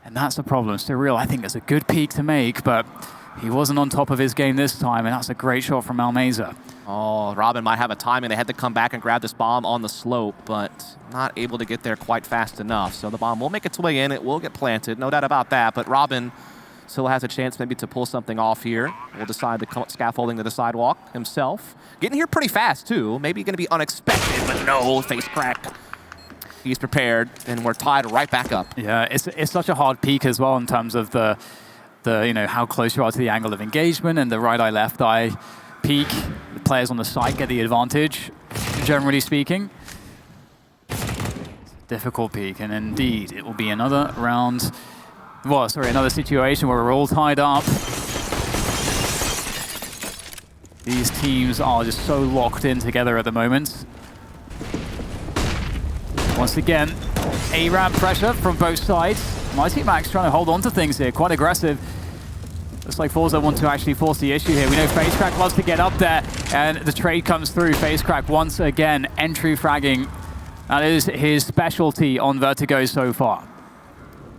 And that's the problem. Surreal, I think, is a good peak to make, but he wasn't on top of his game this time, and that's a great shot from Almace. Oh, Robin might have a timing. They had to come back and grab this bomb on the slope, but not able to get there quite fast enough. So the bomb will make its way in. It will get planted, no doubt about that. But Robin still has a chance maybe to pull something off here. We'll decide the scaffolding to the sidewalk himself. Getting here pretty fast, too. Maybe going to be unexpected, but no, FaceCrack. He's prepared, and we're tied right back up. Yeah, it's such a hard peak as well in terms of the you know, how close you are to the angle of engagement and the right eye, left eye peak. The players on the side get the advantage, generally speaking. It's a difficult peak, and indeed, it will be another round. Well, sorry, another situation where we're all tied up. These teams are just so locked in together at the moment. Once again, A-ramp pressure from both sides. Mighty Max trying to hold on to things here, quite aggressive. Looks like forZe want to actually force the issue here. We know FaZe loves to get up there, and the trade comes through. FaZe once again, entry fragging. That is his specialty on Vertigo so far.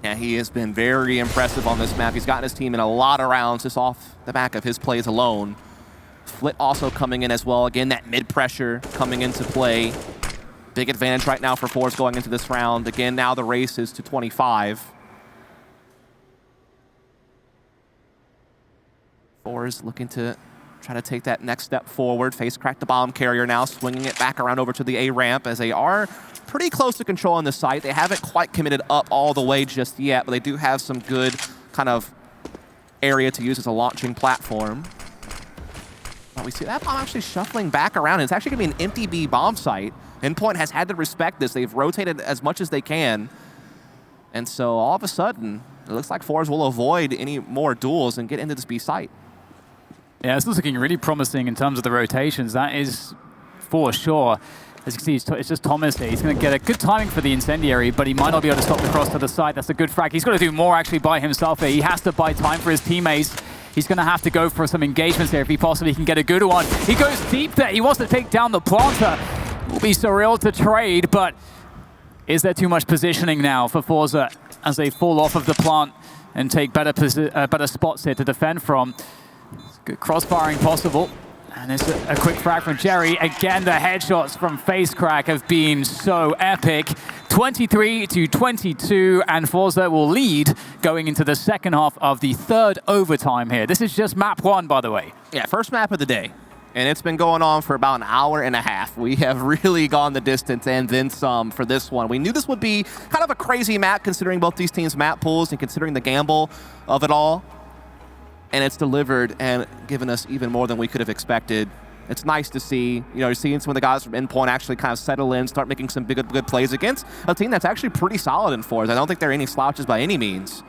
Yeah, he has been very impressive on this map. He's gotten his team in a lot of rounds just off the back of his plays alone. Flit also coming in as well. Again, that mid-pressure coming into play. Big advantage right now for forZe going into this round. Again, now the race is to 25. forZe looking to try to take that next step forward. FaZe cracked the bomb carrier now, swinging it back around over to the A ramp as they are pretty close to controlling the site. They haven't quite committed up all the way just yet, but they do have some good kind of area to use as a launching platform. But we see that bomb actually shuffling back around. It's actually going to be an empty B bomb site. Endpoint has had to respect this. They've rotated as much as they can. And so all of a sudden, it looks like forZe will avoid any more duels and get into this B site. Yeah, this is looking really promising in terms of the rotations. That is for sure. As you can see, it's just Thomas here. He's going to get a good timing for the incendiary, but he might not be able to stop the cross to the side. That's a good frag. He's got to do more actually by himself here. He has to buy time for his teammates. He's going to have to go for some engagements here if he possibly can get a good one. He goes deep there. He wants to take down the planter. It will be surreal to trade, but is there too much positioning now for forZe as they fall off of the plant and take better spots here to defend from? Good cross-firing possible. And it's a quick frag from Jerry. Again, the headshots from FaZe have been so epic. 23-22, and forZe will lead going into the second half of the third overtime here. This is just map 1, by the way. Yeah, first map of the day. And it's been going on for about an hour and a half. We have really gone the distance and then some for this one. We knew this would be kind of a crazy map considering both these teams' map pools and considering the gamble of it all. And it's delivered and given us even more than we could have expected. It's nice to see, you know, you're seeing some of the guys from Endpoint actually kind of settle in, start making some good plays against a team that's actually pretty solid in forZe. I don't think they're any slouches by any means.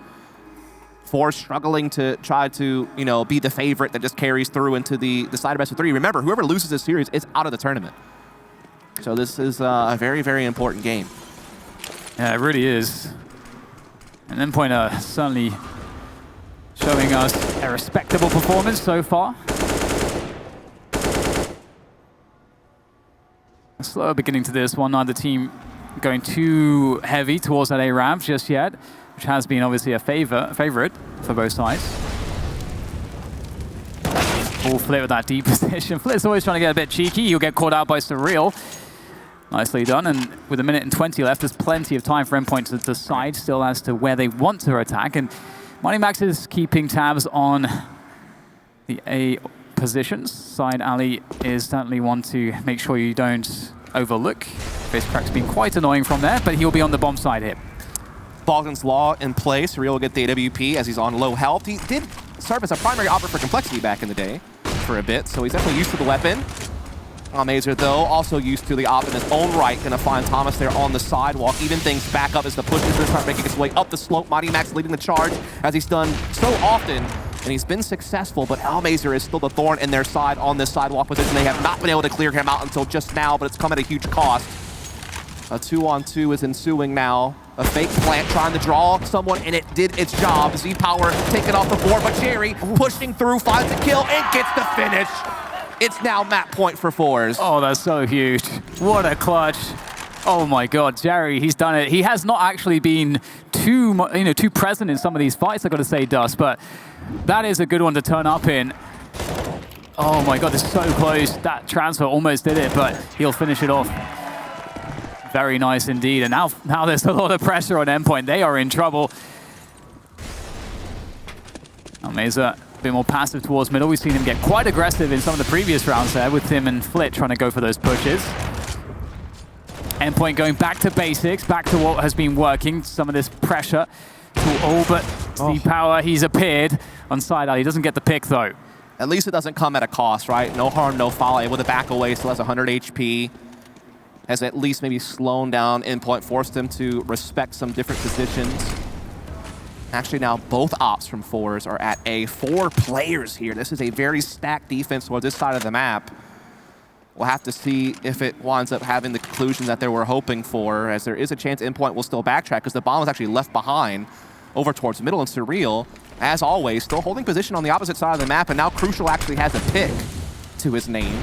forZe struggling to try to, you know, be the favorite that just carries through into the side of best of 3. Remember, whoever loses this series is out of the tournament. So this is a very, very important game. Yeah, it really is. And Endpoint certainly showing us a respectable performance so far. A slow beginning to this one, neither team going too heavy towards that A ramp just yet, which has been obviously a favorite for both sides. Full Flit with that deep position. Flit's always trying to get a bit cheeky. He'll get caught out by Surreal. Nicely done, and with 1 minute and 20 left, there's plenty of time for Endpoint to decide still as to where they want to attack. And Mighty Max is keeping tabs on the A positions. Side alley is certainly one to make sure you don't overlook. FaZe's been quite annoying from there, but he'll be on the bomb side here. Balkan's Law in place. Surreal will get the AWP as he's on low health. He did serve as a primary operator for Complexity back in the day for a bit, so he's definitely used to the weapon. Amazer, though, also used to the op in his own right. Gonna find Thomas there on the sidewalk. Even things back up as the push is gonna start making its way up the slope. Mighty Max leading the charge as he's done so often. And he's been successful, but Almazer is still the thorn in their side on this sidewalk position. They have not been able to clear him out until just now, but it's come at a huge cost. A 2-on-2 is ensuing now. A fake plant trying to draw someone, and it did its job. Z-Power taken off the board, but Jerry pushing through, finds a kill, and gets the finish. It's now map point for forZe. Oh, that's so huge. What a clutch. Oh my God, Jerry, he's done it. He has not actually been too present in some of these fights, I gotta say, Dust, but that is a good one to turn up in. Oh my God, this is so close. That transfer almost did it, but he'll finish it off. Very nice indeed. And now there's a lot of pressure on Endpoint. They are in trouble. Amazer a bit more passive towards middle. We've seen him get quite aggressive in some of the previous rounds there with him and Flit trying to go for those pushes. Endpoint going back to basics, back to what has been working. Some of this pressure to all but Z-Power. He's appeared on side alley. He doesn't get the pick though. At least it doesn't come at a cost, right? No harm, no foul. Able to back away, still has 100 HP. Has at least maybe slowed down Endpoint, forced him to respect some different positions. Actually now both ops from forZe are at A. 4 players here. This is a very stacked defense towards this side of the map. We'll have to see if it winds up having the conclusion that they were hoping for, as there is a chance Endpoint will still backtrack because the bomb was actually left behind over towards middle, and Surreal, as always, still holding position on the opposite side of the map, and now Crucial actually has a pick to his name.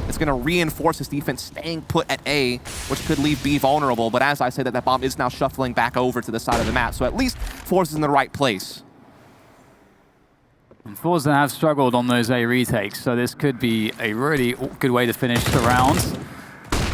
It's going to reinforce his defense staying put at A, which could leave B vulnerable, but as I said, that bomb is now shuffling back over to the side of the map, so at least forZe is in the right place. And forZe have struggled on those A retakes, so this could be a really good way to finish the round.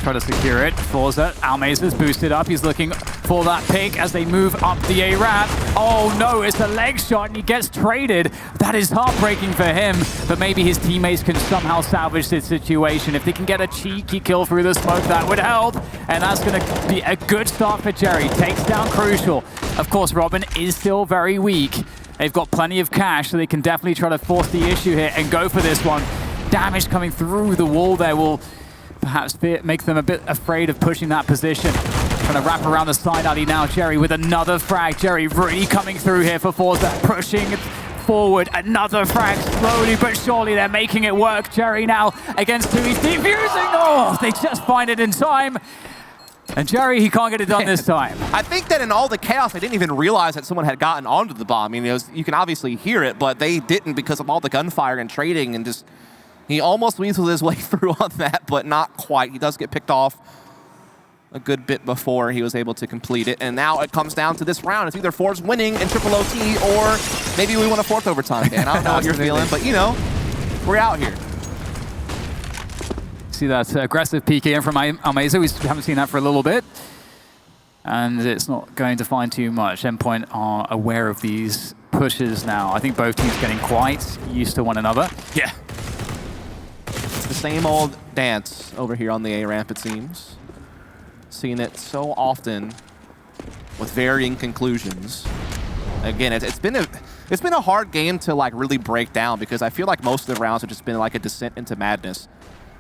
Try to secure it. forZe, Almeiza's boosted up. He's looking for that pick as they move up the A ramp. Oh no, it's a leg shot and he gets traded. That is heartbreaking for him, but maybe his teammates can somehow salvage this situation. If they can get a cheeky kill through the smoke, that would help. And that's going to be a good start for Jerry. Takes down Crucial. Of course, Robin is still very weak. They've got plenty of cash, so they can definitely try to force the issue here and go for this one. Damage coming through the wall there will perhaps make them a bit afraid of pushing that position. Trying to wrap around the side alley now. Jerry with another frag. Jerry really coming through here for forZe, pushing forward. Another frag, slowly but surely they're making it work. Jerry now against two. He's defusing. Oh, they just find it in time. And Jerry, he can't get it done this time. I think that in all the chaos, they didn't even realize that someone had gotten onto the bomb. I mean, you can obviously hear it, but they didn't because of all the gunfire and trading, and just he almost weaseled his way through on that, but not quite. He does get picked off a good bit before he was able to complete it, and now it comes down to this round. It's either forZe winning in triple OT, or maybe we want a fourth overtime, Dan. I don't know what you're feeling, but you know, we're out here. See that aggressive PK in from Almeiza. We haven't seen that for a little bit. And it's not going to find too much. Endpoint are aware of these pushes now. I think both teams getting quite used to one another. Yeah. It's the same old dance over here on the A ramp, it seems. Seen it so often with varying conclusions. Again, it's been a hard game to like really break down, because I feel like most of the rounds have just been like a descent into madness.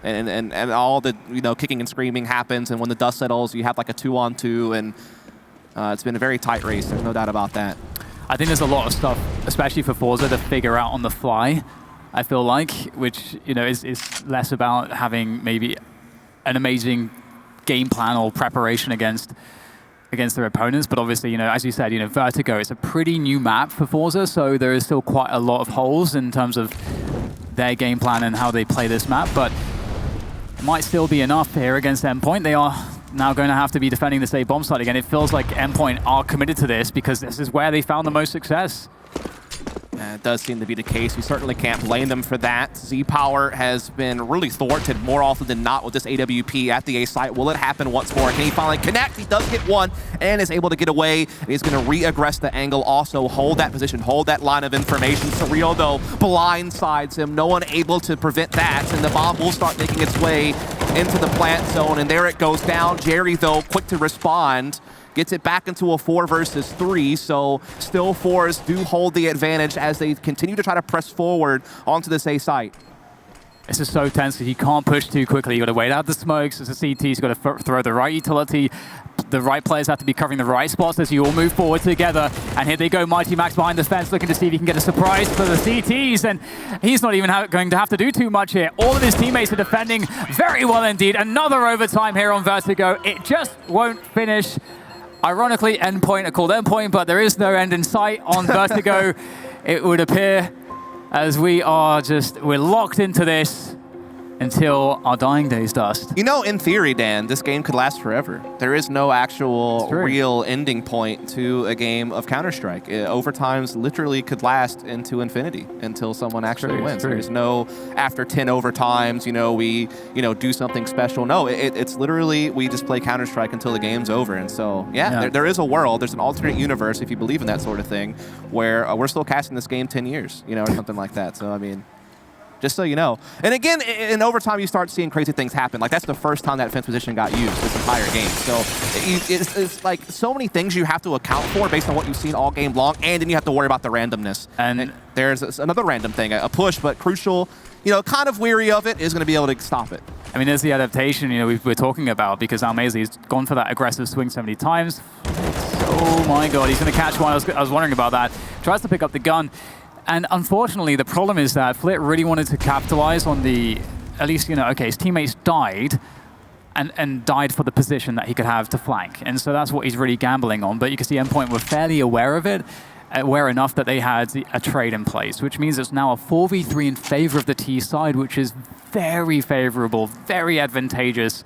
And all the kicking and screaming happens, and when the dust settles, you have like a 2-on-2, and it's been a very tight race. There's no doubt about that. I think there's a lot of stuff, especially for forZe, to figure out on the fly. I feel like, which is less about having maybe an amazing game plan or preparation against their opponents, but obviously, as you said, Vertigo is a pretty new map for forZe, so there is still quite a lot of holes in terms of their game plan and how they play this map, but might still be enough here against Endpoint. They are now going to have to be defending this A bomb site again. It feels like Endpoint are committed to this because this is where they found the most success. It does seem to be the case. We certainly can't blame them for that. Z-Power has been really thwarted more often than not with this AWP at the A site. Will it happen once more? Can he finally connect? He does get one and is able to get away. And he's going to re-aggress the angle, also hold that position, hold that line of information. Surreal, though, blindsides him. No one able to prevent that. And the bomb will start making its way into the plant zone. And there it goes down. Jerry, though, quick to respond. Gets it back into a 4 versus 3, so still forZe do hold the advantage as they continue to try to press forward onto this A site. This is so tense because you can't push too quickly. You got to wait out the smokes. As a CT, you've got to throw the right utility. The right players have to be covering the right spots as you all move forward together. And here they go, Mighty Max behind the fence, looking to see if he can get a surprise for the CTs. And he's not even going to have to do too much here. All of his teammates are defending very well indeed. Another overtime here on Vertigo. It just won't finish. Ironically, Endpoint are called Endpoint, but there is no end in sight on Vertigo, it would appear, as we're locked into this until our dying days dust. In theory, Dan, this game could last forever. There is no actual real ending point to a game of Counter-Strike. Overtimes literally could last into infinity until someone actually wins. There's no after 10 overtimes, we do something special. No, it's literally we just play Counter-Strike until the game's over. And so, there is a world, there's an alternate universe, if you believe in that sort of thing, where we're still casting this game 10 years, or something like that. So, I mean, just so you know. And again, in overtime, you start seeing crazy things happen. Like, that's the first time that fence position got used this entire game. So it's like so many things you have to account for based on what you've seen all game long, and then you have to worry about the randomness. And there's another random thing, a push, but Crucial, kind of weary of it, is going to be able to stop it. I mean, there's the adaptation, we're talking about, because Almeiza has gone for that aggressive swing so many times. Oh my god, he's going to catch one. I was wondering about that. Tries to pick up the gun. And unfortunately, the problem is that Flit really wanted to capitalize on the at least, okay, his teammates died and died for the position that he could have to flank. And so that's what he's really gambling on. But you can see Endpoint were fairly aware of it, aware enough that they had a trade in place, which means it's now a 4v3 in favor of the T side, which is very favorable, very advantageous.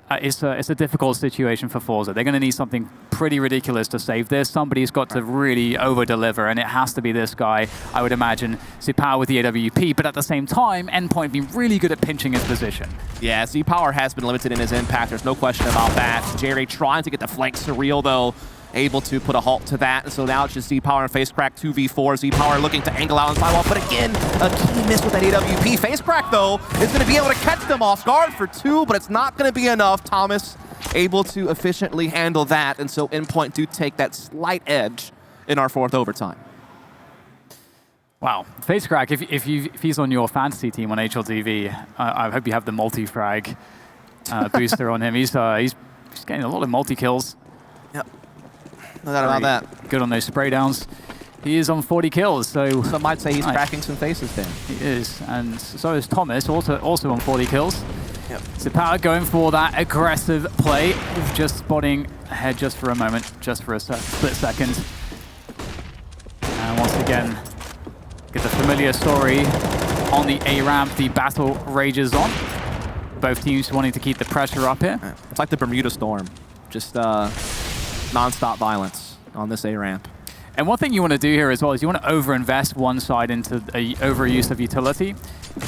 It's a difficult situation for forZe. They're going to need something pretty ridiculous to save this. Somebody's got to really over-deliver, and it has to be this guy, I would imagine. Z-Power with the AWP, but at the same time, Endpoint being really good at pinching his position. Yeah, Z-Power has been limited in his impact. There's no question about that. Jerry trying to get the flank. Surreal, though, able to put a halt to that. And so now it's just Z-Power and FaceCrack 2v4. Z-Power looking to angle out on sidewall, but again, a key miss with that AWP. FaceCrack, though, is going to be able to catch them off guard for 2, but it's not going to be enough. Thomas able to efficiently handle that, and so Endpoint do take that slight edge in our 4th overtime. Wow. FaceCrack, if he's on your fantasy team on HLTV, I hope you have the multi-frag booster on him. He's getting a lot of multi-kills. Yep. No doubt about that. Good on those spray downs. He is on 40 kills, so... Some might say he's cracking some faces then. He is, and so is Thomas, also on 40 kills. Yep. So Power going for that aggressive play, just spotting ahead just for a moment, just for a split second. And once again, get the familiar story on the A ramp. The battle rages on. Both teams wanting to keep the pressure up here. It's like the Bermuda Storm, just non-stop violence on this A ramp. And one thing you want to do here as well is you want to over-invest one side into a overuse of utility.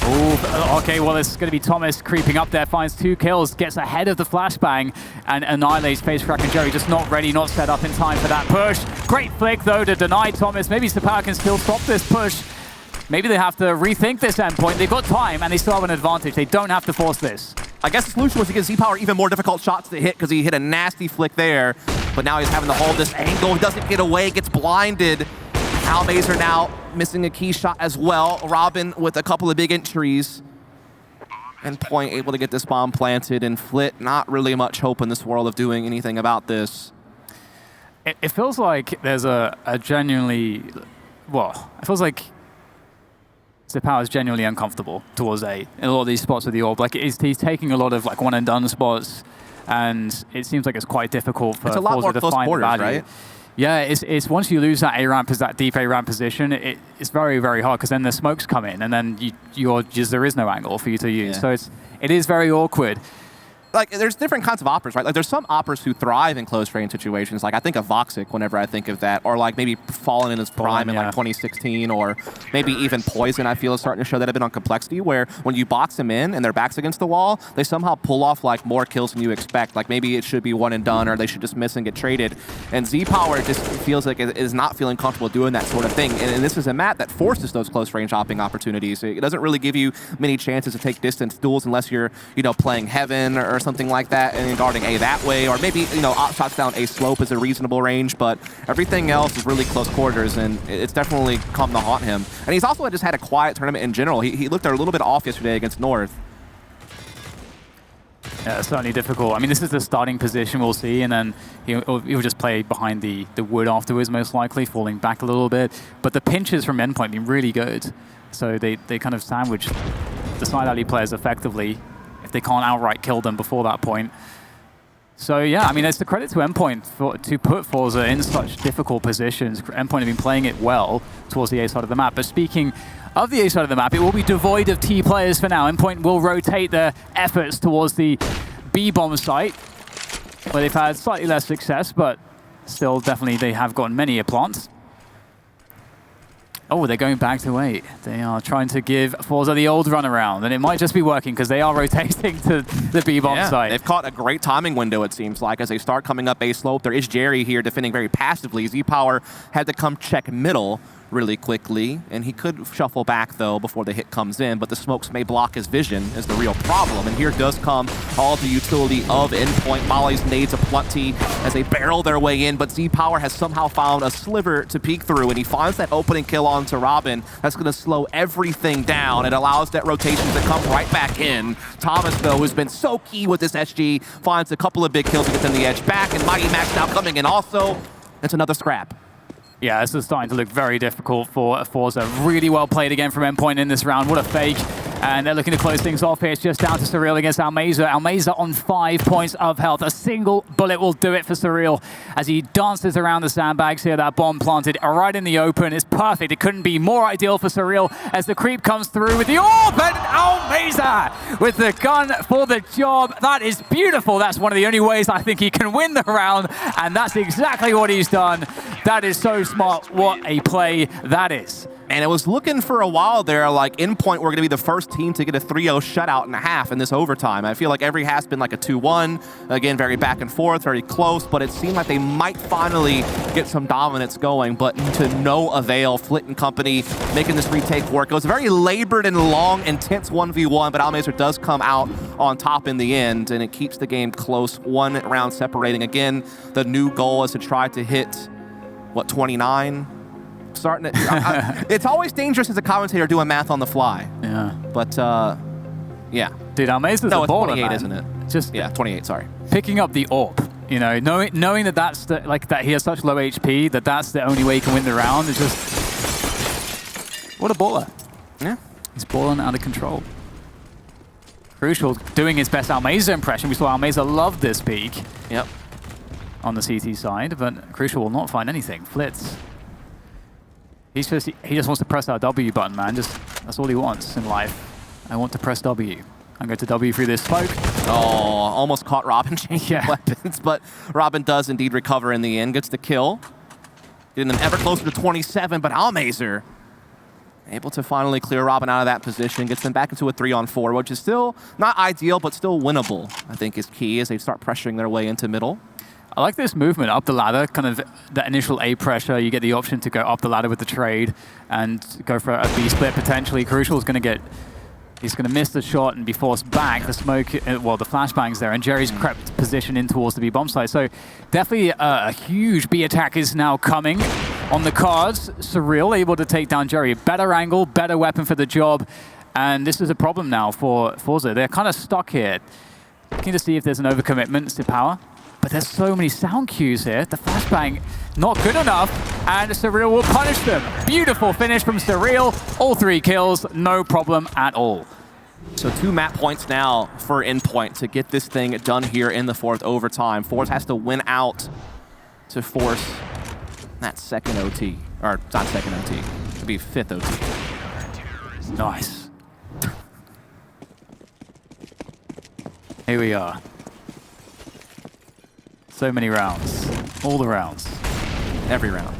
Ooh, okay, well, it's going to be Thomas creeping up there, finds 2 kills, gets ahead of the flashbang, and annihilates FaceCrack and Jerry. Just not ready, not set up in time for that push. Great flick, though, to deny Thomas. Maybe Z-Power can still stop this push. Maybe they have to rethink this Endpoint. They've got time, and they still have an advantage. They don't have to force this. I guess the solution was to give Z-Power even more difficult shots to hit because he hit a nasty flick there. But now he's having to hold this angle. He doesn't get away, gets blinded. Almazer now missing a key shot as well. Robin with a couple of big entries. Endpoint able to get this bomb planted, and Flit not really much hope in this world of doing anything about this. It feels like there's a genuinely... Well, it feels like Z-Power is genuinely uncomfortable towards A in a lot of these spots with the orb. Like he's taking a lot of like one-and-done spots, and it seems like it's quite difficult for forZe to find the value. Right? Yeah, it's once you lose that A ramp, that deep A ramp position, it's very, very hard because then the smokes come in, and then there is no angle for you to use. Yeah. So it is very awkward. Like, there's different kinds of operas, right? Like, there's some operas who thrive in close range situations. Like, I think of Voxic whenever I think of that. Or, like, maybe Fallen in his prime in, like, 2016. Or maybe even Poison, I feel, is starting to show that a bit on complexity, where when you box them in and their back's against the wall, they somehow pull off, like, more kills than you expect. Like, maybe it should be one and done, or they should just miss and get traded. And Z-Power just feels like it is not feeling comfortable doing that sort of thing. And this is a map that forces those close range hopping opportunities. It doesn't really give you many chances to take distance duels unless you're, playing Heaven or something like that, and guarding A that way, or maybe, op shots down A slope is a reasonable range, but everything else is really close quarters, and it's definitely come to haunt him. And he's also just had a quiet tournament in general. He looked a little bit off yesterday against North. Yeah, it's certainly difficult. I mean, this is the starting position we'll see, and then he'll just play behind the wood afterwards, most likely, falling back a little bit. But the pinches from Endpoint have been really good, so they kind of sandwich the side alley players effectively if they can't outright kill them before that point. So yeah, I mean, it's the credit to Endpoint to put forZe in such difficult positions. Endpoint have been playing it well towards the A side of the map. But speaking of the A side of the map, it will be devoid of T players for now. Endpoint will rotate their efforts towards the B bomb site, where they've had slightly less success, but still definitely they have gotten many a plant. Oh, they're going back to 8. They are trying to give forZe the old runaround, and it might just be working because they are rotating to the B-bomb side. They've caught a great timing window, it seems like, as they start coming up A slope. There is Jerry here defending very passively. Z-Power had to come check middle really quickly, and he could shuffle back, though, before the hit comes in, but the smokes may block his vision is the real problem. And here does come all the utility of Endpoint. Molly's nades aplenty as they barrel their way in, but Z-Power has somehow found a sliver to peek through, and he finds that opening kill onto Robin. That's going to slow everything down. It allows that rotation to come right back in. Thomas, though, who's been so key with this SG, finds a couple of big kills to get them the edge back, and Mighty Max now coming in also. It's another scrap. Yeah, this is starting to look very difficult for forZe. Really well played again from Endpoint in this round. What a fake. And they're looking to close things off here. It's just down to Surreal against Almeza. Almeza on 5 points of health. A single bullet will do it for Surreal as he dances around the sandbags here. That bomb planted right in the open. It's perfect. It couldn't be more ideal for Surreal as the creep comes through with the orb, and Almeza with the gun for the job. That is beautiful. That's one of the only ways I think he can win the round, and that's exactly what he's done. That is so smart. What a play that is. And it was looking for a while there like Endpoint were going to be the first team to get a 3-0 shutout in a half in this overtime. I feel like every half's been like a 2-1. Again, very back and forth, very close, but it seemed like they might finally get some dominance going, but to no avail. Flit and company making this retake work. It was a very labored and long, intense 1v1, but Almeza does come out on top in the end, and it keeps the game close. 1 round separating. Again, the new goal is to try to hit, what, 29? Starting to, it's always dangerous as a commentator doing math on the fly. Yeah. But, yeah. Dude, Almeza's No, a it's baller, 28, man. isn't it? Just Yeah, 28, sorry. picking up the orb, you know, knowing that that's the, like that he has such low HP that that's the only way he can win the round. It's just what a baller. Yeah. He's balling out of control. Crucial doing his best Almeza impression. We saw Almeza love this peak. Yep. On the CT side, but Crucial will not find anything. Flitz. He just wants to press that W button, man. That's all he wants in life. I want to press W. I'm going to W through this smoke. Oh, almost caught Robin changing weapons, but Robin does indeed recover in the end. Gets the kill. Getting them ever closer to 27, but Almeza able to finally clear Robin out of that position. Gets them back into a 3-on-4, which is still not ideal, but still winnable, I think is key as they start pressuring their way into middle. I like this movement up the ladder, kind of the initial A pressure. You get the option to go up the ladder with the trade and go for a B split potentially. Crucial is going to he's going to miss the shot and be forced back. The smoke, well, the flashbang's there, and Jerry's crept position in towards the B bomb site. So definitely a huge B attack is now coming on the cards. Surreal able to take down Jerry. Better angle, better weapon for the job. And this is a problem now for forZe. They're kind of stuck here. Looking to see if there's an overcommitment to power. But there's so many sound cues here. The flashbang, not good enough, and Surreal will punish them. Beautiful finish from Surreal. All 3 kills, no problem at all. So 2 map points now for Endpoint to get this thing done here in the 4th overtime. forZe has to win out to force that second OT. Or not second OT, it'd be 5th OT. Nice. Here we are. So many rounds. All the rounds. Every round.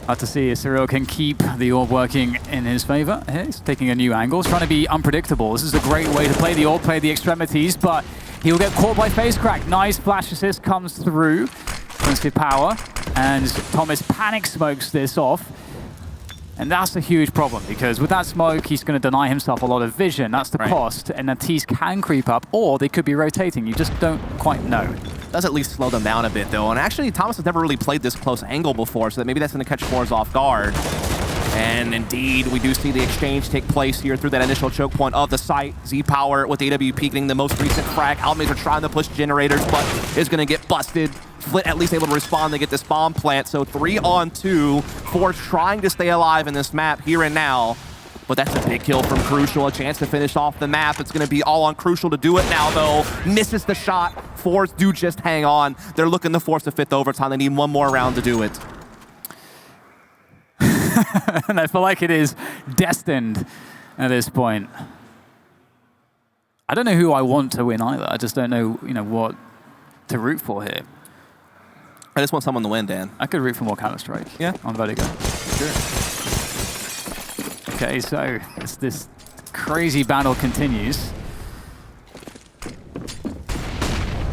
Hard to see if Surreal can keep the orb working in his favor. He's taking a new angle. He's trying to be unpredictable. This is a great way to play the orb, play the extremities, but he'll get caught by face crack. Nice flash assist comes through. Offensive power. And Thomas panic smokes this off. And that's a huge problem, because with that smoke, he's going to deny himself a lot of vision. That's the cost, and the T's can creep up, or they could be rotating. You just don't quite know. Does at least slow them down a bit, though. And actually, Thomas has never really played this close angle before, so that maybe that's going to catch forZe off guard. And indeed, we do see the exchange take place here through that initial choke point of the site. Z-Power with AWP getting the most recent frag. Almeza trying to push generators, but is going to get busted. Flit at least able to respond. They get this bomb plant. So 3-on-2. forZe trying to stay alive in this map here and now. But that's a big kill from Crucial. A chance to finish off the map. It's going to be all on Crucial to do it now, though. Misses the shot. forZe do just hang on. They're looking to force the 5th overtime. They need one more round to do it. And I feel like it is destined at this point. I don't know who I want to win either. I just don't know, what to root for here. I just want someone to win, Dan. I could root for more Counter-Strike. Yeah. On Vertigo. Sure. Okay, so this crazy battle continues.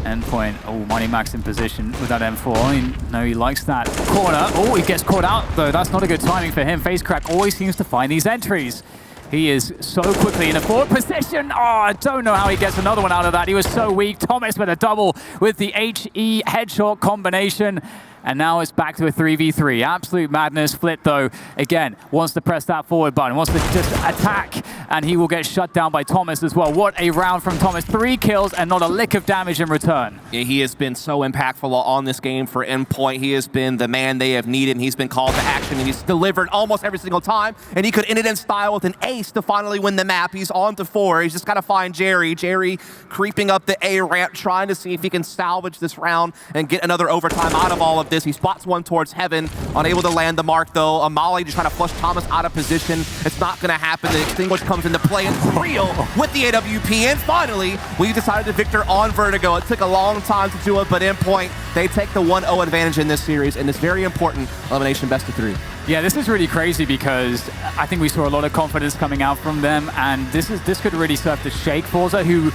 Endpoint, Money Max in position with that M4. He likes that corner. Oh, he gets caught out, though. That's not a good timing for him. Face Crack always seems to find these entries. He is so quickly in a forward position. Oh, I don't know how he gets another one out of that. He was so weak. Thomas with a double with the HE headshot combination. And now it's back to a 3v3. Absolute madness. Flit, though, again, wants to press that forward button, wants to just attack and he will get shut down by Thomas as well. What a round from Thomas. 3 kills and not a lick of damage in return. Yeah, he has been so impactful on this game for Endpoint. He has been the man they have needed, and he's been called to action, and he's delivered almost every single time. And he could end it in style with an ace to finally win the map. He's on to 4. He's just got to find Jerry. Jerry creeping up the A ramp, trying to see if he can salvage this round and get another overtime out of all of this. He spots one towards Heaven, unable to land the mark though. Amali just trying to flush Thomas out of position. It's not going to happen. The Extinguish comes into play, and it's real with the AWP. And finally, we decided to victor on Vertigo. It took a long time to do it, but Endpoint, they take the 1-0 advantage in this series, and this very important elimination best of 3. Yeah, this is really crazy because I think we saw a lot of confidence coming out from them, and this could really serve to shake forZe, who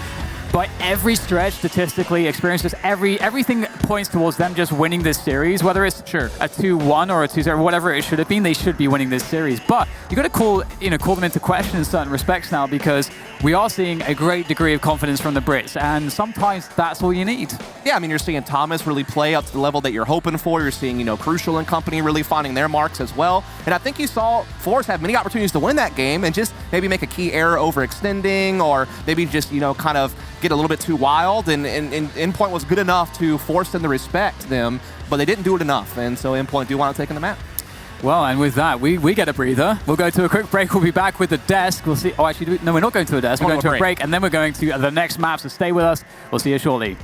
by every stretch statistically experiences everything points towards them just winning this series, whether it's a 2-1 or a 2-0, whatever it should have been, they should be winning this series. But you got to call them into question in certain respects now, because we are seeing a great degree of confidence from the Brits, and sometimes that's all you need. Yeah, I mean, you're seeing Thomas really play up to the level that you're hoping for. You're seeing, Crucial and company really finding their marks as well. And I think you saw forZe have many opportunities to win that game and just maybe make a key error overextending, or maybe just, kind of get a little bit too wild. And Endpoint was good enough to force them to respect them, but they didn't do it enough. And so Endpoint do want to take in the map. Well, and with that, we get a breather. We'll go to a quick break. We'll be back with the desk. We'll see. Oh, actually, no, we're not going to a desk. We're going to a break, and then we're going to the next map. So stay with us. We'll see you shortly.